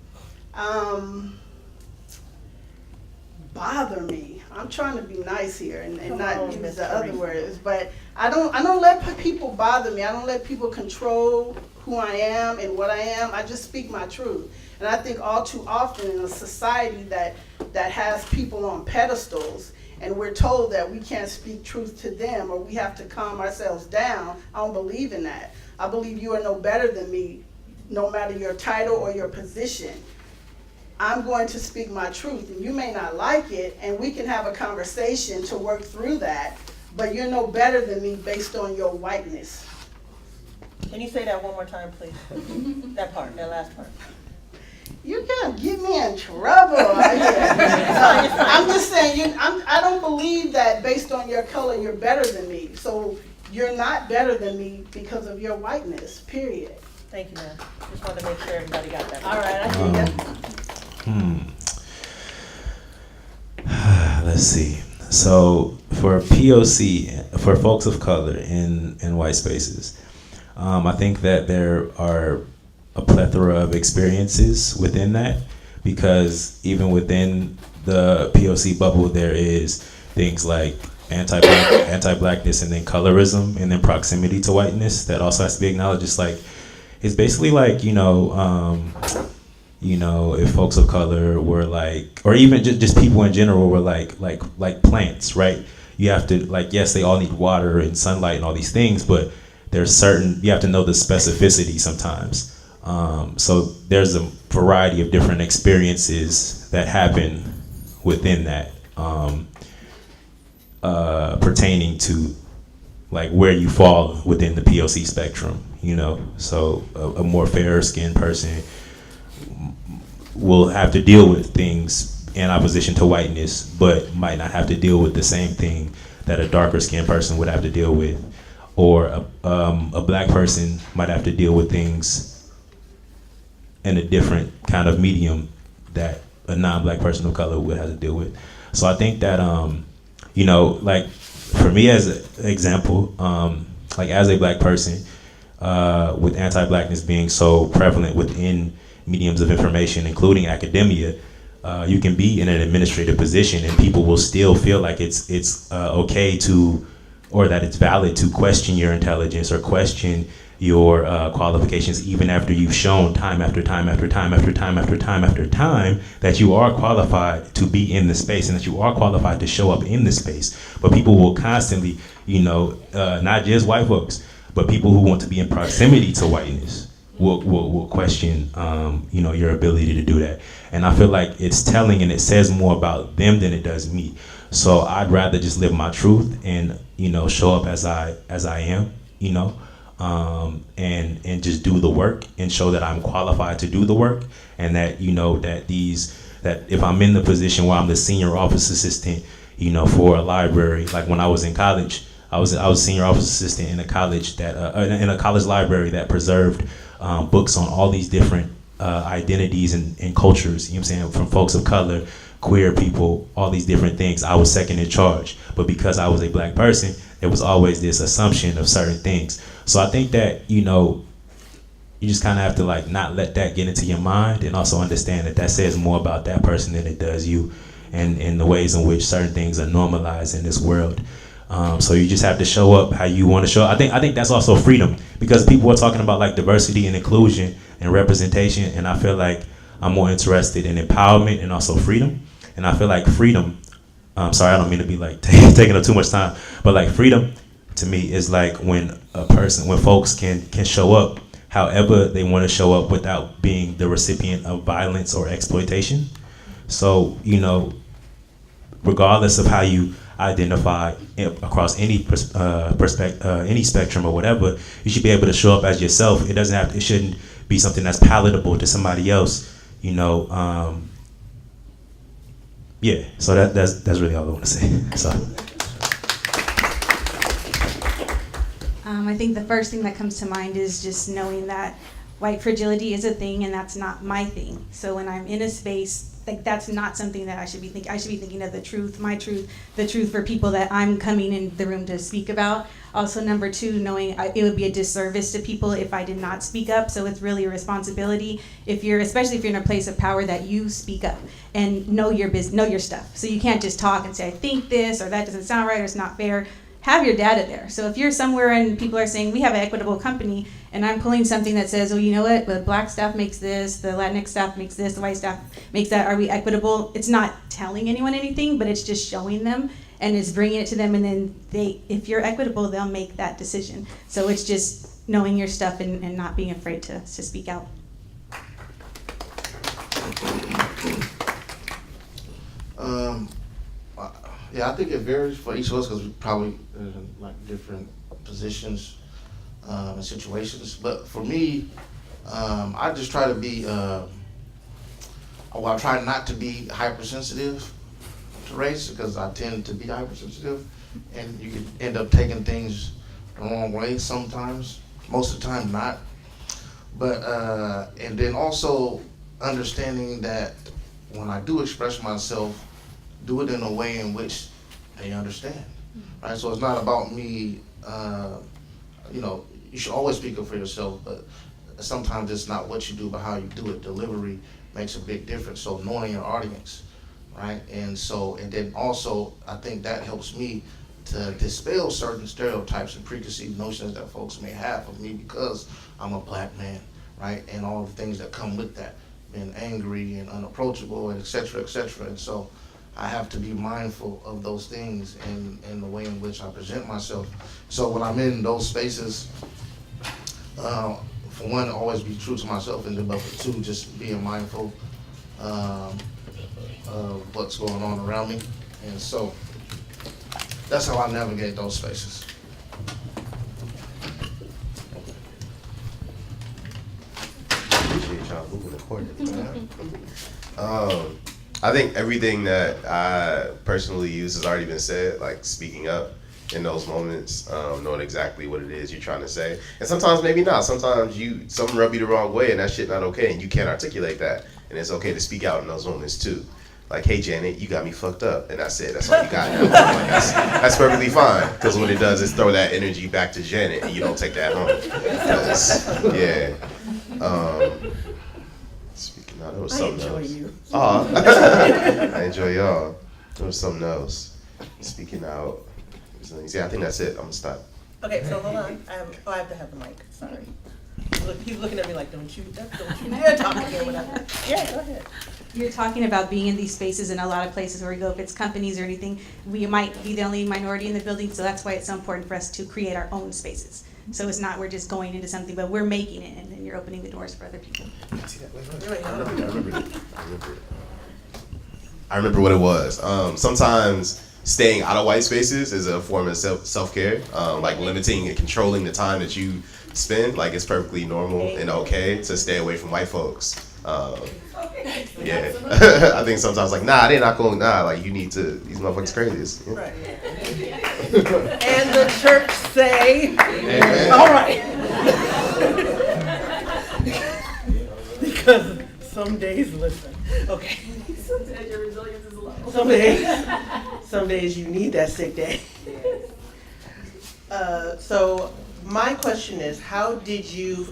bother me. I'm trying to be nice here and not use the other words, but I don't let people bother me. I don't let people control who I am and what I am. I just speak my truth. And I think all too often in a society that has people on pedestals, and we're told that we can't speak truth to them, or we have to calm ourselves down, I don't believe in that. I believe you are no better than me, no matter your title or your position. I'm going to speak my truth, and you may not like it, and we can have a conversation to work through that, but you're no better than me based on your whiteness. Can you say that one more time, please? That part, that last part. You're gonna get me in trouble. I'm just saying, I don't believe that based on your color you're better than me. So you're not better than me because of your whiteness, period. Thank you, ma'am. Just wanted to make sure everybody got that. All right, I hear you. Let's see. So for POC, for folks of color in white spaces, I think that there are a plethora of experiences within that, because even within the POC bubble, there is things like anti-blackness, and then colorism, and then proximity to whiteness that also has to be acknowledged. It's basically like, if folks of color were like, or even just people in general were like plants, right? You have to, like, yes, they all need water and sunlight and all these things, but there's certain, you have to know the specificity sometimes. So there's a variety of different experiences that happen within that, pertaining to like where you fall within the POC spectrum, So a more fair skinned person will have to deal with things in opposition to whiteness, but might not have to deal with the same thing that a darker skinned person would have to deal with, or a black person might have to deal with things in a different kind of medium that a non-black person of color would have to deal with. So I think that, like for me as an example, like as a black person, with anti-blackness being so prevalent within mediums of information, including academia, you can be in an administrative position and people will still feel like it's okay to, or that it's valid to question your intelligence or question your qualifications, even after you've shown time after time after time after time after time after time that you are qualified to be in the space and that you are qualified to show up in the space. But people will constantly, not just white folks, but people who want to be in proximity to whiteness will question, your ability to do that. And I feel like it's telling, and it says more about them than it does me. So I'd rather just live my truth and, show up as I am, and just do the work and show that I'm qualified to do the work, and that, that if I'm in the position where I'm the senior office assistant, for a library, like when I was in college, I was a senior office assistant in a college that, in a college library that preserved books on all these different identities and cultures, from folks of color, queer people, all these different things. I was second in charge, but because I was a black person, there was always this assumption of certain things. So I think that, you just kind of have to like not let that get into your mind, and also understand that says more about that person than it does you, and in the ways in which certain things are normalized in this world. So you just have to show up how you want to show up. I think that's also freedom, because people are talking about like diversity and inclusion and representation, and I feel like I'm more interested in empowerment and also freedom. And I feel like freedom, sorry, I don't mean to be like taking up too much time, but like freedom to me is like when folks can show up however they want to show up without being the recipient of violence or exploitation. So, regardless of how you identify across any any spectrum or whatever, you should be able to show up as yourself. It shouldn't be something that's palatable to somebody else, you know. Yeah, so that's really all I want to say. So. I think the first thing that comes to mind is just knowing that white fragility is a thing, and that's not my thing. So when I'm in a space, like, that's not something that I should be thinking. I should be thinking of the truth, my truth, the truth for people that I'm coming in the room to speak about. Also, number two, knowing it would be a disservice to people if I did not speak up. So it's really a responsibility, especially if you're in a place of power, that you speak up and know your business, know your stuff. So you can't just talk and say, I think this, or that doesn't sound right, or it's not fair. Have your data there. So if you're somewhere and people are saying, we have an equitable company, and I'm pulling something that says, well, you know what, the black staff makes this, the Latinx staff makes this, the white staff makes that, are we equitable? It's not telling anyone anything, but it's just showing them, and it's bringing it to them, and then if you're equitable, they'll make that decision. So it's just knowing your stuff and not being afraid to speak out. Yeah, I think it varies for each of us because we probably in like different positions and situations. But for me, I just try to be, I try not to be hypersensitive to race because I tend to be hypersensitive, and you can end up taking things the wrong way sometimes. Most of the time, not. But and then also understanding that when I do express myself, do it in a way in which they understand, right? So it's not about me, you know, you should always speak up for yourself, but sometimes it's not what you do, but how you do it. Delivery makes a big difference. So knowing your audience, right? And then also, I think that helps me to dispel certain stereotypes and preconceived notions that folks may have of me because I'm a black man, right? And all the things that come with that, being angry and unapproachable, and et cetera, et cetera. And so I have to be mindful of those things in the way in which I present myself. So when I'm in those spaces, for one, always be true to myself, and then but for two, just being mindful of what's going on around me. And so that's how I navigate those spaces. Appreciate y'all moving accordingly. I think everything that I personally use has already been said, like speaking up in those moments, knowing exactly what it is you're trying to say. And sometimes maybe not. Sometimes something rub you the wrong way and that shit not okay and you can't articulate that. And it's okay to speak out in those moments too. Like, hey Janet, you got me fucked up. And that's it, that's all you got now. Like, that's perfectly fine. Because what it does is throw that energy back to Janet and you don't take that home. Yeah. Speaking out, there was something else. I enjoy you. I enjoy y'all. There was something else. Speaking out. Yeah, I think that's it. I'm gonna stop. Okay, so hold on. I have to have the mic. Sorry. He's looking at me like, don't you dare talk again. Whatever. Yeah, go ahead. You're talking about being in these spaces, and a lot of places where we go, if it's companies or anything, we might be the only minority in the building, so that's why it's so important for us to create our own spaces. So it's not we're just going into something, but we're making it, and then you're opening the doors for other people. I remember what it was. Sometimes staying out of white spaces is a form of self-care, like limiting and controlling the time that you spend. Like, it's perfectly normal and okay to stay away from white folks. Yeah, I think sometimes like, nah, they're not going, like you need to, these motherfuckers crazy. Yeah. Right. And the church say, amen. All right. Because some days, listen, okay. Sometimes your resilience is low. Some days you need that sick day. So my question is, how did you,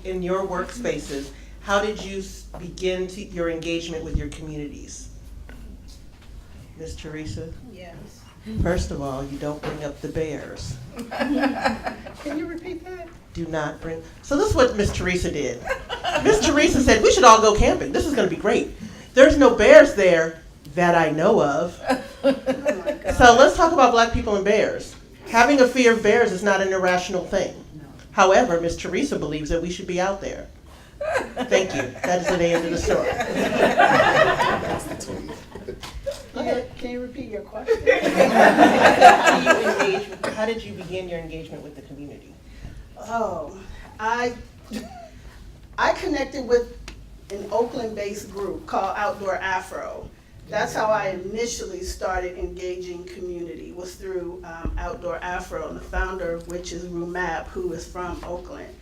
in your workspaces, how did you begin your engagement with your communities? Ms. Teresa? Yes. First of all, you don't bring up the bears. Can you repeat that? Do not bring, so this is what Ms. Teresa did. Ms. Teresa said, we should all go camping. This is gonna be great. There's no bears there that I know of. So let's talk about black people and bears. Having a fear of bears is not an irrational thing. However, Ms. Teresa believes that we should be out there. Thank you. That is the end of the story. Can you repeat your question? How did you begin your engagement with the community? Oh, I connected with an Oakland-based group called Outdoor Afro. That's how I initially started engaging community, was through Outdoor Afro, and the founder of which is Rumab, who is from Oakland.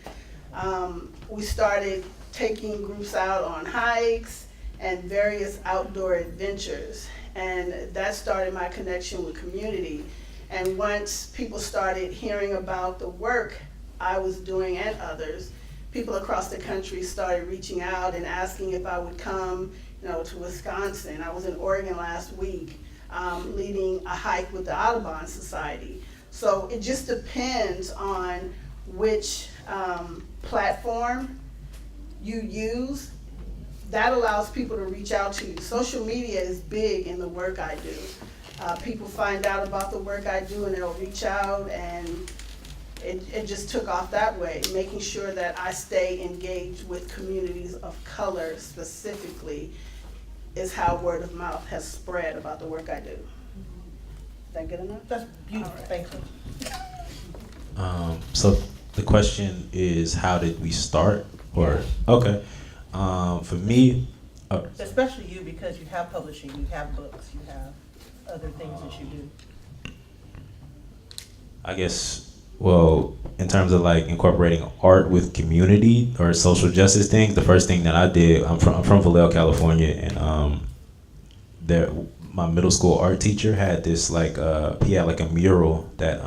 We started taking groups out on hikes and various outdoor adventures, and that started my connection with community. And once people started hearing about the work I was doing and others, people across the country started reaching out and asking if I would come, to Wisconsin. I was in Oregon last week, leading a hike with the Audubon Society. So it just depends on which platform you use. That allows people to reach out to you. Social media is big in the work I do. People find out about the work I do and they'll reach out, and it just took off that way, making sure that I stay engaged with communities of color specifically is how word of mouth has spread about the work I do. Is that good enough? That's beautiful, Right. thank you. So the question is, how did we start? Or okay, for me, Especially you, because you have publishing, you have books, you have other things that you do. I guess, well, in terms of like incorporating art with community or social justice things, the first thing that I did, I'm from Vallejo, California, and my middle school art teacher had this he had like a mural that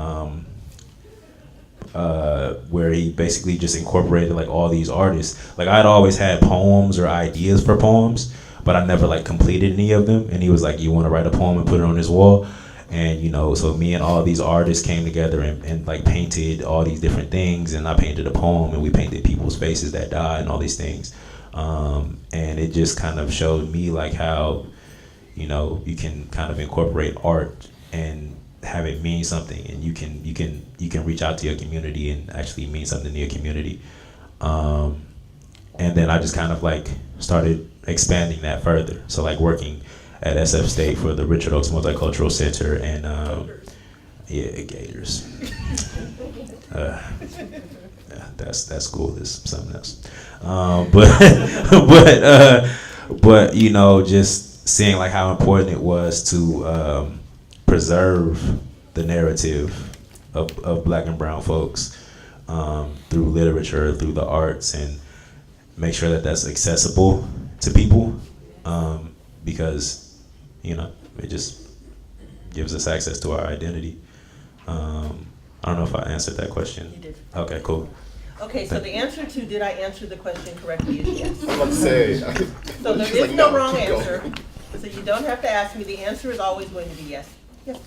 where he basically just incorporated like all these artists. Like I'd always had poems or ideas for poems, but I never like completed any of them. And he was like, "You want to write a poem and put it on his wall?" And so me and all these artists came together and like painted all these different things, and I painted a poem, and we painted people's faces that died and all these things. And it just kind of showed me like how, you can kind of incorporate art and have it mean something, and you can reach out to your community and actually mean something to your community. And then I just kind of like started expanding that further. So like working at SF State for the Richard Oakes Multicultural Center and Gators. That school is something else. But just seeing like how important it was to preserve the narrative of Black and brown folks through literature, through the arts, and make sure that that's accessible to people, because it just gives us access to our identity. I don't know if I answered that question. You did. Okay, cool. Okay, so the answer to did I answer the question correctly is yes. I was about to say. So there is no wrong answer. So you don't have to ask me. The answer is always going to be yes. Yes.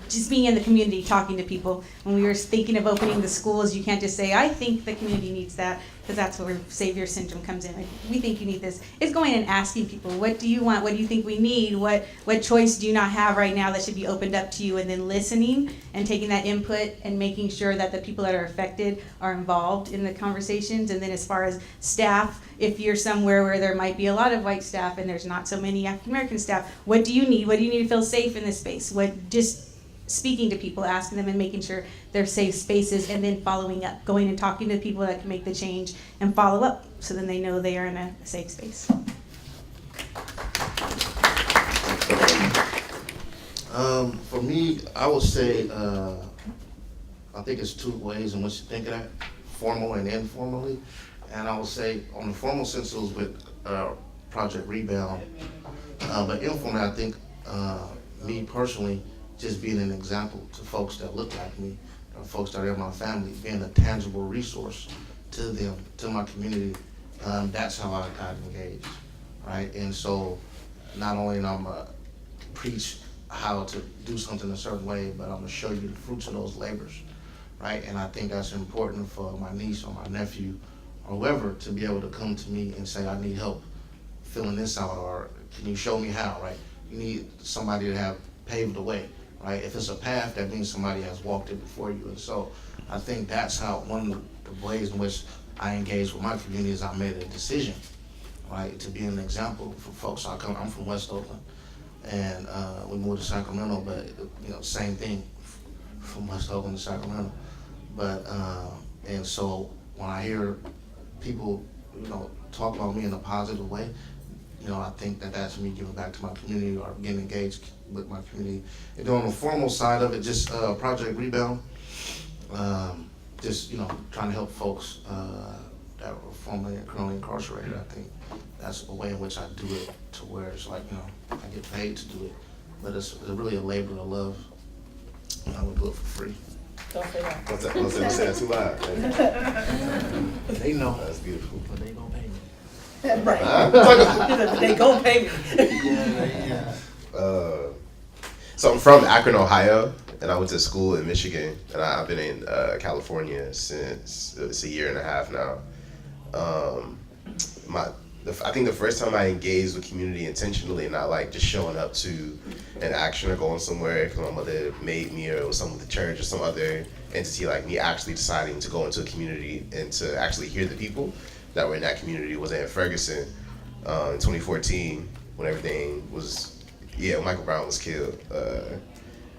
Just being in the community, talking to people. When we were thinking of opening the schools, you can't just say, I think the community needs that, because that's where savior syndrome comes in. Like, we think you need this. It's going and asking people, what do you want? What do you think we need? What choice do you not have right now that should be opened up to you? And then listening and taking that input and making sure that the people that are affected are involved in the conversations. And then as far as staff, if you're somewhere where there might be a lot of white staff and there's not so many African American staff, what do you need? What do you need to feel safe in this space? Just speaking to people, asking them and making sure they're safe spaces, and then following up, going and talking to people that can make the change and follow up, so then they know they are in a safe space. For me, I would say, I think it's two ways in which to think of that, formal and informally. And I would say on the formal sense, it was with Project Rebound. But informally, I think me personally, just being an example to folks that look like me, or folks that are in my family, being a tangible resource to them, to my community, that's how I got engaged, right? And so not only am I gonna preach how to do something a certain way, but I'm gonna show you the fruits of those labors, right? And I think that's important for my niece or my nephew or whoever to be able to come to me and say, I need help filling this out, or can you show me how, right? You need somebody to have paved the way, right? If it's a path, that means somebody has walked it before you. And so I think that's how one of the ways in which I engage with my community is I made a decision, right, to be an example for folks. I'm from West Oakland, and we moved to Sacramento, but same thing, from West Oakland to Sacramento. But and so when I hear people, talk about me in a positive way, I think that that's me giving back to my community or getting engaged with my community. And on the formal side of it, just Project Rebound, just trying to help folks that were formerly and currently incarcerated. I think that's a way in which I do it to where it's like, I get paid to do it, but it's really a labor of love. I would do it for free. Don't say that. Don't say that too loud. They know. That's beautiful. But they gonna pay me. Right. They gonna pay me. Yeah. So I'm from Akron, Ohio, and I went to school in Michigan, and I've been in California since it's a year and a half now. I think the first time I engaged with community intentionally, not like just showing up to an action or going somewhere because my mother made me, or it was someone with the church or some other entity like me, actually deciding to go into a community and to actually hear the people that were in that community, was in Ferguson in 2014 when everything was, Michael Brown was killed.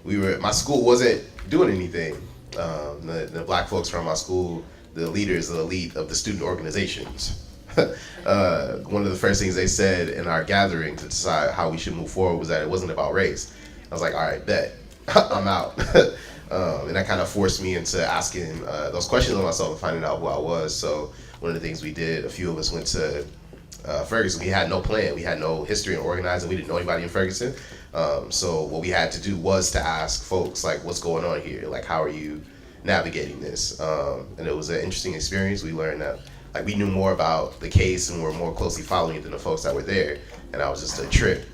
My school wasn't doing anything. The black folks from my school, the leaders, the elite of the student organizations, one of the first things they said in our gathering to decide how we should move forward was that it wasn't about race. I was like, all right, bet, I'm out. And that kind of forced me into asking those questions of myself and finding out who I was. So one of the things we did, a few of us went to Ferguson. We had no plan. We had no history in organizing. We didn't know anybody in Ferguson. So what we had to do was to ask folks, like, what's going on here? Like, how are you navigating this? And it was an interesting experience. We learned that we knew more about the case and were more closely following it than the folks that were there. And that was just a trip,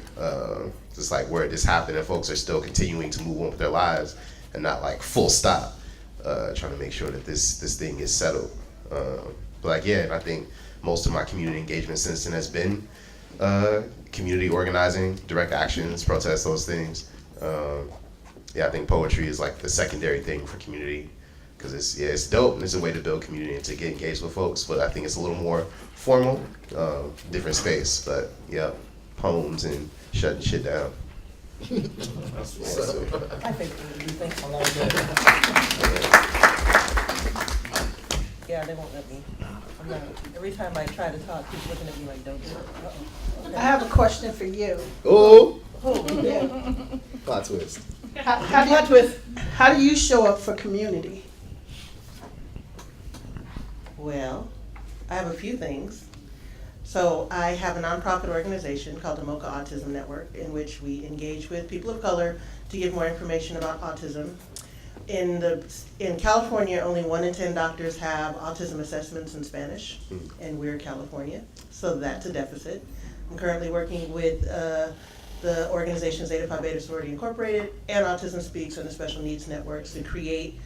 just like where this happened, and folks are still continuing to move on with their lives and not like full stop, trying to make sure that this thing is settled. But I think most of my community engagement since then has been community organizing, direct actions, protests, those things. I think poetry is like the secondary thing for community, because it's dope and it's a way to build community and to get engaged with folks, but I think it's a little more formal, different space. But poems and shutting shit down. I think we think a lot of Yeah, they won't let me. Every time I try to talk, he's looking at me like, don't do it. Okay. I have a question for you. Oh! Yeah. Plot twist. How do you show up for community? Well, I have a few things. So I have a nonprofit organization called the Mocha Autism Network, in which we engage with people of color to give more information about autism. In California, only 1 in 10 doctors have autism assessments in Spanish, and we're California, so that's a deficit. I'm currently working with the organization Zeta Phi Beta Sorority Incorporated and Autism Speaks and the Special Needs Networks to create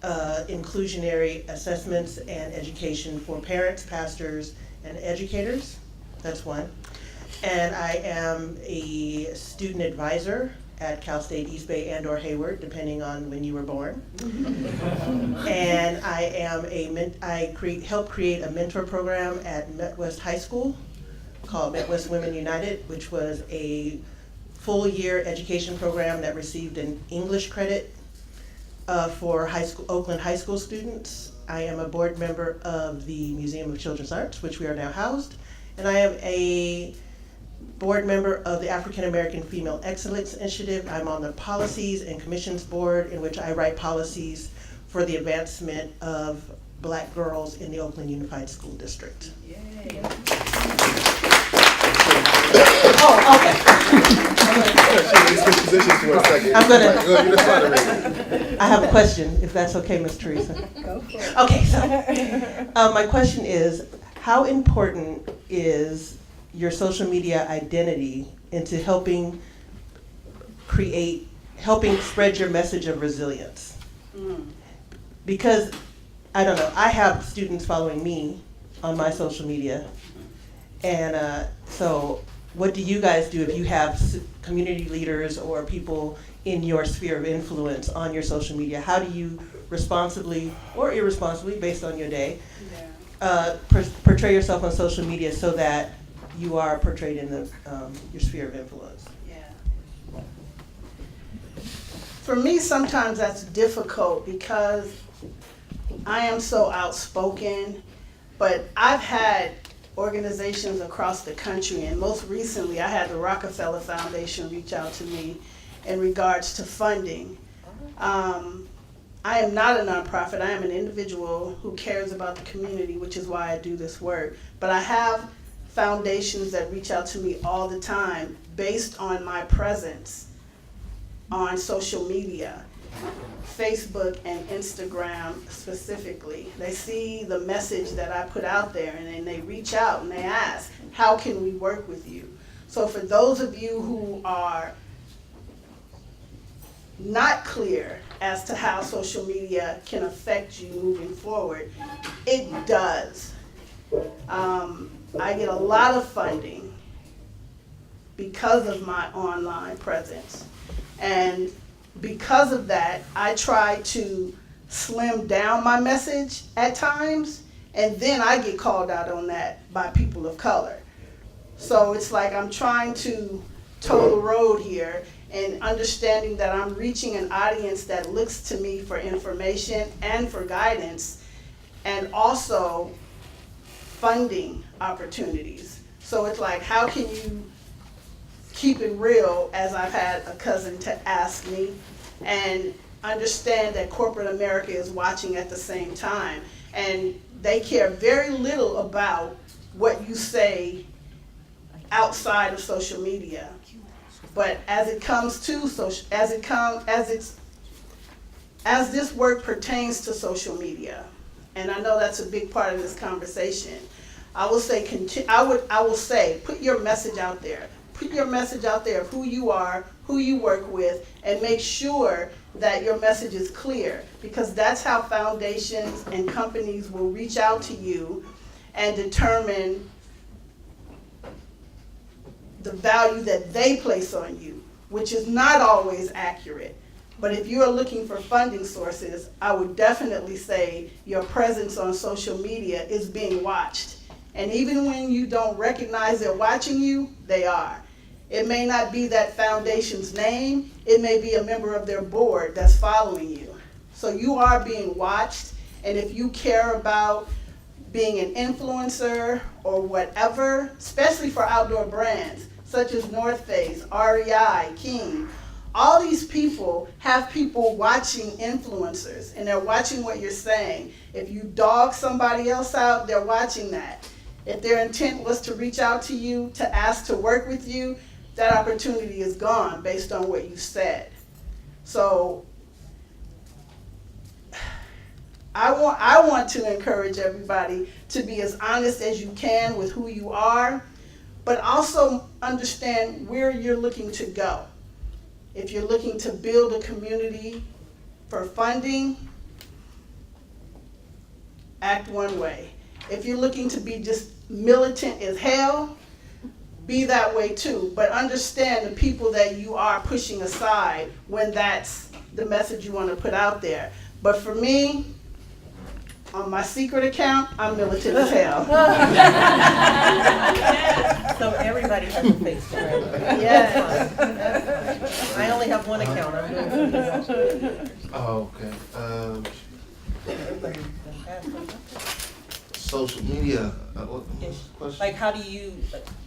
inclusionary assessments and education for parents, pastors, and educators. That's one. And I am a student advisor at Cal State East Bay and or Hayward, depending on when you were born. And I am help create a mentor program at Midwest High School called Midwest Women United, which was a full year education program that received an English credit for Oakland high school students. I am a board member of the Museum of Children's Arts, which we are now housed, and I am a board member of the African American Female Excellence Initiative. I'm on the Policies and Commissions Board, in which I write policies for the advancement of Black girls in the Oakland Unified School District. Yay. Oh, okay. I have a question, if that's okay, Ms. Teresa. Go for it. Okay, so my question is, how important is your social media identity into helping spread your message of resilience? Because, I don't know, I have students following me on my social media, and so what do you guys do if you have community leaders or people in your sphere of influence on your social media? How do you responsibly or irresponsibly, based on your day, portray yourself on social media so that you are portrayed in the your sphere of influence? Yeah. For me, sometimes that's difficult because I am so outspoken, but I've had organizations across the country, and most recently I had the Rockefeller Foundation reach out to me in regards to funding. I am not a nonprofit. I am an individual who cares about the community, which is why I do this work. But I have foundations that reach out to me all the time based on my presence on social media, Facebook and Instagram specifically. They see the message that I put out there, and then they reach out and they ask, how can we work with you? So for those of you who are not clear as to how social media can affect you moving forward, it does. I get a lot of funding because of my online presence. And because of that, I try to slim down my message at times, and then I get called out on that by people of color. So it's like I'm trying to toe the road here and understanding that I'm reaching an audience that looks to me for information and for guidance, and also funding opportunities. So it's like, how can you keep it real, as I've had a cousin to ask me, and understand that corporate America is watching at the same time, and they care very little about what you say outside of social media. But as it comes to as this work pertains to social media, and I know that's a big part of this conversation, I will say put your message out there. Put your message out there of who you are, who you work with, and make sure that your message is clear, because that's how foundations and companies will reach out to you and determine the value that they place on you, which is not always accurate. But if you are looking for funding sources, I would definitely say your presence on social media is being watched. And even when you don't recognize they're watching you, they are. It may not be that foundation's name, it may be a member of their board that's following you. So you are being watched, and if you care about being an influencer or whatever, especially for outdoor brands such as North Face, REI, King, all these people have people watching influencers, and they're watching what you're saying. If you dog somebody else out, they're watching that. If their intent was to reach out to you, to ask to work with you, that opportunity is gone based on what you said. So I want to encourage everybody to be as honest as you can with who you are, but also understand where you're looking to go. If you're looking to build a community for funding, act one way. If you're looking to be just militant as hell, be that way too. But understand the people that you are pushing aside when that's the message you want to put out there. But for me, on my secret account, I'm militant as hell. So everybody has a face to it. Yes. That's fine. I only have one account. I'm doing something else. Oh, okay. Social media. What question? Like, how do you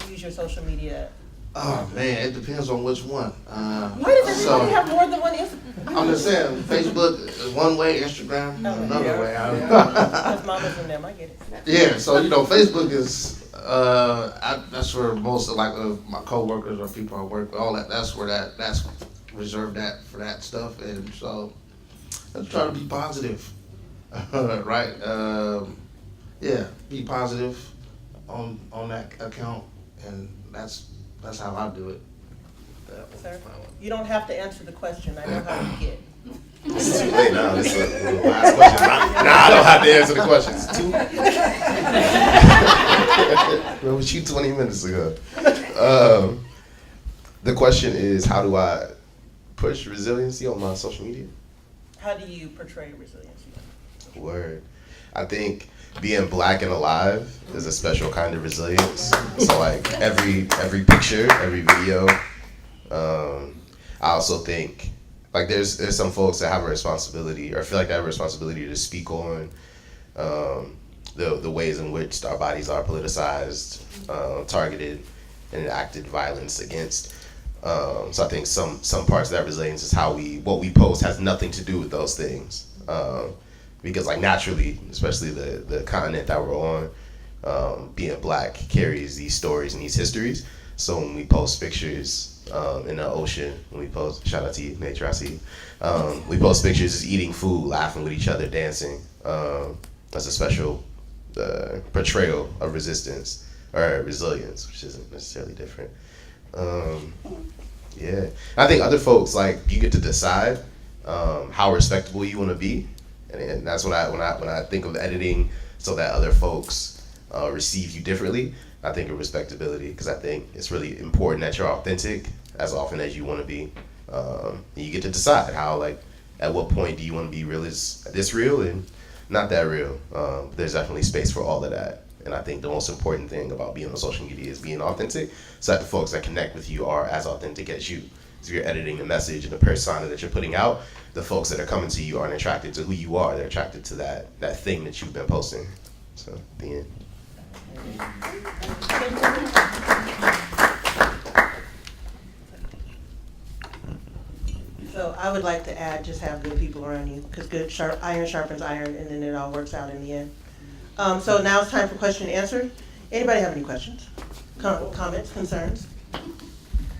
use your social media? Oh man, it depends on which one. Why does everybody have more than one Instagram? I'm just saying, Facebook is one way, Instagram another way. Because mama's in them, I get it. Yeah, so Facebook is that's where most of my coworkers or people I work with, all that's where that's reserved for that stuff, and so let's try to be positive, right? Yeah, be positive on that account, and that's how I do it. Sir, you don't have to answer the question. I know how you get. It's too late now. This is the last question. Nah, I don't have to answer the question. It's too. Where was you 20 minutes ago? The question is, how do I push resiliency on my social media? How do you portray resiliency? Word. I think being black and alive is a special kind of resilience. So like every picture, every video, I also think like there's some folks that have a responsibility or feel like they have a responsibility to speak on the ways in which our bodies are politicized, targeted, and enacted violence against. So I think some parts of that resilience is what we post has nothing to do with those things. Because like naturally, especially the continent that we're on, being black carries these stories and these histories. So when we post pictures in the ocean, when we post, shout out to you, nature, I see you. We post pictures just eating food, laughing with each other, dancing. That's a special portrayal of resistance or resilience, which isn't necessarily different. Yeah, I think other folks, like, you get to decide how respectable you want to be, and that's when I think of editing so that other folks receive you differently. I think of respectability because I think it's really important that you're authentic as often as you want to be. And you get to decide how, like, at what point do you want to be real, is this real and not that real. There's definitely space for all of that. And I think the most important thing about being on social media is being authentic, so that the folks that connect with you are as authentic as you. So you're editing the message and the persona that you're putting out, the folks that are coming to you aren't attracted to who you are, they're attracted to that thing that you've been posting. So, the end. So I would like to add, just have good people around you, because iron sharpens iron, and then it all works out in the end. So now it's time for question and answer. Anybody have any questions, comments, concerns,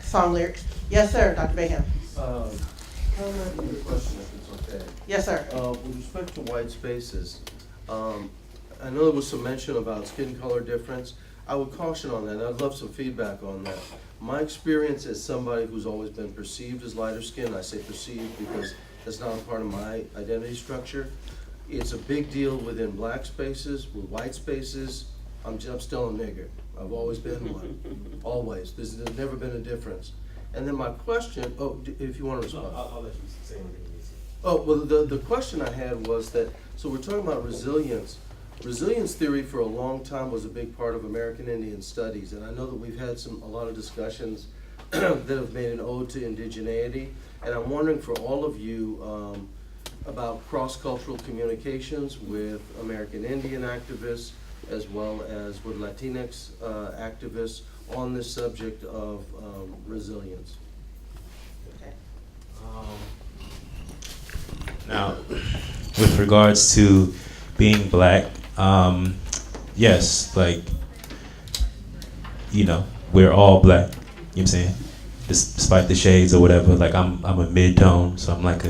song lyrics? Yes, sir, Dr. Bayham. Comment or question, if it's okay. Yes, sir. With respect to white spaces, I know there was some mention about skin color difference. I would caution on that, and I'd love some feedback on that. My experience as somebody who's always been perceived as lighter skinned, I say perceived because that's not a part of my identity structure. It's a big deal within black spaces. With white spaces, I'm still a nigger. I've always been one, always. There's never been a difference. And then my question, if you want to respond. No, I'll let you say anything. Oh, well, the question I had was that, so we're talking about resilience. Resilience theory for a long time was a big part of American Indian studies, and I know that we've had a lot of discussions that have made an ode to indigeneity, and I'm wondering for all of you about cross-cultural communications with American Indian activists as well as with Latinx activists on this subject of resilience. Okay. Now, with regards to being black, yes, like, you know, we're all black, you know what I'm saying? Despite the shades or whatever, like, I'm a mid-tone, so I'm like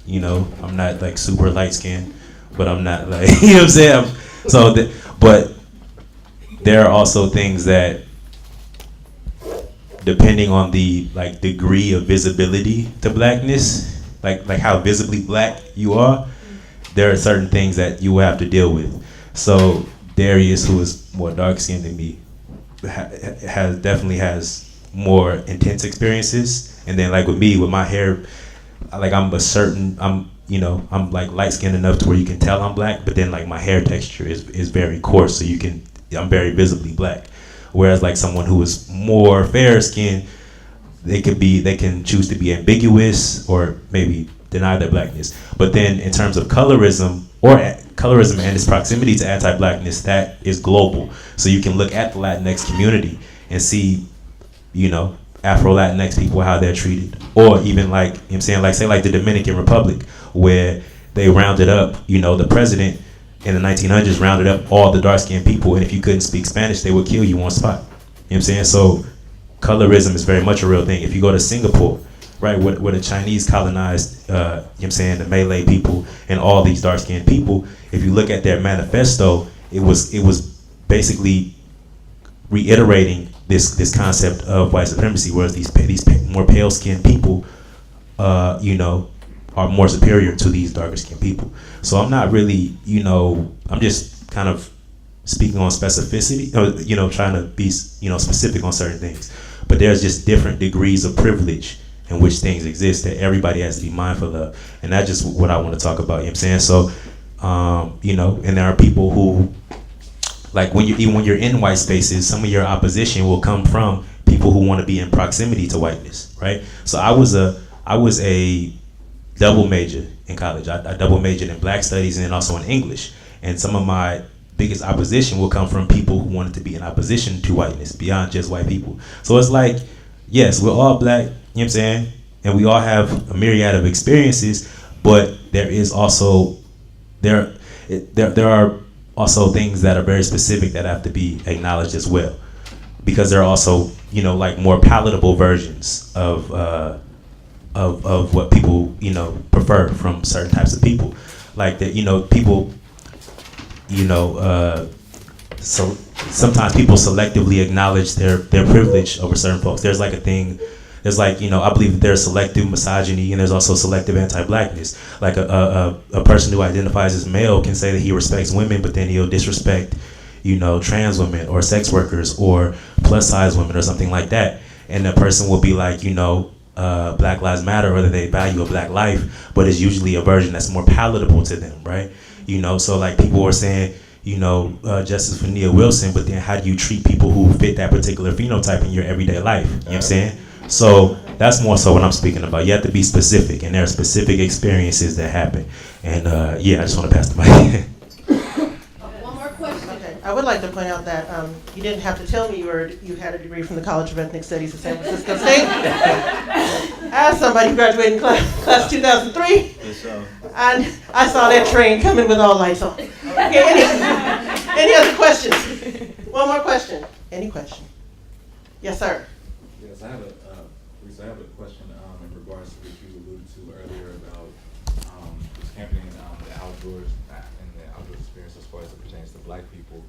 you know, I'm not like super light-skinned, but I'm not like, you know what I'm saying? But there are also things that, depending on the like degree of visibility to blackness, like how visibly black you are, there are certain things that you will have to deal with. So Darius, who is more dark skinned than me, definitely has more intense experiences. And then like with me, with my hair, like I'm like light skinned enough to where you can tell I'm black, but then like my hair texture is very coarse, so I'm very visibly black. Whereas like someone who is more fair skinned, they can choose to be ambiguous or maybe deny their blackness. But then in terms of colorism and its proximity to anti-blackness, that is global. So you can look at the Latinx community and see, you know, Afro-Latinx people, how they're treated. Or even like, you know what I'm saying, like say like the Dominican Republic, where they rounded up, you know, the president in the 1900s rounded up all the dark-skinned people, and if you couldn't speak Spanish, they would kill you on spot. You know what I'm saying? So colorism is very much a real thing. If you go to Singapore, right, where the Chinese colonized, you know what I'm saying, the Malay people and all these dark-skinned people, if you look at their manifesto, it was basically reiterating this concept of white supremacy, whereas these more pale-skinned people, you know, are more superior to these darker-skinned people. So I'm not really, you know, I'm just kind of speaking on specificity, or, you know, trying to be, you know, specific on certain things. But there's just different degrees of privilege in which things exist that everybody has to be mindful of. And that's just what I want to talk about, you know what I'm saying? So You know, and there are people who, like even when you're in white spaces, some of your opposition will come from people who want to be in proximity to whiteness, right? So I was a double major in college. I double majored in Black Studies and then also in English. And some of my biggest opposition will come from people who wanted to be in opposition to whiteness beyond just white people. So it's like, yes, we're all Black, you know what I'm saying? And we all have a myriad of experiences, but there is also, there are also things that are very specific that have to be acknowledged as well. Because there are also, you know, like more palatable versions of what people, you know, prefer from certain types of people. Like that, you know, people, you know, so sometimes people selectively acknowledge their privilege over certain folks. There's like a thing, there's like, you know, I believe that there's selective misogyny and there's also selective anti-blackness. Like a person who identifies as male can say that he respects women, but then he'll disrespect, you know, trans women or sex workers or plus size women or something like that. And the person will be like, you know, Black Lives Matter, or that they value a black life, but it's usually a version that's more palatable to them, right? You know, so like people are saying, you know, justice for Nia Wilson, but then how do you treat people who fit that particular phenotype in your everyday life? You know what I'm saying? So that's more so what I'm speaking about. You have to be specific, and there are specific experiences that happen. And yeah, I just want to pass the mic. One more question. Okay, I would like to point out that you didn't have to tell me you had a degree from the College of Ethnic Studies at San Francisco State. As somebody who graduated in class 2003, and I saw that train coming with all lights on. Okay, any other questions? One more question. Any question? Yes, sir. Yes, I have a question in regards to what you alluded to earlier about just camping in the outdoors and the outdoor experience as far as it pertains to Black people.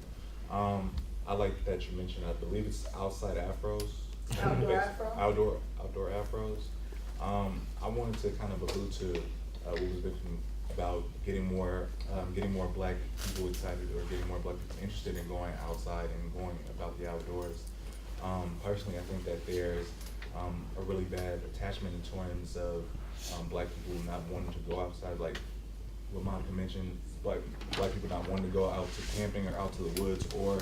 I like that you mentioned, I believe it's outside afros. Outdoor afros. I wanted to kind of allude to what was mentioned about getting more Black people excited, or getting more Black people interested in going outside and going about the outdoors. Personally, I think that there's a really bad attachment in terms of Black people not wanting to go outside, like what Monica mentioned, Black people not wanting to go out to camping or out to the woods, or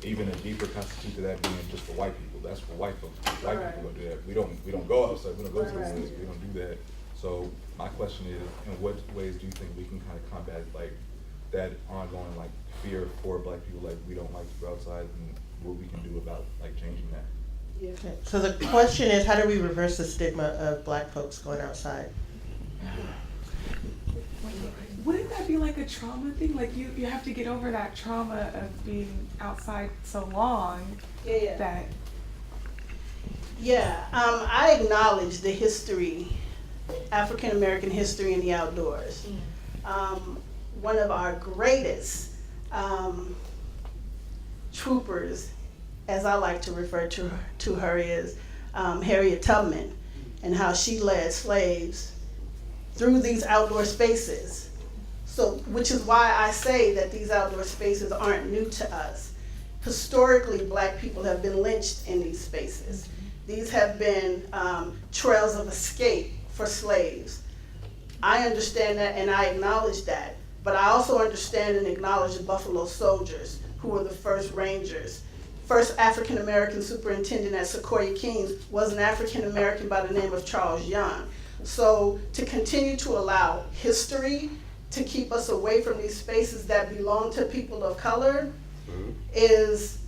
even a deeper constitute to that being just for white people. That's for white folks. White people don't do that. We don't go outside. We don't go to the woods. We don't do that. So my question is, in what ways do you think we can kind of combat like that ongoing like fear for Black people, like we don't like to go outside, and what we can do about like changing that? Yeah. Okay. So the question is, how do we reverse the stigma of Black folks going outside? Wouldn't that be like a trauma thing? Like you have to get over that trauma of being outside so long. That. Yeah, I acknowledge the history, African American history in the outdoors. One of our greatest troopers, as I like to refer to her, is Harriet Tubman, and how she led slaves through these outdoor spaces. So, which is why I say that these outdoor spaces aren't new to us. Historically, Black people have been lynched in these spaces. These have been trails of escape for slaves. I understand that and I acknowledge that, but I also understand and acknowledge the Buffalo Soldiers, who were the first Rangers. First African American superintendent at Sequoia Kings was an African American by the name of Charles Young. So to continue to allow history to keep us away from these spaces that belong to people of color is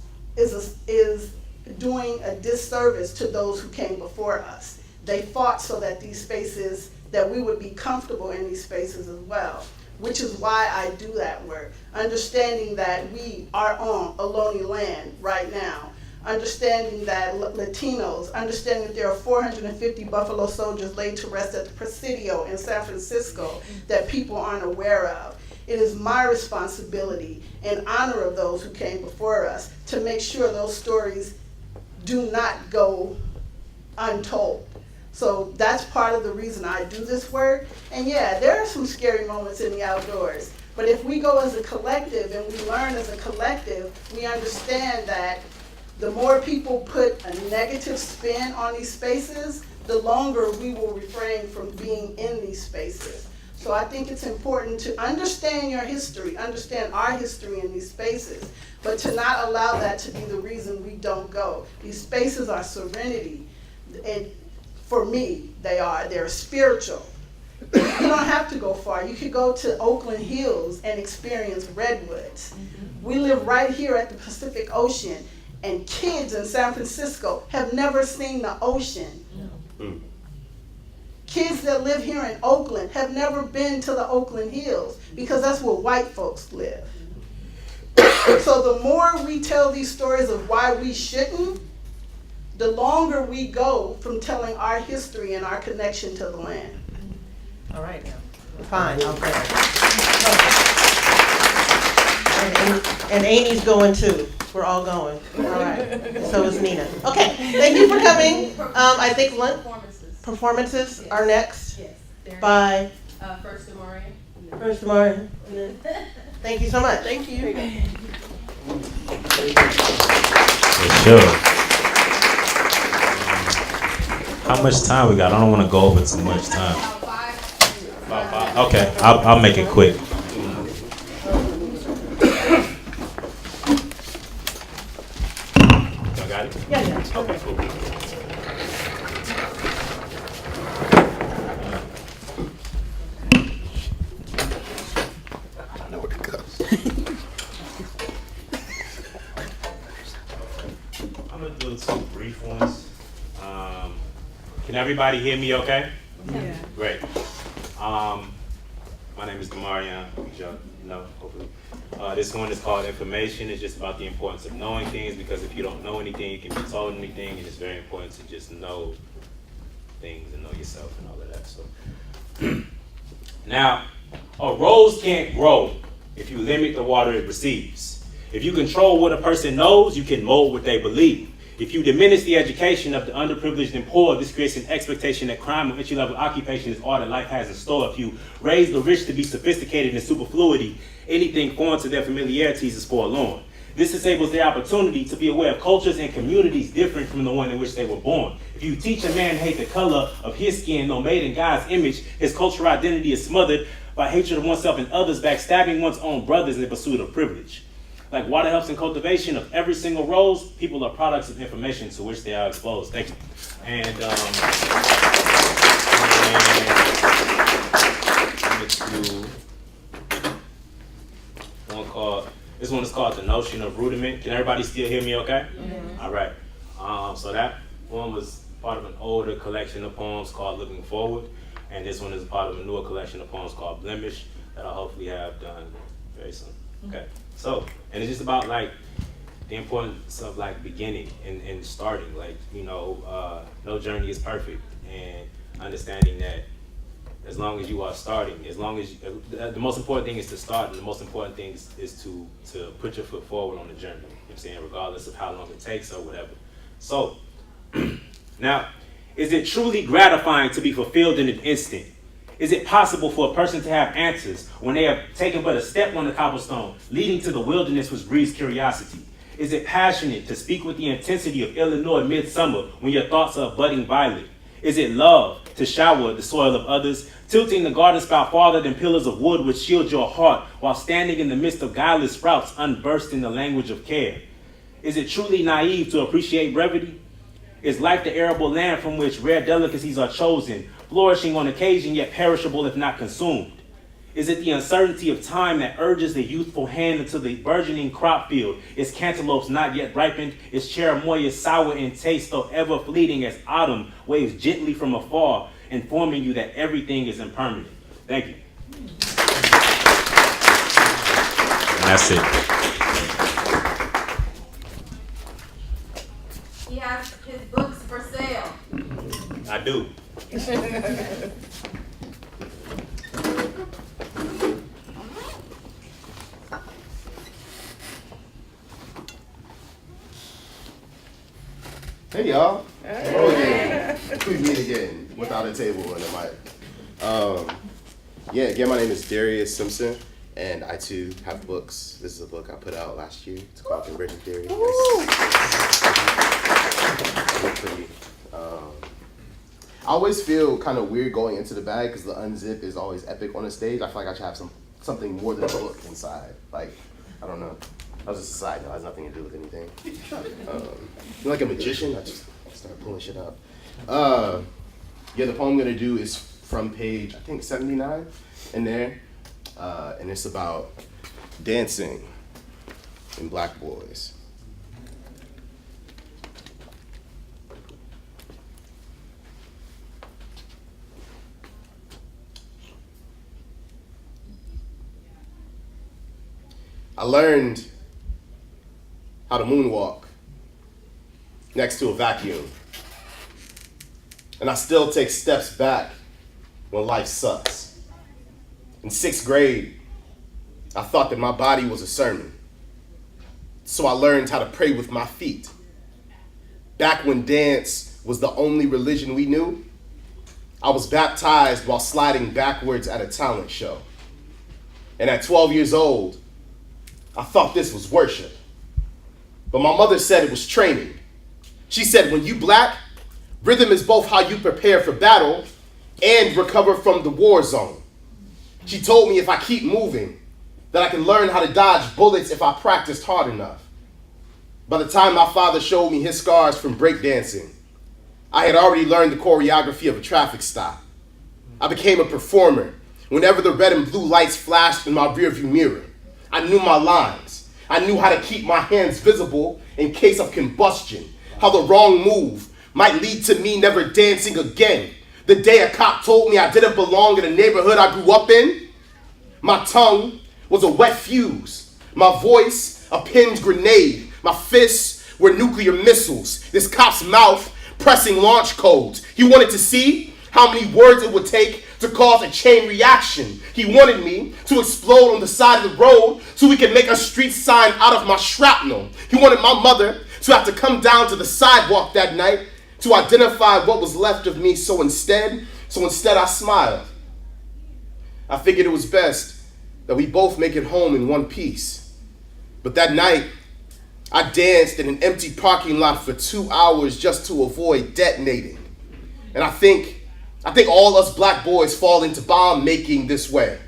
doing a disservice to those who came before us. They fought so that these spaces, that we would be comfortable in these spaces as well, which is why I do that work. Understanding that we are on a lonely land right now. Understanding that Latinos, understanding that there are 450 Buffalo Soldiers laid to rest at the Presidio in San Francisco that people aren't aware of. It is my responsibility in honor of those who came before us to make sure those stories do not go untold. So that's part of the reason I do this work. And yeah, there are some scary moments in the outdoors, but if we go as a collective and we learn as a collective, we understand that the more people put a negative spin on these spaces, the longer we will refrain from being in these spaces. So So I think it's important to understand your history, understand our history in these spaces, but to not allow that to be the reason we don't go. These spaces are serenity, and for me, they're spiritual. You don't have to go far. You could go to Oakland Hills and experience redwoods. We live right here at the Pacific Ocean, and kids in San Francisco have never seen the ocean. Kids that live here in Oakland have never been to the Oakland Hills because that's where white folks live. So the more we tell these stories of why we shouldn't, the longer we go from telling our history and our connection to the land. All right, now. Fine, okay. And Amy's going too. We're all going. All right. So is Nina. Okay, thank you for coming. I think performances are next. Yes. By First DeMareon. First DeMareon. Thank you so much. Thank you. For sure. How much time we got? I don't want to go over too much time. About 5. Okay, I'll make it quick. Y'all got it? Yeah. Okay, cool. I know where it goes. I'm gonna do 2 brief ones. Can everybody hear me okay? Yeah. Great. My name is DeMareon, which y'all know, hopefully. This one is called Information. It's just about the importance of knowing things, because if you don't know anything, you can be told anything, and it's very important to just know things and know yourself and all of that. So, now, a rose can't grow if you limit the water it receives. If you control what a person knows, you can mold what they believe. If you diminish the education of the underprivileged and poor, this creates an expectation that crime or entry-level occupation is all that life has in store. If you raise the rich to be sophisticated in superfluity, anything foreign to their familiarities is forlorn. This disables their opportunity to be aware of cultures and communities different from the one in which they were born. If you teach a man to hate the color of his skin, though made in God's image, his cultural identity is smothered by hatred of oneself and others, backstabbing one's own brothers in the pursuit of privilege. Like water helps in cultivation of every single rose, people are products of information to which they are exposed. Thank you. And this one is called The Notion of Rudiment. Can everybody still hear me okay? Mm-hmm. All right. So that one was part of an older collection of poems called Looking Forward. And this one is part of a newer collection of poems called Blemish that I'll hopefully have done very soon. Okay. So, and it's just about like the importance of like beginning and starting. Like, you know, no journey is perfect, and understanding that as long as you are starting, as long as the most important thing is to start, and the most important thing is to put your foot forward on the journey. You know what I'm saying, regardless of how long it takes or whatever. So, now, is it truly gratifying to be fulfilled in an instant? Is it possible for a person to have answers when they have taken but a step on the cobblestone, leading to the wilderness which breeds curiosity? Is it passionate to speak with the intensity of Illinois midsummer when your thoughts are a budding violet? Is it love to shower the soil of others, tilting the garden spout farther than pillars of wood which shield your heart while standing in the midst of guileless sprouts unversed in the language of care? Is it truly naive to appreciate brevity? Is life the arable land from which rare delicacies are chosen, flourishing on occasion yet perishable if not consumed? Is it the uncertainty of time that urges the youthful hand into the burgeoning crop field, its cantaloupes not yet ripened, its cherimoyas sour in taste though ever fleeting as autumn waves gently from afar, informing you that everything is impermanent? Thank you. And that's it. He has his books for sale. I do. Hey y'all. Hey. Oh yeah. We meet again without a table and a mic. Again, my name is Darius Simpson, and I too have books. This is a book I put out last year. It's called Conversion Theory. Pretty. I always feel kind of weird going into the bag because the unzip is always epic on the stage. I feel like I should have something more than a book inside. Like, I don't know. That was just a side note. It has nothing to do with anything. You're like a magician. I just start pulling shit out. Yeah, the poem I'm gonna do is from page, I think 79 in there. And it's about dancing in black boys. I learned how to moonwalk next to a vacuum. And I still take steps back when life sucks. In 6th grade, I thought that my body was a sermon. So I learned how to pray with my feet. Back when dance was the only religion we knew, I was baptized while sliding backwards at a talent show. And at 12 years old, I thought this was worship. But my mother said it was training. She said, when you black, rhythm is both how you prepare for battle and recover from the war zone. She told me if I keep moving, that I can learn how to dodge bullets if I practiced hard enough. By the time my father showed me his scars from breakdancing, I had already learned the choreography of a traffic stop. I became a performer whenever the red and blue lights flashed in my rearview mirror. I knew my lines. I knew how to keep my hands visible in case of combustion, how the wrong move might lead to me never dancing again. The day a cop told me I didn't belong in the neighborhood I grew up in, my tongue was a wet fuse, my voice a pinned grenade, my fists were nuclear missiles, this cop's mouth pressing launch codes. He wanted to see how many words it would take to cause a chain reaction. He wanted me to explode on the side of the road so we could make a street sign out of my shrapnel. He wanted my mother to have to come down to the sidewalk that night to identify what was left of me. So instead I smiled. I figured it was best that we both make it home in one piece. But that night, I danced in an empty parking lot for 2 hours just to avoid detonating. And I think all us black boys fall into bomb making this way,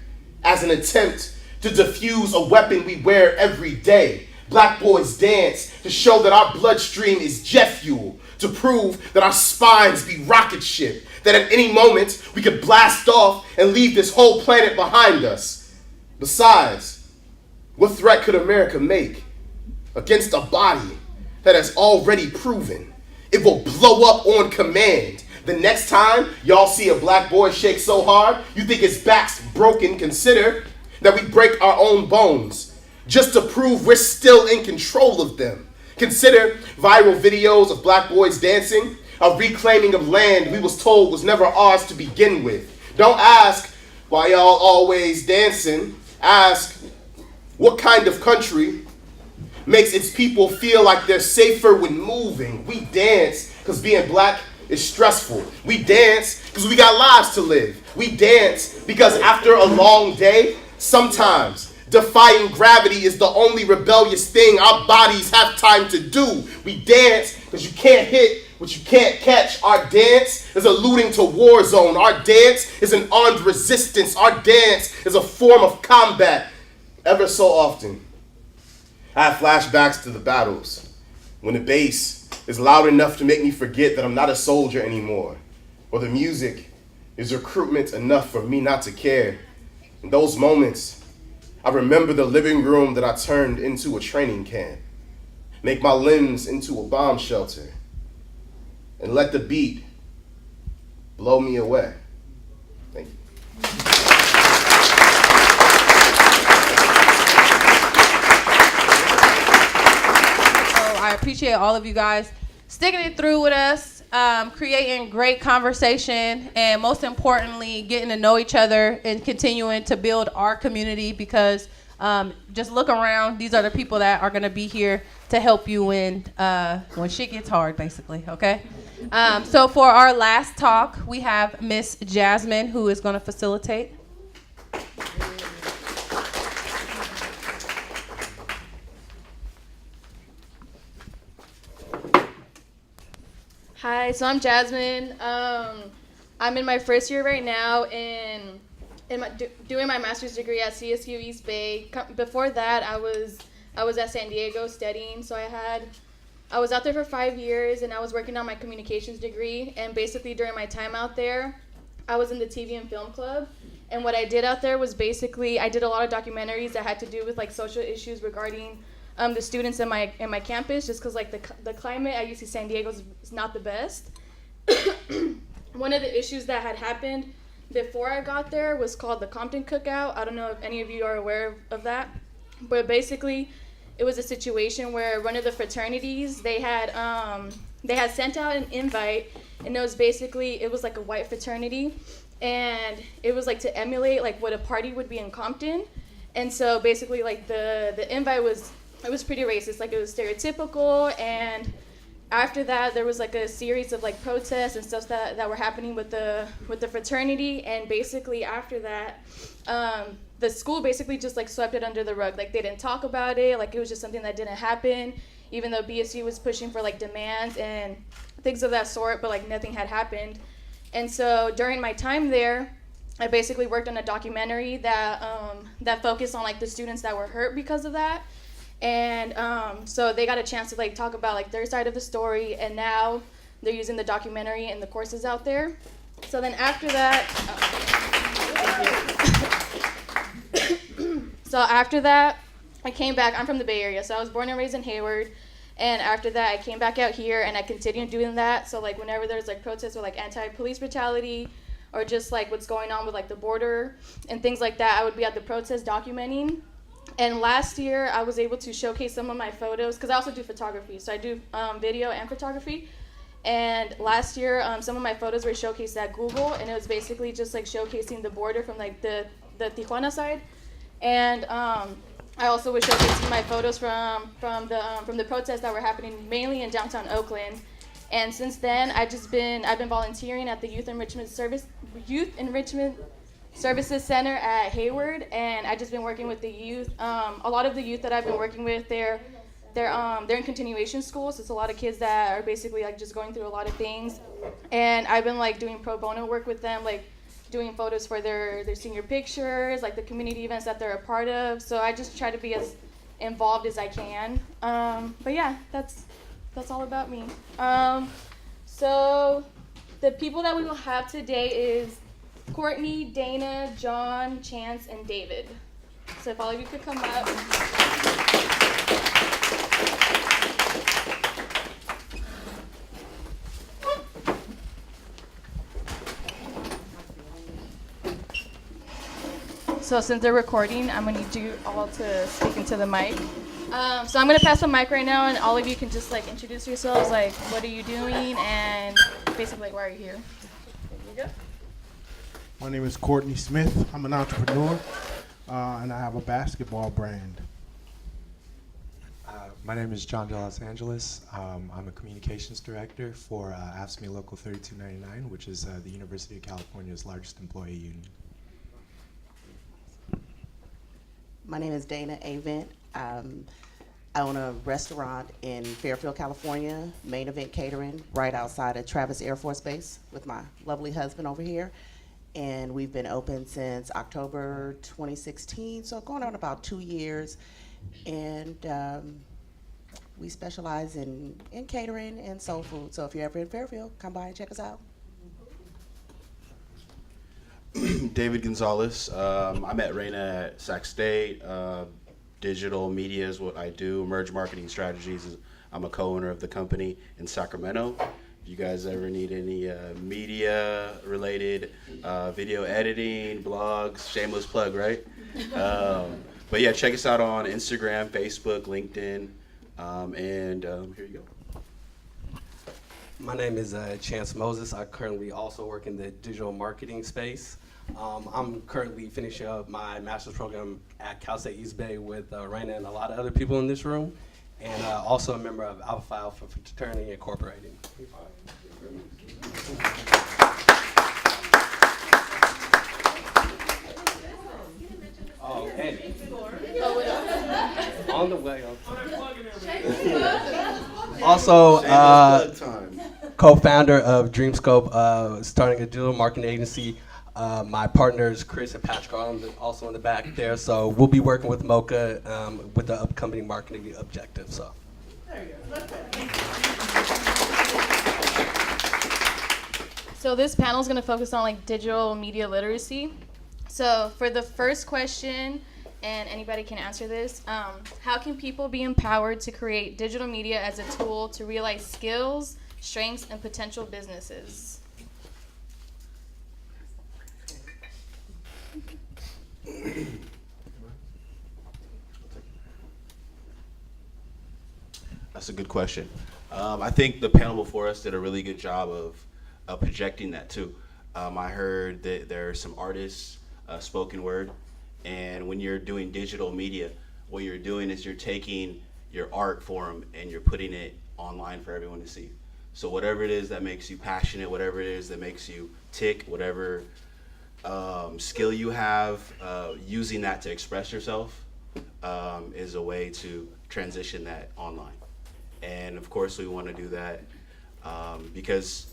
as an attempt to defuse a weapon we wear every day. Black boys dance to show that our bloodstream is jet fuel, to prove that our spines be rocket ship, that at any moment we could blast off and leave this whole planet behind us. Besides, what threat could America make against a body that has already proven it will blow up on command? The next time y'all see a black boy shake so hard you think his back's broken, consider that we break our own bones just to prove we're still in control of them. Consider viral videos of black boys dancing, a reclaiming of land we was told was never ours to begin with. Don't ask why y'all always dancing. Ask what kind of country makes its people feel like they're safer when moving. We dance because being black is stressful. We dance because we got lives to live. We dance because after a long day, sometimes defying gravity is the only rebellious thing our bodies have time to do. We dance because you can't hit what you can't catch. Our dance is alluding to war zone. Our dance is an armed resistance. Our dance is a form of combat. Ever so often, I have flashbacks to the battles when the bass is loud enough to make me forget that I'm not a soldier anymore, or the music is recruitment enough for me not to care. In those moments, I remember the living room that I turned into a training camp, make my limbs into a bomb shelter, and let the beat blow me away. Thank you. I appreciate all of you guys sticking it through with us, creating great conversation, and most importantly, getting to know each other and continuing to build our community, because just look around. These are the people that are going to be here to help you when shit gets hard, basically, okay? So for our last talk, we have Miss Jasmine, who is going to facilitate. Hi, so I'm Jasmine. I'm in my first year right now doing my master's degree at CSU East Bay. Before that, I was at San Diego studying, so I was out there for 5 years, and I was working on my communications degree. And basically during my time out there, I was in the TV and film club. And what I did out there was basically I did a lot of documentaries that had to do with like social issues regarding the students in my campus, just because like the climate at UC San Diego is not the best. One of the issues that had happened before I got there was called the Compton Cookout. I don't know if any of you are aware of that, but basically it was a situation where one of the fraternities, they had sent out an invite, and it was like a white fraternity, and it was like to emulate like what a party would be in Compton. And so basically like the invite was pretty racist, like it was stereotypical. And after that, there was like a series of like protests and stuff that were happening with the fraternity. And basically after that, the school basically just like swept it under the rug. Like they didn't talk about it. Like it was just something that didn't happen, even though BSU was pushing for like demands and things of that sort, but like nothing had happened. And so during my time there, I basically worked on a documentary that focused on like the students that were hurt because of that. And so they got a chance to like talk about like their side of the story, and now they're using the documentary in the courses out there. So then after that, I came back. I'm from the Bay Area, so I was born and raised in Hayward. And after that, I came back out here, and I continued doing that. So like whenever there's like protests or like anti-police brutality, or just like what's going on with like the border and things like that, I would be at the protest documenting. And last year, I was able to showcase some of my photos, because I also do photography. So I do video and photography. And last year, some of my photos were showcased at Google, and it was basically just like showcasing the border from like the Tijuana side. And I also was showcasing my photos from the protests that were happening mainly in downtown Oakland. And since then, I've been volunteering at the Youth Enrichment Services Center at Hayward, and I've just been working with the youth. A lot of the youth that I've been working with, they're in continuation schools. So it's a lot of kids that are basically like just going through a lot of things, and I've been like doing pro bono work with them, like doing photos for their senior pictures, like the community events that they're a part of. So I just try to be as involved as I can. But yeah, that's all about me. So the people that we will have today is Courtney, Dayna, John, Chance, and David. So if all of you could come up. So since they're recording, I'm gonna need you all to speak into the mic. So I'm gonna pass the mic right now, and all of you can just like introduce yourselves, like what are you doing, and basically like, why are you here? There you go. My name is Courtney Smith. I'm an entrepreneur, and I have a basketball brand. My name is John de Los Angeles. I'm a communications director for AFSCME Local 3299, which is the University of California's largest employee union. My name is Dayna Avent. I own a restaurant in Fairfield, California, Main Event Catering, right outside of Travis Air Force Base with my lovely husband over here. And we've been open since October 2016, so going on about 2 years. And we specialize in catering and soul food. So if you're ever in Fairfield, come by and check us out. David Gonzalez. I met Reina at Sac State. Digital media is what I do. Merge marketing strategies. I'm a co-owner of the company in Sacramento. If you guys ever need any media related, video editing, blogs, shameless plug, right? But yeah, check us out on Instagram, Facebook, LinkedIn, and here you go. My name is Chance Moses. I currently also work in the digital marketing space. I'm currently finishing up my master's program at Cal State East Bay with Reina and a lot of other people in this room, and also a member of Alpha Alpha Fraternity Incorporated. Oh, and on the way. Also, co-founder of Dreamscope, starting a digital marketing agency. My partners, Chris and Patrick, are also in the back there. So we'll be working with Mocha with the upcoming marketing objective. So. There you go. So this panel is going to focus on like digital media literacy. So for the first question, and anybody can answer this, how can people be empowered to create digital media as a tool to realize skills, strengths, and potential businesses? That's a good question. I think the panel before us did a really good job of projecting that too. I heard that there are some artists, spoken word, and when you're doing digital media, what you're doing is you're taking your art form and you're putting it online for everyone to see. So whatever it is that makes you passionate, whatever it is that makes you tick, whatever skill you have, using that to express yourself is a way to transition that online. And of course we want to do that because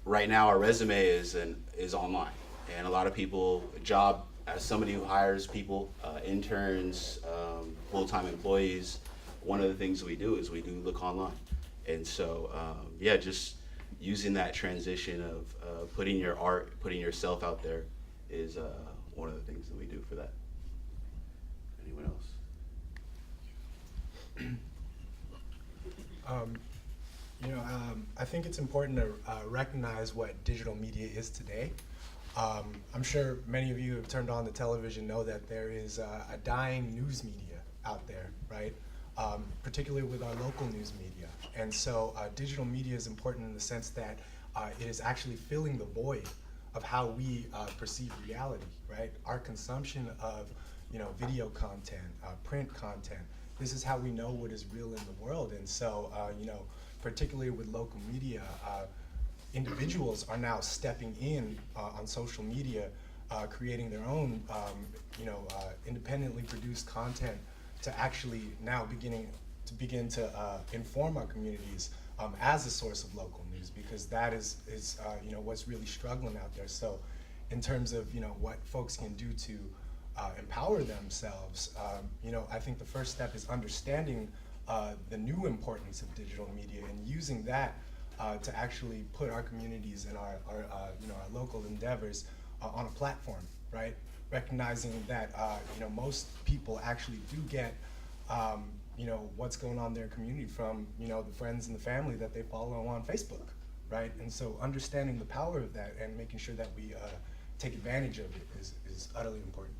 right now our resume is online, and a lot of people, as somebody who hires people, interns, full-time employees, one of the things we do is we do look online. And so yeah, just using that transition of putting your art, putting yourself out there is one of the things that we do for that. Anyone else? I think it's important to recognize what digital media is today. I'm sure many of you who have turned on the television know that there is a dying news media out there, right? Particularly with our local news media. And so digital media is important in the sense that it is actually filling the void of how we perceive reality, right? Our consumption of video content, print content, this is how we know what is real in the world. And so, particularly with local media, individuals are now stepping in on social media, creating their own, independently produced content to actually now begin to inform our communities as a source of local news, because that is what's really struggling out there. So, in terms of what folks can do to empower themselves, I think the first step is understanding the new importance of digital media and using that to actually put our communities and our local endeavors on a platform, right? Recognizing that most people actually do get what's going on in their community from the friends and the family that they follow on Facebook, right? And so understanding the power of that and making sure that we take advantage of it is utterly important.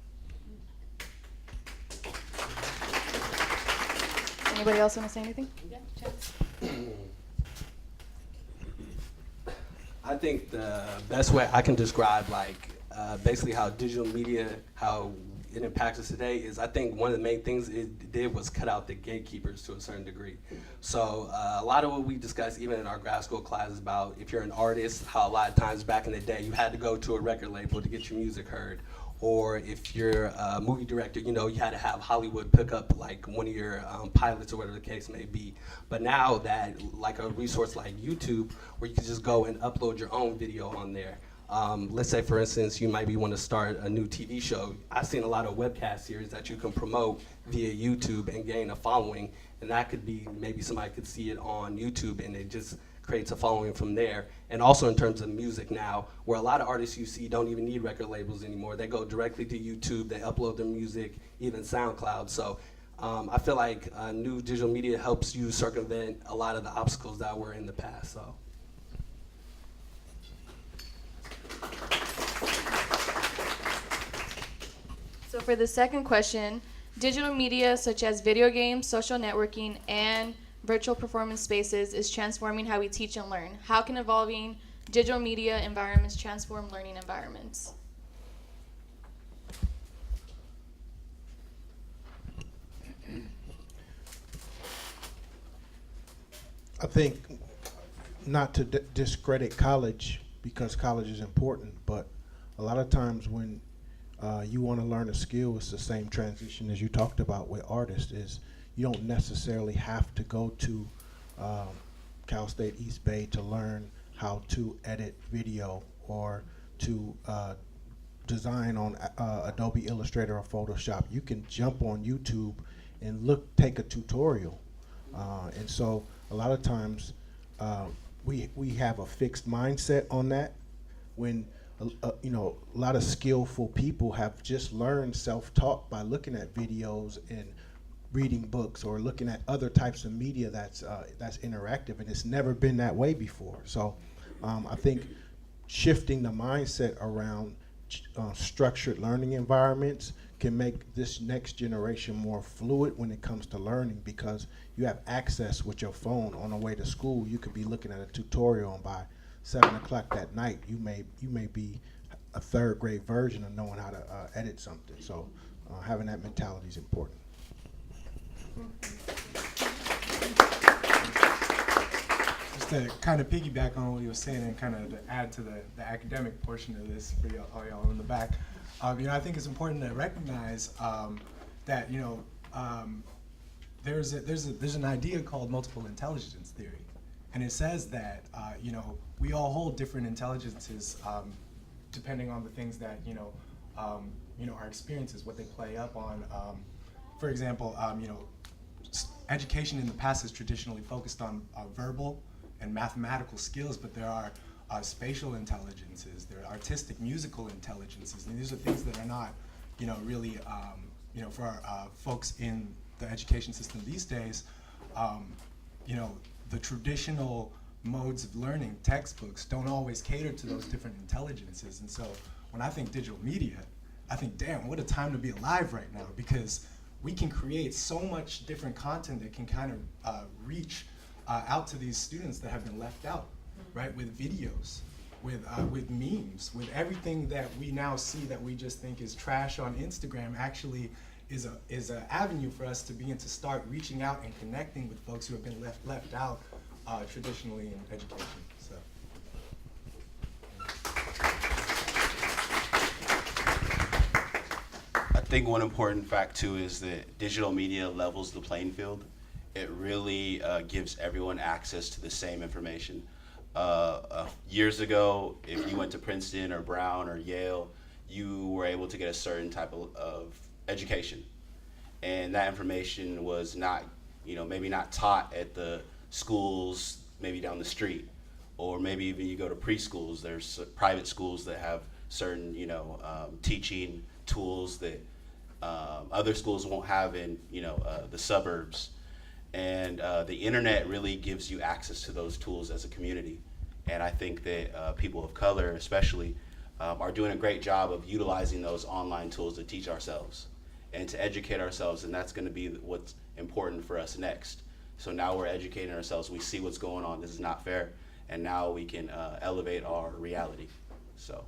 Anybody else want to say anything? Yeah, Chance. I think the best way I can describe basically how digital media, how it impacts us today is, I think one of the main things it did was cut out the gatekeepers to a certain degree. So a lot of what we discussed even in our grad school classes about if you're an artist, how a lot of times back in the day you had to go to a record label to get your music heard. Or if you're a movie director, you had to have Hollywood pick up like one of your pilots or whatever the case may be. But now that like a resource like YouTube, where you can just go and upload your own video on there. Let's say, for instance, you might want to start a new TV show. I've seen a lot of webcast series that you can promote via YouTube and gain a following. And that could be, maybe somebody could see it on YouTube and it just creates a following from there. And also in terms of music now, where a lot of artists you see don't even need record labels anymore. They go directly to YouTube, they upload their music, even SoundCloud. So I feel like new digital media helps you circumvent a lot of the obstacles that were in the past. So for the second question, digital media such as video games, social networking, and virtual performance spaces is transforming how we teach and learn. How can evolving digital media environments transform learning environments? I think not to discredit college, because college is important, but a lot of times when you want to learn a skill, it's the same transition as you talked about with artists, is you don't necessarily have to go to Cal State East Bay to learn how to edit video or to design on Adobe Illustrator or Photoshop. You can jump on YouTube and take a tutorial. And so a lot of times we have a fixed mindset on that when a lot of skillful people have just learned self-taught by looking at videos and reading books or looking at other types of media that's interactive, and it's never been that way before. So I think shifting the mindset around structured learning environments can make this next generation more fluid when it comes to learning, because you have access with your phone on the way to school. You could be looking at a tutorial, and by 7 o'clock that night, you may be a third grade version of knowing how to edit something. So having that mentality is important. Just to kind of piggyback on what you were saying and kind of to add to the academic portion of this for all y'all in the back, I think it's important to recognize that there's an idea called multiple intelligence theory, and it says that we all hold different intelligences depending on the things that our experiences, what they play up on. For example, education in the past is traditionally focused on verbal and mathematical skills, but there are spatial intelligences, there are artistic, musical intelligences, and these are things that are not, really, for our folks in the education system these days, the traditional modes of learning, textbooks, don't always cater to those different intelligences. And so when I think digital media, I think, damn, what a time to be alive right now, because we can create so much different content that can kind of reach out to these students that have been left out, right? With videos, with memes, with everything that we now see that we just think is trash on Instagram actually is an avenue for us to begin to start reaching out and connecting with folks who have been left out traditionally in education. So. I think one important fact too is that digital media levels the playing field. It really gives everyone access to the same information. Years ago, if you went to Princeton or Brown or Yale, you were able to get a certain type of education. And that information was not, maybe not taught at the schools maybe down the street. Or maybe even you go to preschools, there's private schools that have certain, teaching tools that other schools won't have in, the suburbs. And the internet really gives you access to those tools as a community. And I think that people of color especially are doing a great job of utilizing those online tools to teach ourselves and to educate ourselves, and that's going to be what's important for us next. So now we're educating ourselves, we see what's going on, this is not fair, and now we can elevate our reality. So.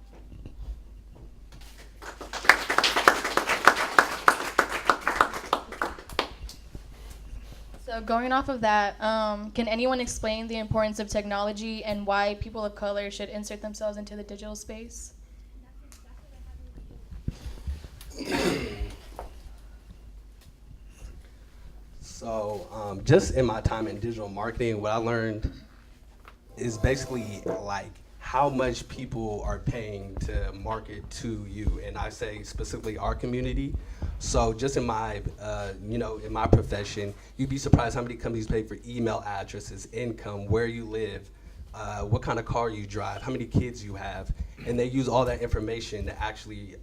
So going off of that, can anyone explain the importance of technology and why people of color should insert themselves into the digital space? So just in my time in digital marketing, what I learned is basically like how much people are paying to market to you, and I say specifically our community. So just in my, in my profession, you'd be surprised how many companies pay for email addresses, income, where you live, what kind of car you drive, how many kids you have, and they use all that information to actually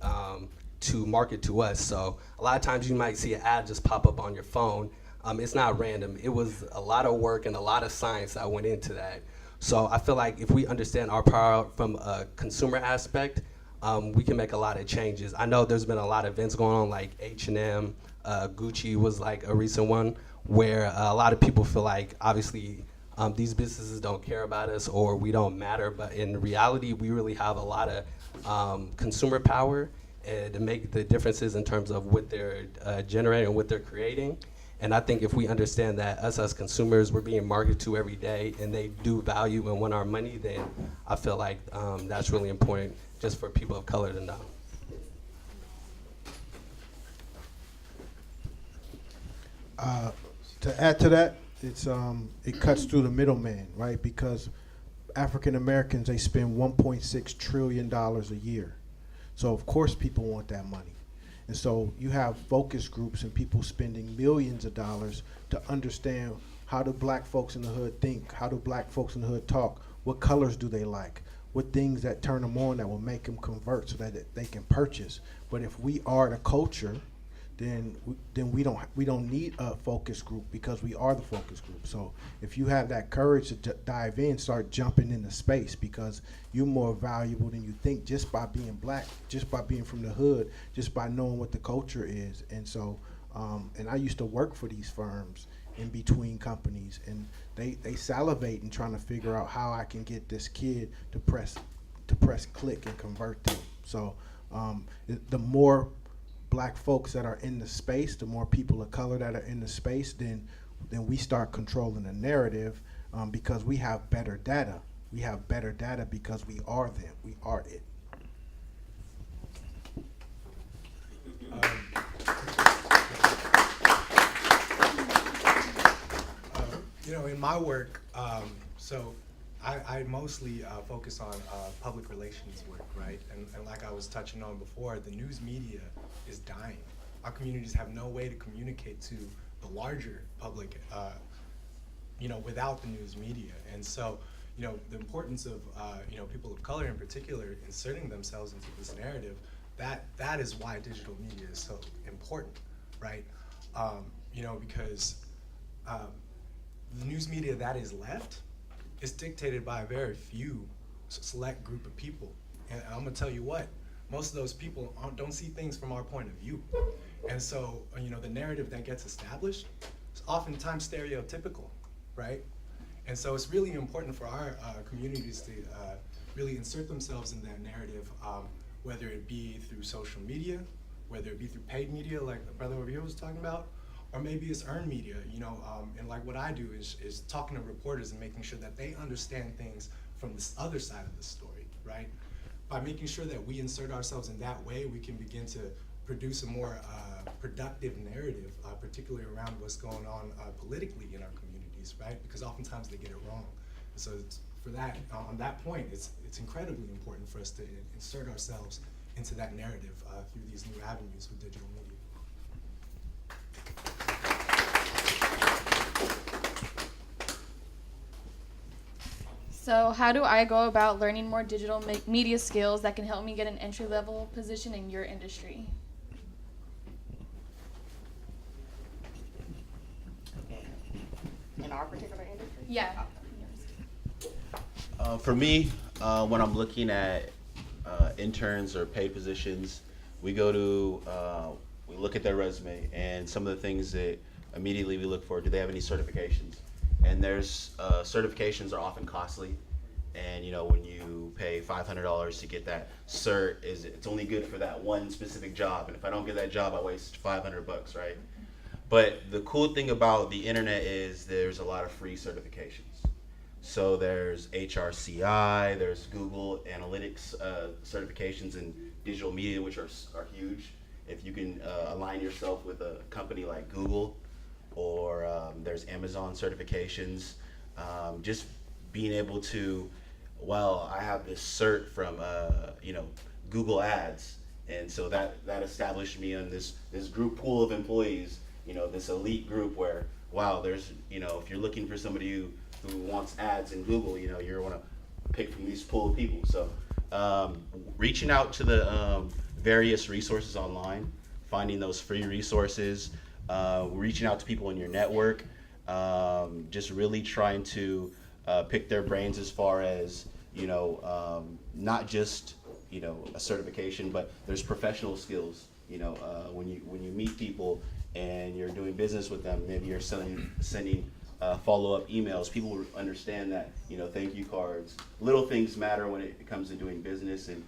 to market to us. So a lot of times you might see an ad just pop up on your phone. It's not random. It was a lot of work and a lot of science that went into that. So I feel like if we understand our power from a consumer aspect, we can make a lot of changes. I know there's been a lot of events going on, like H&M, Gucci was like a recent one, where a lot of people feel like obviously these businesses don't care about us or we don't matter, but in reality, we really have a lot of consumer power to make the differences in terms of what they're generating and what they're creating. And I think if we understand that us as consumers, we're being marketed to every day and they do value and want our money, then I feel like that's really important just for people of color to know. To add to that, it cuts through the middleman, right? Because African Americans, they spend $1.6 trillion a year. So of course people want that money. And so you have focus groups and people spending millions of dollars to understand, how do black folks in the hood think? How do black folks in the hood talk? What colors do they like? What things that turn them on that will make them convert so that they can purchase? But if we are the culture, then we don't need a focus group, because we are the focus group. So if you have that courage to dive in, start jumping into space, because you're more valuable than you think just by being black, just by being from the hood, just by knowing what the culture is. And so, and I used to work for these firms in between companies, and they salivate and trying to figure out how I can get this kid to press click and convert them. So the more black folks that are in the space, the more people of color that are in the space, then we start controlling the narrative, because we have better data. We have better data because we are them. We are it. In my work, so I mostly focus on public relations work, right? And like I was touching on before, the news media is dying. Our communities have no way to communicate to the larger public, without the news media. And so, the importance of, people of color in particular inserting themselves into this narrative, that is why digital media is so important, right? Because the news media that is left is dictated by a very few select group of people. And I'm gonna tell you what, most of those people don't see things from our point of view. And so, the narrative that gets established is oftentimes stereotypical, right? And so it's really important for our communities to really insert themselves in that narrative, whether it be through social media, whether it be through paid media like the brother over here was talking about, or maybe it's earned media, and like what I do is talking to reporters and making sure that they understand things from this other side of the story, right? By making sure that we insert ourselves in that way, we can begin to produce a more productive narrative, particularly around what's going on politically in our communities, right? Because oftentimes they get it wrong. And so for that, on that point, it's incredibly important for us to insert ourselves into that narrative through these new avenues with digital media. So how do I go about learning more digital media skills that can help me get an entry-level position in your industry? In our particular industry? Yeah. For me, when I'm looking at interns or paid positions, we go to, we look at their resume, and some of the things that immediately we look for, do they have any certifications? And there's certifications are often costly, and when you pay $500 to get that cert, it's only good for that one specific job, and if I don't get that job, I waste $500, right? But the cool thing about the internet is there's a lot of free certifications. So there's HRCI, there's Google Analytics certifications in digital media, which are huge. If you can align yourself with a company like Google, or there's Amazon certifications. Just being able to, I have this cert from Google Ads, and so that established me on this group pool of employees, this elite group where, there's, if you're looking for somebody who wants ads in Google, you want to pick from these pool of people. So reaching out to the various resources online, finding those free resources, reaching out to people in your network, just really trying to pick their brains as far as, not just, a certification, but there's professional skills. When you meet people and you're doing business with them, maybe you're sending follow-up emails, people will understand that, thank you cards. Little things matter when it comes to doing business and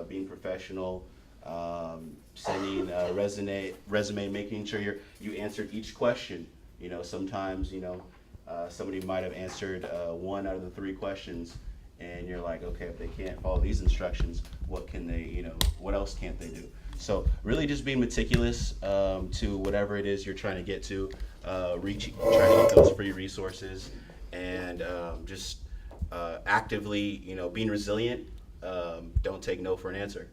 being professional. Sending a resume, making sure you answered each question. Sometimes, somebody might have answered 1 out of the 3 questions, and you're like, okay, if they can't follow these instructions, what can they, what else can't they do? So really just being meticulous to whatever it is you're trying to get to. trying to get those free resources, and just actively, being resilient. Don't take no for an answer.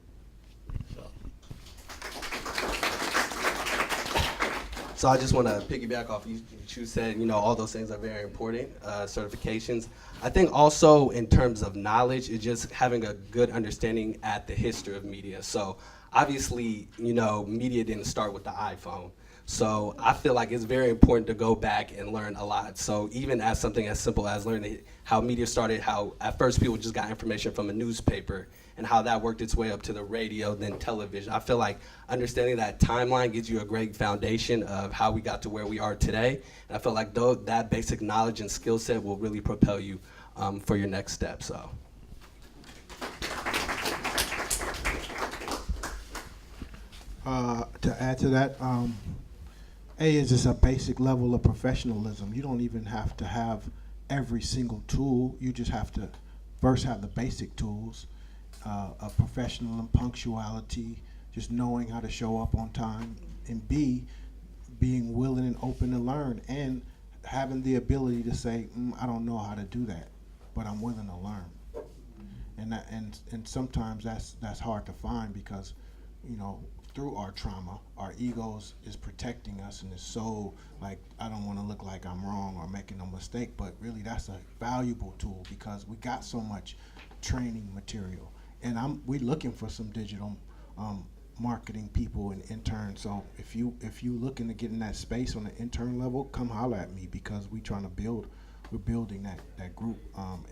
So I just want to piggyback off you said, all those things are very important, certifications. I think also in terms of knowledge, it's just having a good understanding at the history of media. So obviously, media didn't start with the iPhone. So I feel like it's very important to go back and learn a lot. So even as something as simple as learning how media started, how at first people just got information from a newspaper, and how that worked its way up to the radio, then television. I feel like understanding that timeline gives you a great foundation of how we got to where we are today. And I feel like that basic knowledge and skill set will really propel you for your next step. So. To add to that, A is just a basic level of professionalism. You don't even have to have every single tool. You just have to first have the basic tools. Of professionalism, punctuality, just knowing how to show up on time, and B, being willing and open to learn, and having the ability to say, I don't know how to do that, but I'm willing to learn. And sometimes that's hard to find because, through our trauma, our egos is protecting us, and it's so like, I don't want to look like I'm wrong or making a mistake, but really that's a valuable tool because we got so much training material. And we're looking for some digital marketing people and interns. So if you looking to get in that space on the intern level, come holler at me because we're building that group.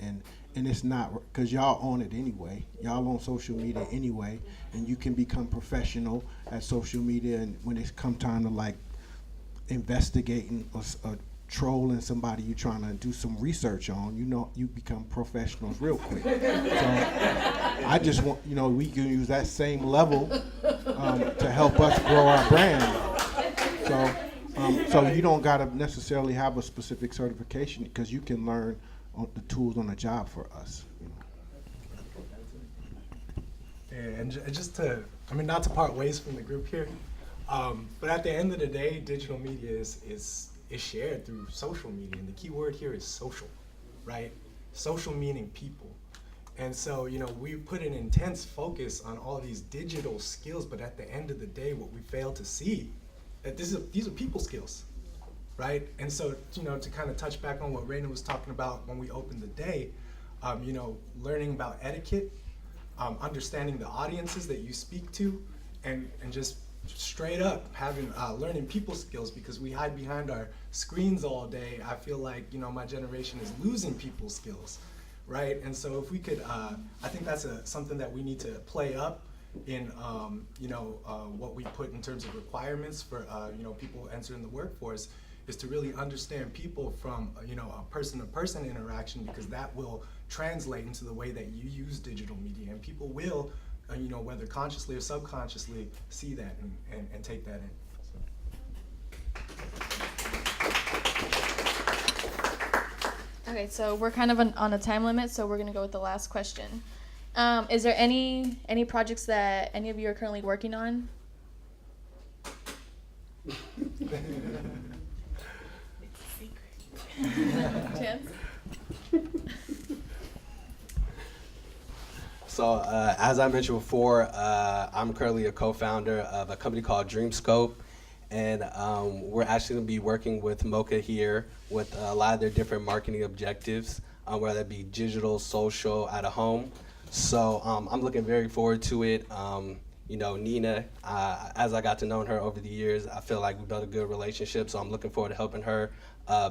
And it's not because y'all on it anyway. Y'all on social media anyway, and you can become professional at social media. And when it's come time to like investigating or trolling somebody you're trying to do some research on, you become professionals real quick. So I just want, we can use that same level to help us grow our brand. So you don't gotta necessarily have a specific certification because you can learn on the tools on the job for us. Yeah, and just to, not to part ways from the group here, but at the end of the day, digital media is shared through social media, and the key word here is social, right? Social meaning people. And so, we put an intense focus on all these digital skills, but at the end of the day, what we fail to see, that these are people skills, right? And so, to kind of touch back on what Reina was talking about when we opened the day, learning about etiquette, understanding the audiences that you speak to, and just straight up having learning people skills, because we hide behind our screens all day. I feel like my generation is losing people skills, right? And so if we could, I think that's something that we need to play up in what we put in terms of requirements for people entering the workforce, is to really understand people from a person-to-person interaction, because that will translate into the way that you use digital media, and people will whether consciously or subconsciously, see that and take that in. Okay, so we're kind of on a time limit, so we're gonna go with the last question. Is there any projects that any of you are currently working on? It's a secret. Chance? So as I mentioned before, I'm currently a co-founder of a company called DreamScope, and we're actually going to be working with Mocha here with a lot of their different marketing objectives, whether that be digital, social, out of home. So I'm looking very forward to it. Nina, as I got to know her over the years, I feel like we've built a good relationship, so I'm looking forward to helping her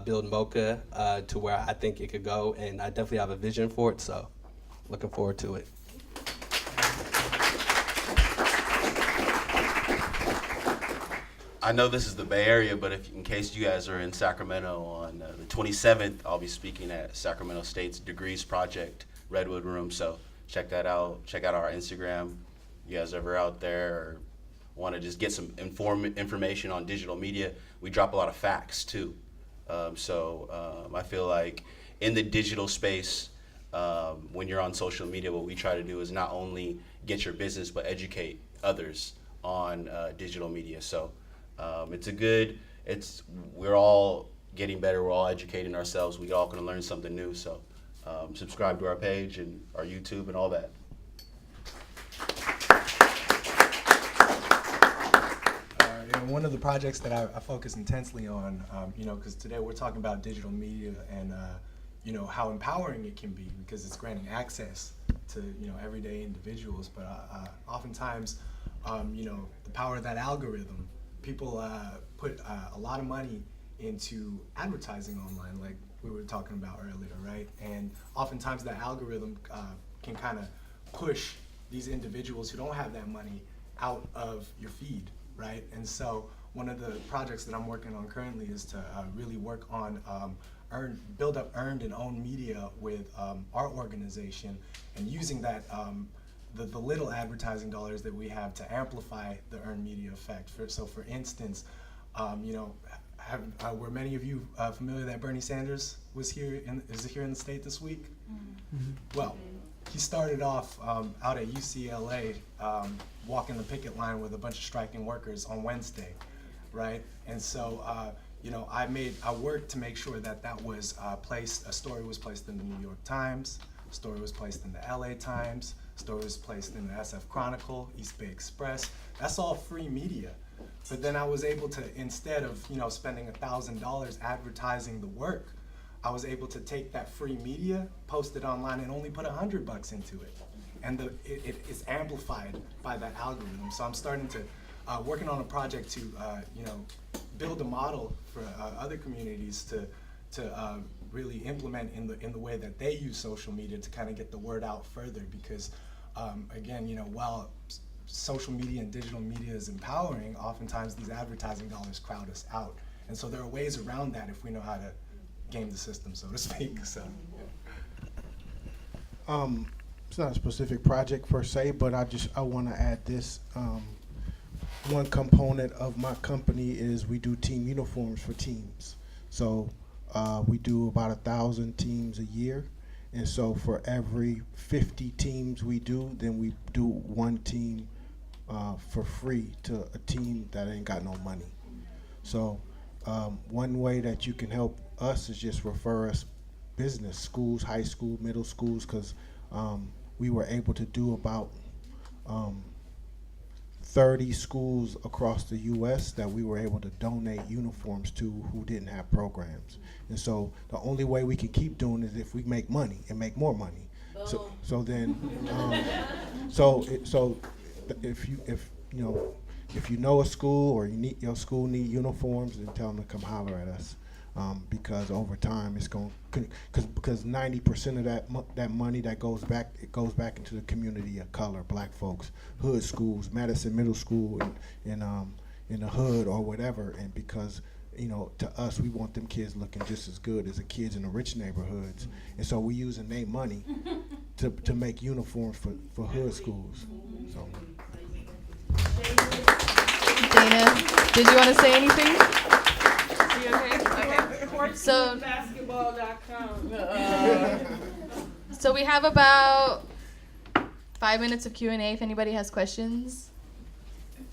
build Mocha to where I think it could go, and I definitely have a vision for it, so looking forward to it. I know this is the Bay Area, but in case you guys are in Sacramento on the 27th, I'll be speaking at Sacramento State's Degrees Project Redwood Room. So check that out. Check out our Instagram. You guys ever out there or want to just get some information on digital media? We drop a lot of facts too. I feel like in the digital space, when you're on social media, what we try to do is not only get your business, but educate others on digital media. So it's a good we're all getting better. We're all educating ourselves. We all going to learn something new. So subscribe to our page and our YouTube and all that. One of the projects that I focus intensely on, because today we're talking about digital media and how empowering it can be, because it's granting access to everyday individuals. But oftentimes, the power of that algorithm, people put a lot of money into advertising online, like we were talking about earlier, right? And oftentimes that algorithm can kind of push these individuals who don't have that money out of your feed, right? And so one of the projects that I'm working on currently is to really work on build up earned and owned media with our organization, and using that the little advertising dollars that we have to amplify the earned media effect. So for instance, were many of you familiar that Bernie Sanders is here in the state this week? Mm-hmm. Well, he started off out at UCLA walking the picket line with a bunch of striking workers on Wednesday, right? And so I worked to make sure that was placed. A story was placed in the New York Times, a story was placed in the LA Times, a story was placed in the SF Chronicle, East Bay Express. That's all free media. But then I was able to, instead of spending $1,000 advertising the work, I was able to take that free media, post it online, and only put $100 into it. And it is amplified by that algorithm. So I'm starting to working on a project to build a model for other communities to really implement in the way that they use social media to kind of get the word out further. Because again, while social media and digital media is empowering, oftentimes these advertising dollars crowd us out. And so there are ways around that if we know how to game the system, so to speak. So it's not a specific project per se, but I want to add this. One component of my company is we do team uniforms for teams. So we do about 1,000 teams a year. And so for every 50 teams we do, then we do one team for free to a team that ain't got no money. So one way that you can help us is just refer us business, schools, high school, middle schools, because we were able to do about 30 schools across the U.S. that we were able to donate uniforms to who didn't have programs. And so the only way we can keep doing it is if we make money and make more money. So then, if you know a school or your school need uniforms, then tell them to come holler at us. Because over time it's going, because 90% of that money that goes back, it goes back into the community of color, black folks, hood schools, Madison Middle School, in the hood or whatever. And because to us, we want them kids looking just as good as the kids in the rich neighborhoods, and so we using their money to make uniforms for hood schools. So. Dayna, did you want to say anything? You okay? So basketball.com. So we have about 5 minutes of Q&A if anybody has questions.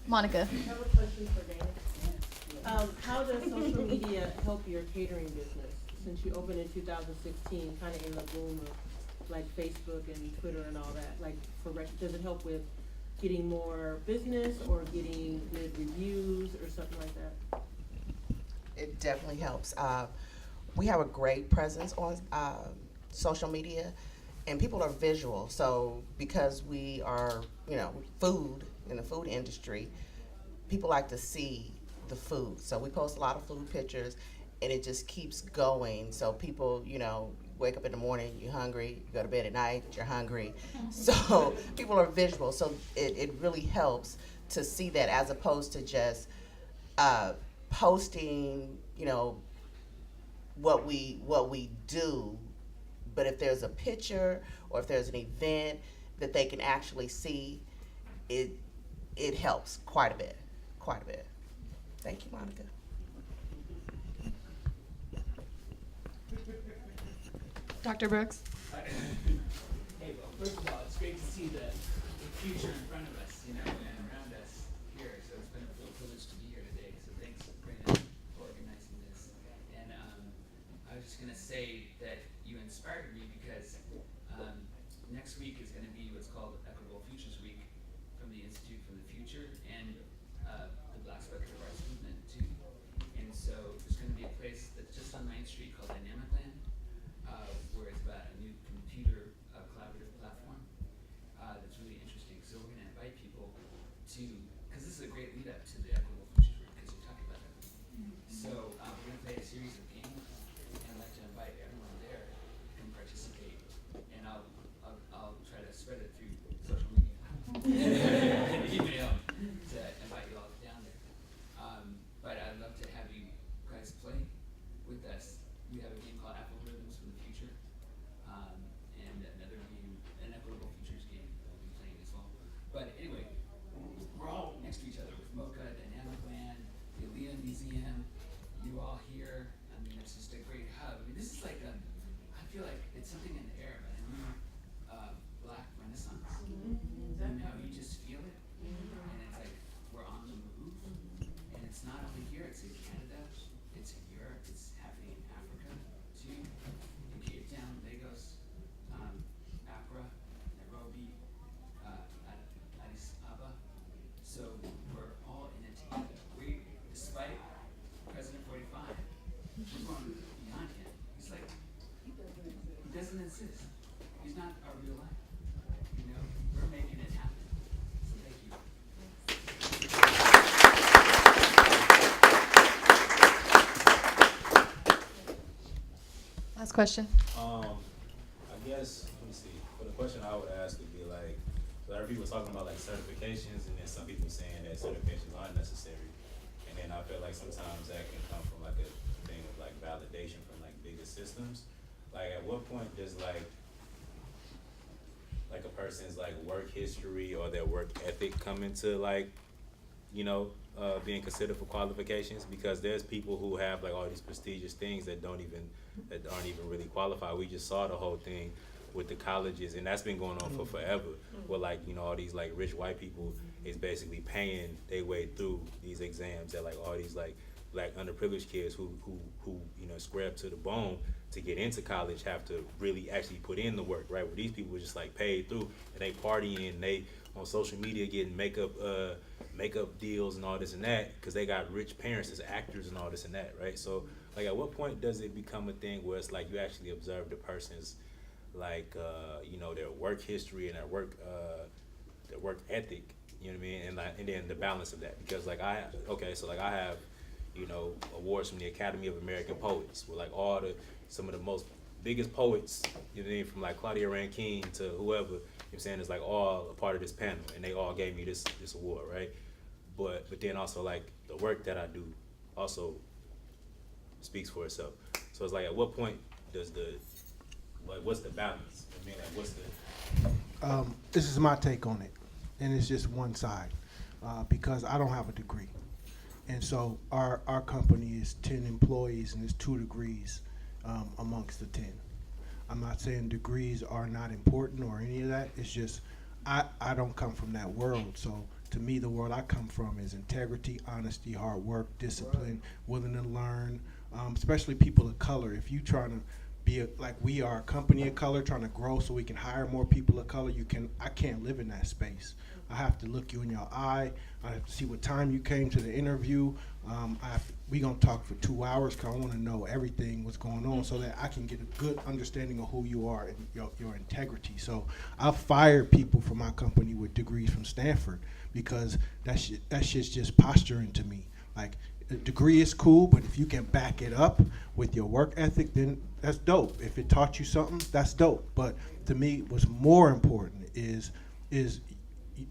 Monica. I have a question for Dayna. How does social media help your catering business since you opened in 2016, kind of in the boom of like Facebook and Twitter and all that? Like, does it help with getting more business or getting good reviews or something like that? It definitely helps. We have a great presence on social media, and people are visual. So because we are, food in the food industry, people like to see the food. So we post a lot of food pictures, and it just keeps going. So people, wake up in the morning, you're hungry, you go to bed at night, you're hungry. So people are visual. So it really helps to see that, as opposed to just posting, what we do. But if there's a picture or if there's an event that they can actually see, it helps quite a bit. Thank you, Monica. Dr. Brooks. Hey, well, first of all, it's great to see the future in front of us, and around us here. So it's been a real privilege to be here today. So thanks, Reina, for just gonna say that you inspired me because next week is gonna be what's called Equitable Futures Week from the Institute for the Future and the Black Speculative Arts Movement too. And so there's gonna be a place that's just on Main Street called Dynamic Land, where it's about a new computer collaborative platform that's really interesting. So we're gonna invite people to, because this is a great lead up to the Equitable Futures Week because we're talking about that. So we're gonna play a series of games, and I'd like to invite everyone there to come participate. And I'll try to spread it through social media and email to invite you all down there. But I'd love to have you guys play with us. We have a game called Algorithms for the Future, and another game, an Equitable Futures game that we'll be playing as well. But anyway, we're all next to each other with MoCA, Dynamic Land, the Aliyah Museum, you all here. I mean, it's just a great hub. I mean, this is like I feel like it's something in the air, man. Black Renaissance. You know, you just feel it. And it's like we're on the move. And it's not only here, it's in Canada, it's in Europe, it's happening in Africa too. In Cape Town, Lagos, Accra, Nairobi, Addis Ababa. So we're all in it together. We, despite President 45, we're going beyond him. He's like, he doesn't exist. He's not our real life. You know, we're making it happen. So thank you. Last question. I guess, let me see. But the question I would ask would be like, so there are people talking about like certifications, and then some people saying that certifications aren't necessary. And then I feel like sometimes that can come from like a thing of like validation from like bigger systems. Like at what point does like a person's like work history or their work ethic come into like, you know, being considered for qualifications? Because there's people who have like all these prestigious things that aren't even really qualified. We just saw the whole thing with the colleges, and that's been going on for forever. Where like, you know, all these like rich white people is basically paying their way through these exams that like all these like black underprivileged kids who you know scrap to the bone to get into college have to really actually put in the work, right? Where these people just like paid through and they partying, and they on social media getting makeup deals and all this and that because they got rich parents as actors and all this and that, right? So like at what point does it become a thing where it's like you actually observe the person's like you know, their work history and their work ethic, you know what I mean, and then the balance of that? Because like I have, you know, awards from the Academy of American Poets with like some of the most biggest poets, you know what I mean, from like Claudia Rankine to whoever, you know what I'm saying, is like all a part of this panel, and they all gave me this award, right? But then also like the work that I do also speaks for itself. So it's like at what point does what's the balance? I mean, like what's the this is my take on it, and it's just one side, because I don't have a degree. And so our company is 10 employees, and it's 2 degrees amongst the 10. I'm not saying degrees are not important or any of that. It's just I don't come from that world. So to me, the world I come from is integrity, honesty, hard work, discipline, willing to learn, especially people of color. If you trying to be like we are a company of color trying to grow so we can hire more people of color, I can't live in that space. I have to look you in your eye. I have to see what time you came to the interview. We gonna talk for 2 hours because I want to know everything what's going on so that I can get a good understanding of who you are and your integrity. So I've fired people from my company with degrees from Stanford because that shit's just posturing to me. Like, a degree is cool, but if you can back it up with your work ethic, then that's dope. If it taught you something, that's dope. But to me, what's more important is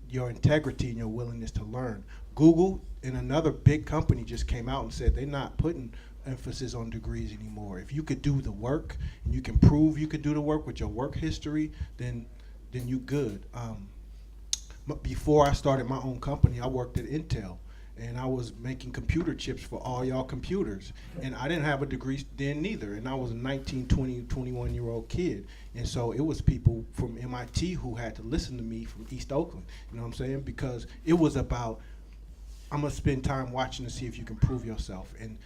your integrity and your willingness to learn. Google and another big company just came out and said they're not putting emphasis on degrees anymore. If you could do the work and you can prove you could do the work with your work history, then you good. Before I started my own company, I worked at Intel, and I was making computer chips for all y'all computers. And I didn't have a degree then neither, and I was a 19, 20, 21-year-old kid. And so it was people from MIT who had to listen to me from East Oakland, you know what I'm saying? Because it was about, I'm gonna spend time watching to see if you can prove yourself. And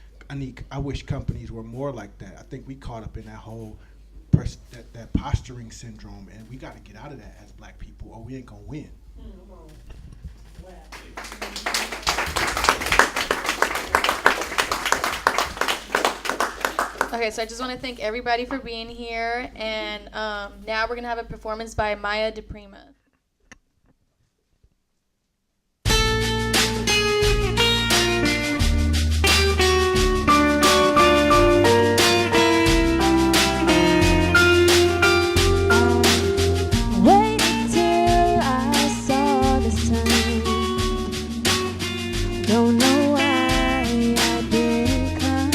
I wish companies were more like that. I think we caught up in that whole that posturing syndrome, and we got to get out of that as black people, or we ain't gonna win. Okay, so I just want to thank everybody for being here, and now we're gonna have a performance by Maia DiPrima. Waited till I saw the sun. Don't know why I didn't come.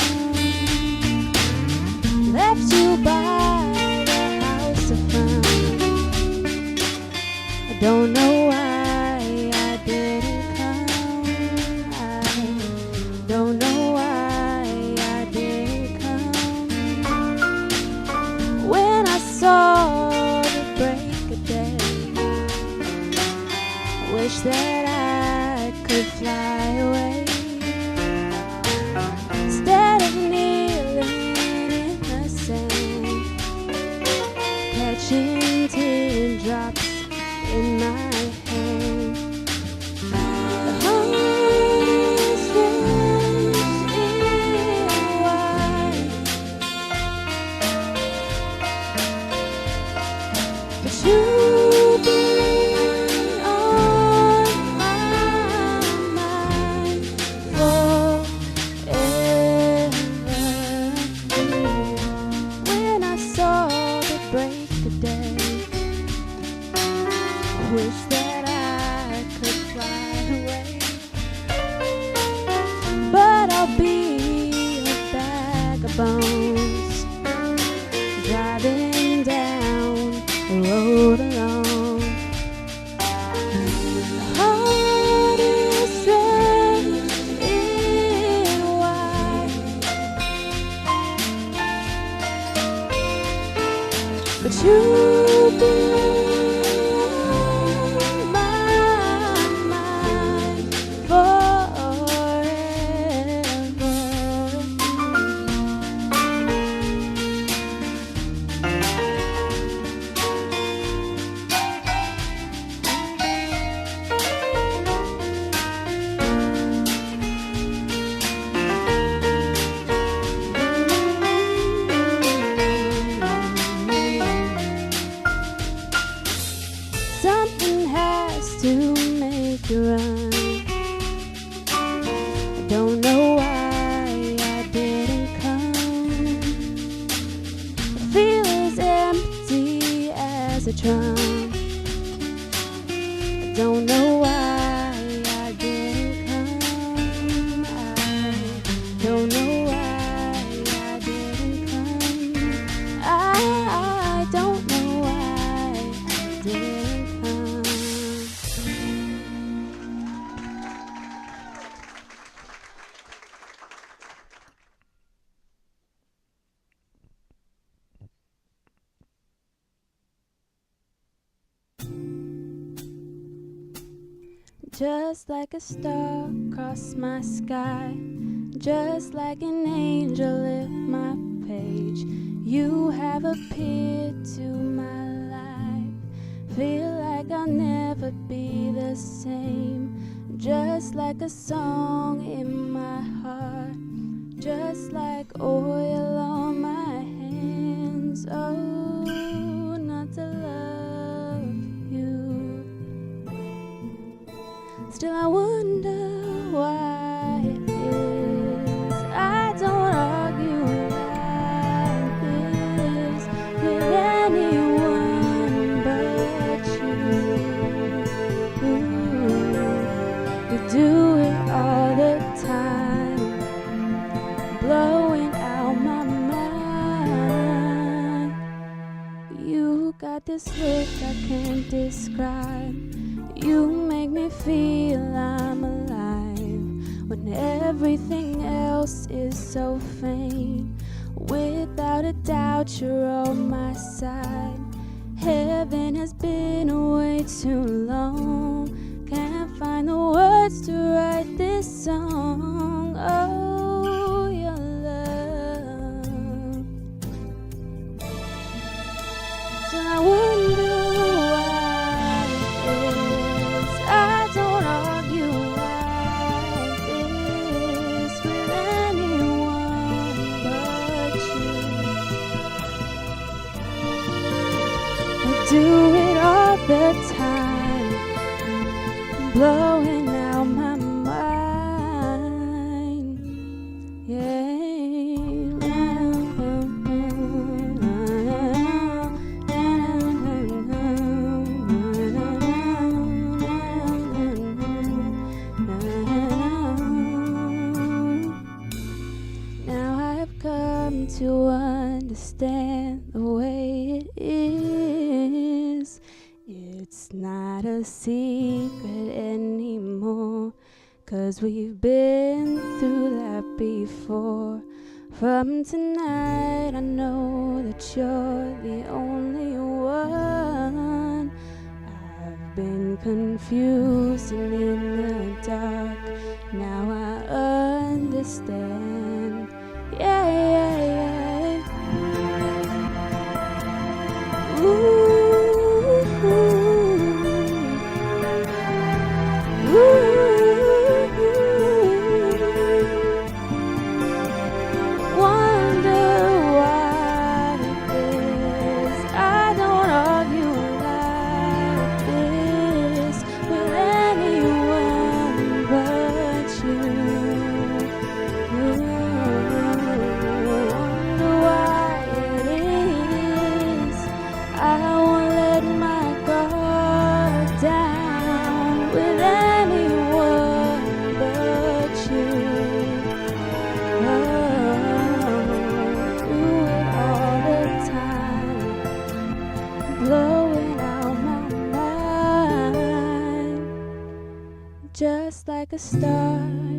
Left you by the house of fun. I don't know why I didn't come. I don't know why I didn't come. When I saw the break of day, wish that I could fly away. Instead of kneeling in the sand, catching teardrops in my hand. The hardest stretch is wide, but you've been on my mind forever. When I saw the break of day, wish that I could fly away, but I'll be a bag of bones, driving down the road alone. The hardest stretch is wide, but you've been my mind forever. Something has to make you run. I don't know why I didn't come. I feel as empty as a drum. I don't know why I didn't come. I don't know why I didn't come. I don't know why I didn't come. Just like a star across my sky, just like an angel lift my page, you have appeared to my life. Feel like I'll never be the same, just like a song in my heart, just like oil on my hands. Oh, not to love you. Still I wonder why it is I don't argue like this with anyone but you. You do it all the time, blowing out my mind. You got this look I can't describe. You make me feel I'm alive when everything else is so faint. Without a doubt, you're on my side. Heaven has been away too long. Can't find the words to write this song. Oh, your do it all the time, blowing out my mind. Yeah. Now I've come to understand the way it is. It's not a secret anymore, 'cause we've been through that before. From tonight I know that you're the only one. I've been confused and in the dark, now I understand. Yeah, yeah, yeah. Ooh. Wonder what it is. I don't argue like this with anyone but you. Wonder why it is. I won't let my guard down with anyone but you. Do it all the time, blowing out my mind. Just like a star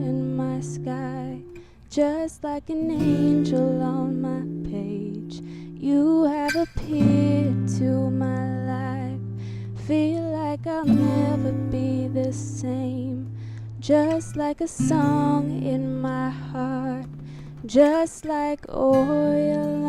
in my sky, just like an angel on my page, you have appeared to my life. Feel like I'll never be the same. Just like a song in my heart, just like oil